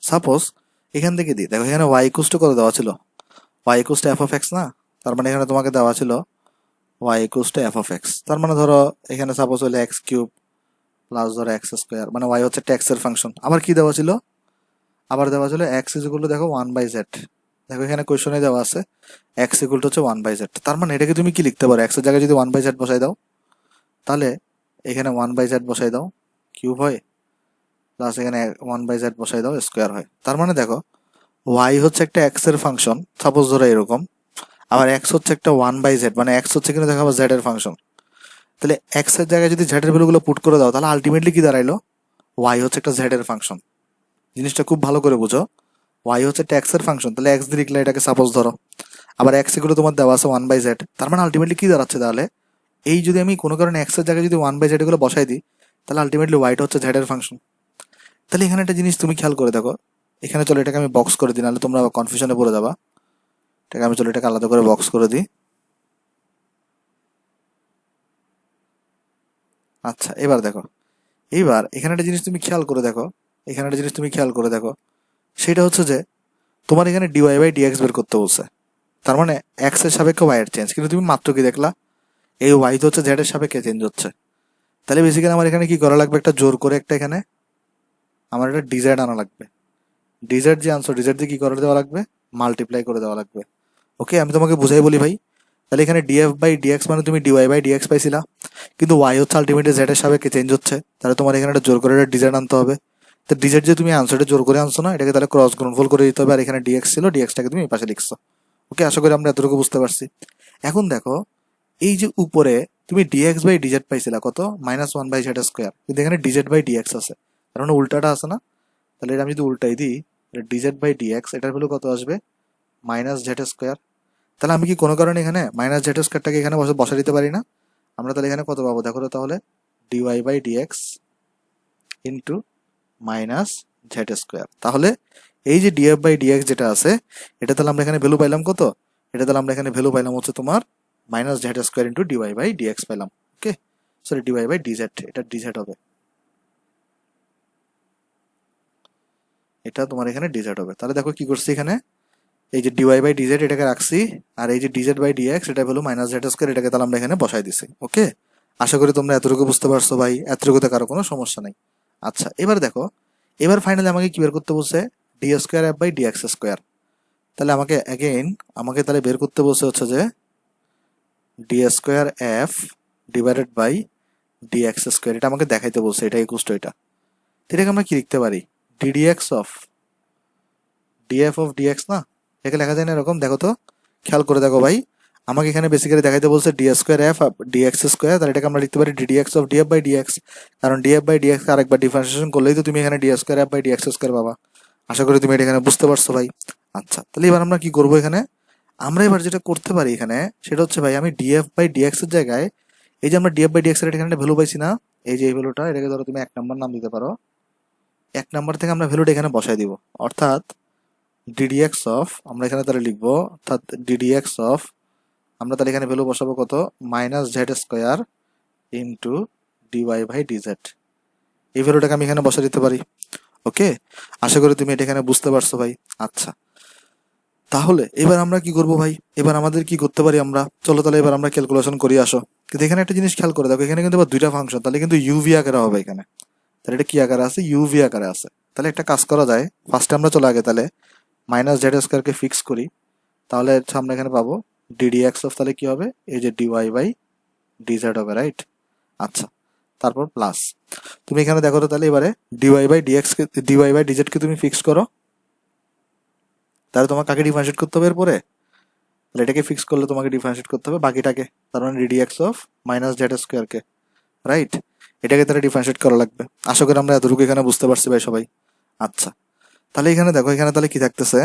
সাপোজ এখান থেকে দিই, দেখো এখানে ওয়াই ইকুয়ালস টু কত দেওয়া ছিল, y equals to f of x না, তার মানে এখানে তোমাকে দেওয়া ছিল y equals to f of x, তার মানে ধরো এখানে সাপোজ হলে এক্স কিউব প্লাস ধরো এক্স স্কোয়ার, মানে ওয়াই হচ্ছে একটা এক্স এর ফাংশন। আবার কি দেওয়া ছিল, আবার দেওয়া ছিল এক্স ইজ ইকুয়াল টু দেখো ওয়ান বাই জেড, দেখো এখানে কোয়েশনে দেওয়া আছে এক্স ইকুয়াল টু হচ্ছে ওয়ান বাই জেড, তার মানে এটাকে তুমি কি লিখতে পারো, এক্স এর জায়গায় যদি ওয়ান বাই জেড বসাই দাও, তাহলে এখানে ওয়ান বাই জেড বসাই দাও কিউব হয়, প্লাস এখানে ওয়ান বাই জেড বসাই দাও স্কোয়ার হয়। তার মানে দেখো ওয়াই হচ্ছে একটা এক্স এর ফাংশন, সাপোজ ধরো এরকম, আবার এক্স হচ্ছে একটা ওয়ান বাই জেড, মানে এক্স হচ্ছে কিন্তু দেখো আবার জেড এর ফাংশন। তাহলে এক্স এর জায়গায় যদি জেড এর ভ্যালুগুলো পুট করে দাও, তাহলে আলটিমেটলি কি দাঁড়াইলো, ওয়াই হচ্ছে একটা জেড এর ফাংশন। জিনিসটা খুব ভালো করে বুঝো, ওয়াই হচ্ছে একটা এক্স এর ফাংশন, তাহলে এক্স দিয়ে লিখলে এটাকে সাপোজ ধরো, আবার এক্স এগুলো তোমার দেওয়া আছে ওয়ান বাই জেড, তার মানে আলটিমেটলি কি দাঁড়াচ্ছে, তাহলে এই যদি আমি কোনো কারণে এক্স এর জায়গায় যদি ওয়ান বাই জেড এগুলো বসাই দিই, তাহলে আলটিমেটলি ওয়াইটা হচ্ছে জেড এর ফাংশন। তাহলে এখানে একটা জিনিস তুমি খেয়াল করে দেখো, এখানে চলো এটাকে আমি বক্স করে দিই, নাহলে তোমরা কনফিউশনে পড়ে যাবা। এটাকে আমি চলো এটাকে আলাদা করে বক্স করে দিই। আচ্ছা, এবার দেখো, এইবার এখানে একটা জিনিস তুমি খেয়াল করে দেখো, এখানে একটা জিনিস তুমি খেয়াল করে দেখো, সেটা হচ্ছে যে তোমার এখানে ডিওয়াই বাই ডিএক্স বের করতে বলছে, তার মানে এক্স এর সাপেক্ষে ওয়াই এর চেঞ্জ, কিন্তু তুমি মাত্র কি দেখলা, এই ওয়াই তো হচ্ছে জেড এর সাপেক্ষে চেঞ্জ হচ্ছে। তাহলে বেসিক্যালি আমার এখানে কি করা লাগবে, একটা জোর করে একটা এখানে আমার একটা ডিজেড আনা লাগবে। ডিজেড যে আনছো, ডিজেড দিয়ে কি করে দেওয়া লাগবে, মাল্টিপ্লাই করে দেওয়া লাগবে। ওকে, আমি তোমাকে বুঝাই বলি ভাই। তাহলে এখানে ডিএফ বাই ডিএক্স মানে তুমি ডিওয়াই বাই ডিএক্স পাইছিলা, কিন্তু ওয়াই হচ্ছে আলটিমেটলি জেড এর সাপেক্ষে চেঞ্জ হচ্ছে, তাহলে তোমার এখানে একটা জোর করে একটা ডিজেড আনতে হবে। তো ডিজেড যে তুমি আনছো, এটা জোর করে আনছো না, এটাকে তাহলে ক্রস গুণফল করে দিতে হবে, আর এখানে ডিএক্স ছিল, ডিএক্সটাকে তুমি এই পাশে লিখছো। ওকে, আশা করি আমরা এতটুকু বুঝতে পারছি। এখন দেখো, এই যে উপরে তুমি ডিএক্স বাই ডিজেড পাইছিলা কত, minus one by z square, কিন্তু এখানে ডিজেড বাই ডিএক্স আছে, তার মানে উল্টাটা আছে না। তাহলে এটা আমি যদি উল্টাই দিই, ডিজেড বাই ডিএক্স এটার ভ্যালু কত আসবে, মাইনাস জেড স্কোয়ার। তাহলে আমি কি কোনো কারণে এখানে মাইনাস জেড স্কোয়ারটাকে এখানে বসা দিতে পারি না, আমরা তাহলে এখানে কত পাবো দেখো তো, তাহলে dy by dx into minus z square. তাহলে এই যে ডিএফ বাই ডিএক্স যেটা আছে, এটা তাহলে আমরা এখানে ভ্যালু পাইলাম কত, এটা তাহলে আমরা এখানে ভ্যালু পাইলাম হচ্ছে তোমার minus z square into dy by dx পাইলাম। Okay, sorry dy by dz, এটা ডিজেড হবে, এটা তোমার এখানে ডিজেড হবে। তাহলে দেখো কি করছি এখানে, এই যে ডিওয়াই বাই ডিজেড এটাকে রাখছি, আর এই যে ডিজেড বাই ডিএক্স এটা হলো মাইনাস জেড স্কোয়ার, এটাকে তাহলে আমরা এখানে বসাই দিছি। ওকে, আশা করি তোমরা এতটুকু বুঝতে পারছো ভাই, এতটুকুতে কারো কোনো সমস্যা নেই। আচ্ছা, এবার দেখো, এবার ফাইনালি আমাকে কি বের করতে বলছে, d square f by dx square. তাহলে আমাকে অ্যাগেইন আমাকে তাহলে বের করতে বলছে হচ্ছে যে d square f divided by dx square, এটা আমাকে দেখাইতে বলছে, এটা ইকুয়াল টু এটা। এটাকে আমরা কি লিখতে পারি, ddx of df of dx না, এটাকে লেখা যায় না এরকম, দেখো তো খেয়াল করে দেখো ভাই, আমাকে এখানে বেসিক্যালি দেখাইতে বলছে d square f dx square, তাহলে এটাকে আমরা লিখতে পারি ddx of df by dx, কারণ ডিএফ বাই ডিএক্স আরেকবার ডিফারেন্সিয়েশন করলেই তো তুমি এখানে d square f by dx square পাবা। আশা করি তুমি এটা এখানে বুঝতে পারছো ভাই। আচ্ছা, তাহলে এবার আমরা কি করবো এখানে, আমরা এবার যেটা করতে পারি এখানে সেটা হচ্ছে ভাই, আমি ডিএফ বাই ডিএক্স এর জায়গায় এই যে আমরা ডিএফ বাই ডিএক্স এর এখানে ভ্যালু পাইছি না, এই যে এই ভ্যালুটা, এটাকে ধরো তুমি 1 নম্বর নাম দিতে পারো, 1 নম্বর থেকে আমরা ভ্যালুটা এখানে বসাই দিব, অর্থাৎ ডিডিএক্স অফ, আমরা এখানে তাহলে লিখবো অর্থাৎ ডিডিএক্স অফ, আমরা তাহলে এখানে ভ্যালু বসাবো কত, minus z square into dy by dz, এই ভ্যালুটাকে আমি এখানে বসা দিতে পারি। ওকে, আশা করি তুমি এটা এখানে বুঝতে পারছো ভাই। আচ্ছা, তাহলে এবার আমরা কি করব ভাই, এবার আমাদের কি করতে পারি আমরা, চলো তাহলে এবার আমরা ক্যালকুলেশন করি আসো। কিন্তু এখানে একটা জিনিস খেয়াল করে দেখো, এখানে কিন্তু আবার দুইটা ফাংশন, তাহলে কিন্তু ইউভি আকারে হবে এখানে, তাহলে এটা কি আকারে আছে, ইউভি আকারে আছে। তাহলে একটা কাজ করা যায়, ফার্স্টে আমরা চলে আগে তাহলে মাইনাস জেড স্কোয়ারকে ফিক্স করি, তাহলে হচ্ছে আমরা এখানে পাবো ডিডিএক্স অফ, তাহলে কি হবে, এই যে ডিওয়াই বাই ডিজেড হবে, রাইট। আচ্ছা, তারপর প্লাস, তুমি এখানে দেখো তো তাহলে এবারে ডিওয়াই বাই ডিএক্স কে, ডিওয়াই বাই ডিজেড কে তুমি ফিক্স করো, তাহলে তোমার কাকে ডিফারেন্সিয়েট করতে হবে এরপরে, তাহলে এটাকে ফিক্স করলে তোমাকে ডিফারেন্সিয়েট করতে হবে বাকিটাকে, তার মানে ddx of minus z square K, right, এটাকে তাহলে ডিফারেন্সিয়েট করা লাগবে। আশা করি আমরা এতটুকু এখানে বুঝতে পারছি ভাই সবাই। আচ্ছা, তাহলে এখানে দেখো, এখানে তাহলে কি থাকতেছে,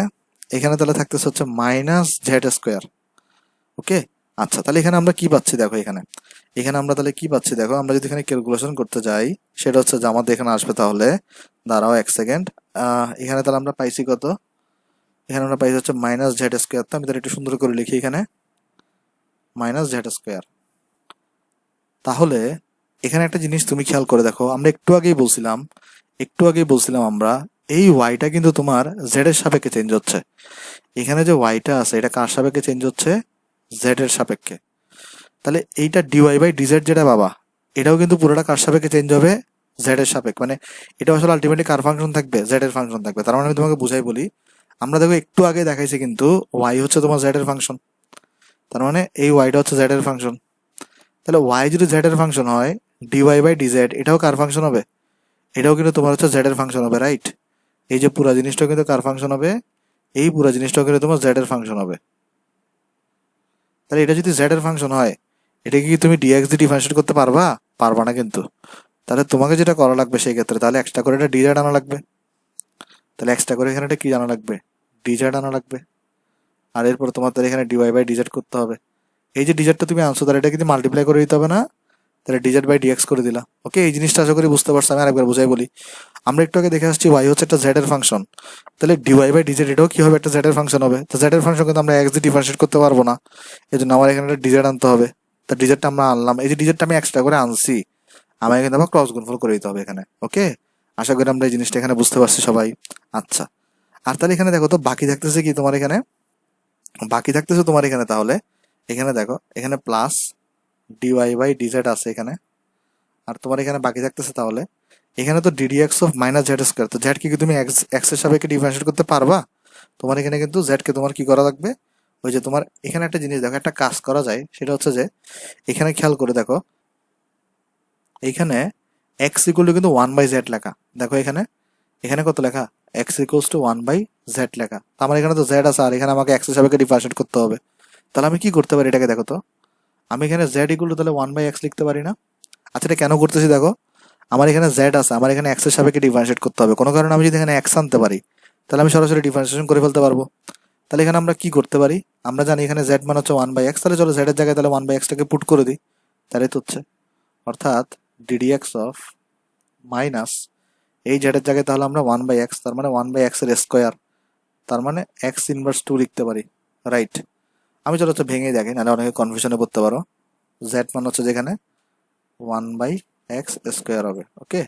এখানে তাহলে থাকতেছে হচ্ছে মাইনাস জেড স্কোয়ার। ওকে, আচ্ছা, তাহলে এখানে আমরা কি পাচ্ছি দেখো, এখানে এখানে আমরা তাহলে কি পাচ্ছি দেখো, আমরা যদি এখানে ক্যালকুলেশন করতে যাই সেটা হচ্ছে যে আমাদের এখানে আসবে, তাহলে দাঁড়াও 1 সেকেন্ড, এখানে তাহলে আমরা পাইছি কত, এখানে আমরা পাইছি হচ্ছে মাইনাস জেড স্কোয়ার, তো আমি তাহলে একটু সুন্দর করে লিখি এখানে মাইনাস জেড স্কোয়ার। তাহলে এখানে একটা জিনিস তুমি খেয়াল করে দেখো, আমরা একটু আগেই বলছিলাম আমরা, এই ওয়াইটা কিন্তু তোমার জেড এর সাপেক্ষে চেঞ্জ হচ্ছে, এখানে যে ওয়াইটা আছে এটা কার সাপেক্ষে চেঞ্জ হচ্ছে, জেড এর সাপেক্ষে। তাহলে এইটা ডিওয়াই বাই ডিজেড যেটা বাবা, এটাও কিন্তু পুরোটা কার সাপেক্ষে চেঞ্জ হবে, জেড এর সাপেক্ষে, মানে এটা আসলে আলটিমেটলি কার ফাংশন থাকবে, জেড এর ফাংশন থাকবে। তার মানে আমি তোমাকে বুঝাই বলি, আমরা দেখো একটু আগে দেখাইছি কিন্তু ওয়াই হচ্ছে তোমার জেড এর ফাংশন, তার মানে এই ওয়াইটা হচ্ছে জেড এর ফাংশন। তাহলে ওয়াই যদি জেড এর ফাংশন হয়, ডিওয়াই বাই ডিজেড এটাও কার ফাংশন হবে, এটাও কিন্তু তোমার হচ্ছে জেড এর ফাংশন হবে, রাইট। এই যে পুরো জিনিসটাও কিন্তু কার ফাংশন হবে, এই পুরো জিনিসটাও কিন্তু তোমার জেড এর ফাংশন হবে। তাহলে এটা যদি জেড এর ফাংশন হয়, এটা কি তুমি ডিএক্স দিয়ে ডিফারেন্সিয়েট করতে পারবা, পারবা না কিন্তু। তাহলে তোমাকে যেটা করা লাগবে সেই ক্ষেত্রে, তাহলে এক্সট্রা করে এটা ডিজেড আনা লাগবে, তাহলে এক্সট্রা করে এখানে এটা কি জানা লাগবে, ডিজেড আনা লাগবে, আর এরপর তোমার তাহলে এখানে ডিওয়াই বাই ডিজেড করতে হবে। এই যে ডিজেডটা তুমি আনছো, তাহলে এটা কিন্তু মাল্টিপ্লাই করে দিতে হবে না, তাহলে ডিজেড বাই ডিএক্স করে দিলা। ওকে, এই জিনিসটা আশা করি বুঝতে পারছো, আমি আরেকবার বুঝাই বলি। আমরা একটু আগে দেখে আসছি ওয়াই হচ্ছে একটা জেড এর ফাংশন, তাহলে ডিওয়াই বাই ডিজেড এটাও কি হবে, একটা জেড এর ফাংশন হবে। তো জেড এর ফাংশন কিন্তু আমরা এক্স দিয়ে ডিফারেন্সিয়েট করতে পারবো না, এই জন্য আমার এখানে একটা ডিজেড আনতে হবে। তা ডিজেডটা আমরা আনলাম, এই যে ডিজেডটা আমি এক্সট্রা করে আনছি, আমাকে কিন্তু আবার ক্রস গুণফল করে দিতে হবে এখানে। ওকে, আশা করি আমরা এই জিনিসটা এখানে বুঝতে পারছি সবাই। আচ্ছা, আর তাহলে এখানে দেখো তো বাকি থাকতেছে কি তোমার এখানে, বাকি থাকতেছে তোমার এখানে, তাহলে এখানে দেখো এখানে প্লাস ডিওয়াই বাই ডিজেড আছে এখানে, আর তোমার এখানে বাকি থাকতেছে, তাহলে এখানে তো ddx of minus z square, তো জেড কি তুমি এক্স এর সাপেক্ষে ডিফারেন্সিয়েট করতে পারবা, তোমার এখানে কিন্তু জেড কে তোমার কি করা লাগবে, ওই যে তোমার এখানে একটা জিনিস দেখো, একটা কাজ করা যায়, সেটা হচ্ছে যে এখানে খেয়াল করে দেখো, এখানে এক্স ইকুয়াল টু কিন্তু 1/z লেখা, দেখো এখানে এখানে কত লেখা, এক্স ইকুয়ালস টু 1/z লেখা, তো আমার এখানে তো জেড আছে, আর এখানে আমাকে এক্স এর সাপেক্ষে ডিফারেন্সিয়েট করতে হবে। তাহলে আমি কি করতে পারি এটাকে দেখো তো, আমি এখানে জেড ইকুয়াল টু তাহলে 1/x লিখতে পারি না। আচ্ছা, এটা কেন করতেছি দেখো, আমার এখানে জেড আছে, আমার এখানে এক্স এর সাপেক্ষে ডিফারেন্সিয়েট করতে হবে, কোনো কারণে আমি যদি এখানে এক্স আনতে পারি, তাহলে আমি সরাসরি ডিফারেন্সিয়েশন করে ফেলতে পারবো। তাহলে এখানে আমরা কি করতে পারি, আমরা জানি এখানে জেড মান হচ্ছে 1/x, তাহলে চলো জেড এর জায়গায় তাহলে 1/x টাকে পুট করে দিই, তাহলে তো হচ্ছে অর্থাৎ ডিডিএক্স অফ মাইনাস এই জেড এর জায়গায় তাহলে আমরা 1/x, তার মানে 1/x এর স্কোয়ার, তার মানে এক্স ইনভার্স 2 লিখতে পারি, রাইট। আমি চলো হচ্ছে ভেঙে দেখি, নাহলে অনেকে কনফিউশনে পড়তে পারো। জেড মান হচ্ছে যেখানে 1/x স্কোয়ার হবে। ওকে,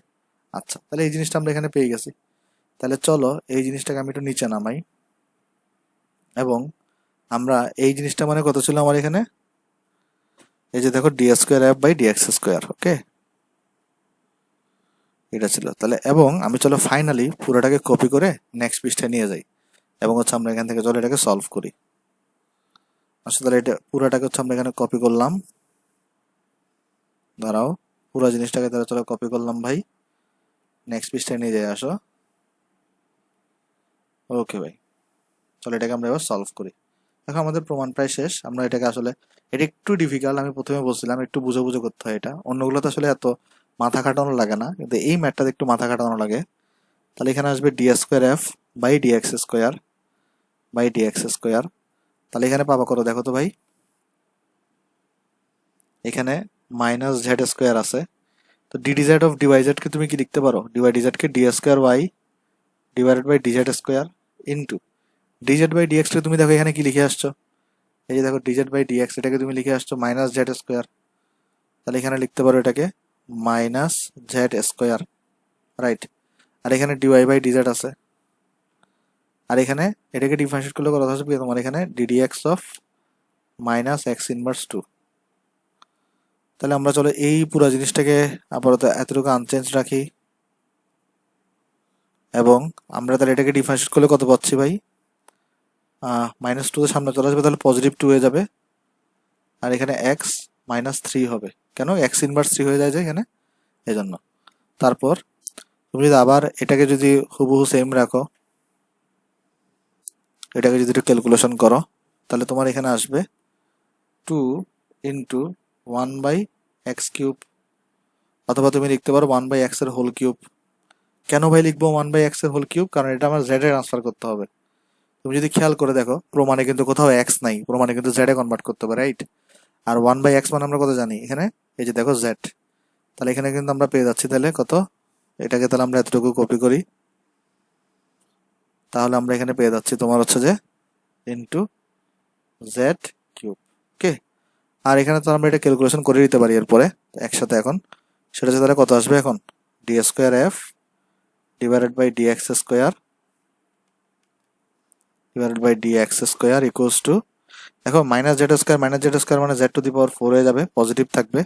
আচ্ছা, তাহলে এই জিনিসটা আমরা এখানে পেয়ে গেছি। তাহলে চলো এই জিনিসটাকে আমি একটু নিচে নামাই, এবং আমরা এই জিনিসটা মানে কত ছিল আমার এখানে, এই যে দেখো d square f by dx square. Okay, এটা ছিল তাহলে, এবং আমি চলো ফাইনালি পুরোটাকে কপি করে নেক্সট পৃষ্ঠায় নিয়ে যাই, এবং হচ্ছে আমরা এখান থেকে চলো এটাকে সলভ করি। আচ্ছা, তাহলে এটা পুরোটাকে হচ্ছে আমরা এখানে কপি করলাম, দাঁড়াও, পুরো জিনিসটাকে তাহলে চলো কপি করলাম ভাই, নেক্সট পৃষ্ঠায় নিয়ে যাই, আসো। ওকে ভাই, চলো এটাকে আমরা এবার সলভ করি। দেখো আমাদের প্রমাণ প্রায় শেষ। আমরা এটাকে আসলে, এটা একটু ডিফিকাল্ট, আমি প্রথমে বলছিলাম একটু বুঝে বুঝে করতে হয়। এটা অন্যগুলো তো আসলে এত মাথা খাটানো লাগে না, কিন্তু এই ম্যাথটাতে একটু মাথা খাটানো লাগে। তাহলে এখানে আসবে d square f by dx square by dx square. তাহলে এখানে পাবা কত দেখো তো ভাই, এখানে মাইনাস জেড স্কোয়ার আছে। তো ডিডিজেড অফ ডিওয়াইজেড কে তুমি কি লিখতে পারো, ডিওয়াইডিজেড কে d square Y divided by d z square into d z by d x কে তুমি দেখো এখানে কি লিখে আসছো, এই যে দেখো ডিজেড বাই ডিএক্স, এটাকে তুমি লিখে আসছো মাইনাস জেড স্কোয়ার। তাহলে এখানে লিখতে পারো এটাকে মাইনাস জেড স্কোয়ার, রাইট। আর এখানে ডিওয়াই বাই ডিজেড আছে। আর এখানে এটাকে ডিফারেন্সিয়েট করলে কত আসবে তোমার, এখানে ddx of minus x inverse to. তাহলে আমরা চলো এই পুরো জিনিসটাকে আপাতত এতটুকু আনচেঞ্জ রাখি, এবং আমরা তাহলে এটাকে ডিফারেন্সিয়েট করলে কত পাচ্ছি ভাই, মাইনাস টু সামনে চলে আসবে, তাহলে পজিটিভ টু হয়ে যাবে। আর এখানে এক্স মাইনাস থ্রি হবে, কেন এক্স ইনভার্স থ্রি হয়ে যায় যে এখানে, এই জন্য। তারপর তুমি যদি আবার এটাকে যদি হুবহু সেম রাখো, এটাকে যদি একটু ক্যালকুলেশন করো, তাহলে তোমার এখানে আসবে two into one by x cube, অথবা তুমি লিখতে পারো ওয়ান বাই এক্স এর হোল কিউব। কেন ভাই লিখবো ওয়ান বাই এক্স এর হোল কিউব, কারণ এটা আমার জেড এ ট্রান্সফার করতে হবে। তুমি যদি খেয়াল করে দেখো প্রমাণে কিন্তু কোথাও এক্স নাই, প্রমাণে কিন্তু জেড এ কনভার্ট করতে হবে, রাইট। আর ওয়ান বাই এক্স মানে আমরা কত জানি, এখানে এই যে দেখো জেড। তাহলে এখানে কিন্তু আমরা পেয়ে যাচ্ছি তাহলে কত, এটাকে তাহলে আমরা এতটুকু কপি করি, তাহলে আমরা এখানে পেয়ে যাচ্ছি তোমার হচ্ছে যে ইন্টু জেড কিউব, ওকে। আর এখানে তো আমরা এটা ক্যালকুলেশন করে দিতে পারি এরপরে একসাথে এখন, সেটা হচ্ছে তাহলে কত আসবে এখন, d square f divided by dx square divided by dx square equals to, দেখো মাইনাস জেড স্কোয়ার মানে z to the power four হয়ে যাবে, পজিটিভ থাকবে,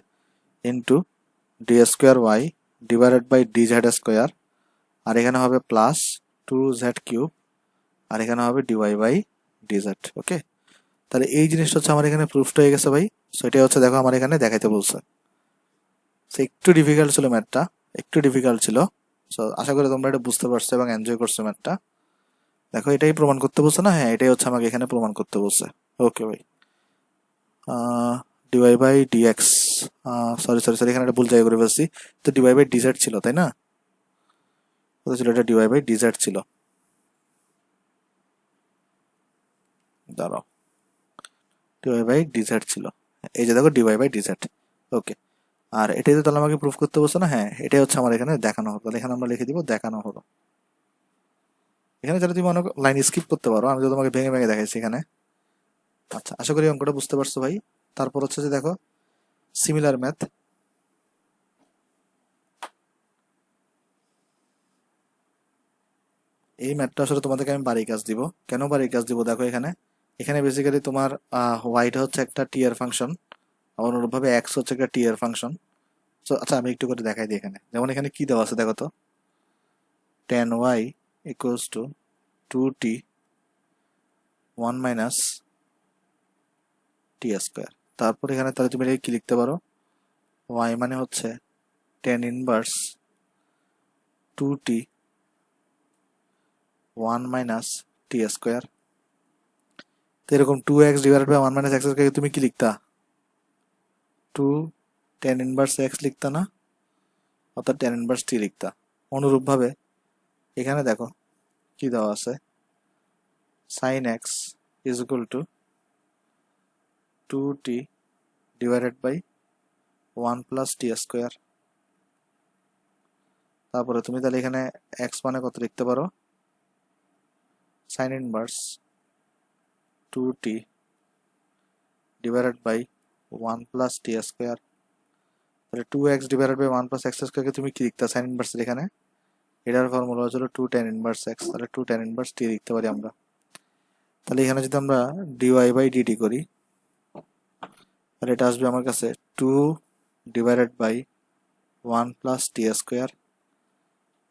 into d square Y divided by d z square, আর এখানে হবে plus two z cube, আর এখানে হবে ডিওয়াই বাই ডিজেড, ওকে। তাহলে এই জিনিসটা হচ্ছে আমার এখানে প্রুফড হয়ে গেছে ভাই। সো এটা হচ্ছে দেখো আমার এখানে দেখাইতে বলছে। সো একটু ডিফিকাল্ট ছিল ম্যাথটা, একটু ডিফিকাল্ট ছিল। সো আশা করি তোমরা এটা বুঝতে পারছো এবং এনজয় করছো ম্যাথটা। দেখো এটাই প্রমাণ করতে বলছে না, হ্যাঁ এটাই হচ্ছে আমাকে এখানে প্রমাণ করতে বলছে, ওকে ভাই। Dy by dx, sorry sorry sorry, এখানে একটা ভুল জায়গা করে ফেলছি। তো ডিওয়াই বাই ডিজেড ছিল তাই না, কত ছিল এটা, ডিওয়াই বাই ডিজেড ছিল, দাঁড়াও, ডিওয়াই বাই ডিজেড ছিল, এই যে দেখো ডিওয়াই বাই ডিজেড, ওকে। আর এটাই তো তাহলে আমাকে প্রুফ করতে বলছে না, হ্যাঁ এটাই হচ্ছে আমার এখানে দেখানো হলো। তাহলে এখানে আমরা লিখে দিব দেখানো হলো। এখানে তাহলে তুমি অনেক লাইন স্কিপ করতে পারো, আমি তো তোমাকে ভেঙে ভেঙে দেখাইছি এখানে। আচ্ছা আশা করি অঙ্কটা বুঝতে পারছো ভাই। তারপর হচ্ছে যে দেখো সিমিলার ম্যাথ, এই ম্যাথটা আসলে তোমাদেরকে আমি বাড়ি কাজ দিব। কেন বাড়ি কাজ দিব দেখো, এখানে এখানে বেসিক্যালি তোমার ওয়াইটা হচ্ছে একটা টি এর ফাংশন, অনুরূপভাবে এক্স হচ্ছে একটা টি এর ফাংশন। তো আচ্ছা আমি একটু করে দেখাই দিই এখানে, যেমন এখানে কি দেওয়া আছে দেখো তো, tan y equals to 2t 1 minus t square. তারপর এখানে তাহলে তুমি কি লিখতে পারো, y মানে হচ্ছে tan inverse 2t 1 minus t square. তো এরকম 2x divided by 1 minus x square তুমি কি লিখতা, 2 tan ইনভার্স x লিখতা না, অর্থাৎ tan ইনভার্স t লিখতা। অনুরূপভাবে এখানে দেখো কি দেওয়া আছে, sin x is equal to 2t divided by 1 plus t square. তারপরে তুমি তাহলে এখানে x মানে কত লিখতে পারো, sin inverse 2t divided by 1 plus t square. তাহলে 2x divided by 1 plus x স্কোয়ারকে তুমি কি লিখতে, sin ইনভার্স এখানে, এটার ফর্মুলা হচ্ছিল 2 tan ইনভার্স x, তাহলে 2 tan ইনভার্স t লিখতে পারি আমরা। তাহলে এখানে যদি আমরা dy বাই dt করি, তাহলে এটা আসবে আমার কাছে 2 divided by 1 plus t square.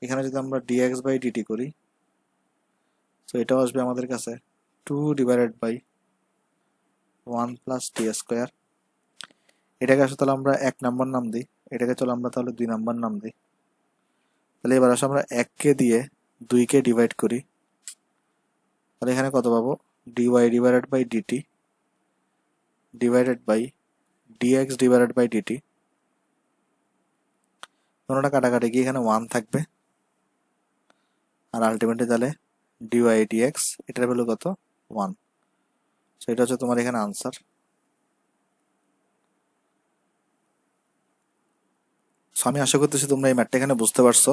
এখানে যদি আমরা dx বাই dt করি, তো এটাও আসবে আমাদের কাছে 2 divided by 1 plus t square. এটাকে আসলে তাহলে আমরা 1 নাম্বার নাম দিই, এটাকে চলো আমরা তাহলে 2 নাম্বার নাম দিই। তাহলে এবার আসলে আমরা 1 কে দিয়ে 2 কে ডিভাইড করি, তাহলে এখানে কত পাবো, dy divided by dt divided by dx divided by dt, কোনোটা কাটাকাটি গিয়ে এখানে 1 থাকবে, আর আলটিমেটলি তাহলে dy dx এটার ভ্যালু কত 1। সো এটা হচ্ছে তোমার এখানে আনসার। সো আমি আশা করতেছি তোমরা এই ম্যাথটা এখানে বুঝতে পারছো।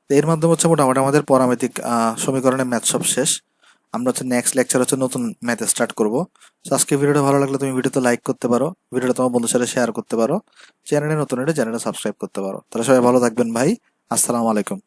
তো এর মাধ্যমে হচ্ছে মোটামুটি আমাদের পরামিতিক সমীকরণের ম্যাথ সব শেষ। আমরা হচ্ছে নেক্সট লেকচার হচ্ছে নতুন ম্যাথ স্টার্ট করবো। তো আজকে ভিডিওটা ভালো লাগলে তুমি ভিডিওতে লাইক করতে পারো, ভিডিওটা তোমার বন্ধুর সাথে শেয়ার করতে পারো, চ্যানেলে নতুন হলে চ্যানেলটা সাবস্ক্রাইব করতে পারো। তাহলে সবাই ভালো থাকবেন ভাই। আসসালামু আলাইকুম।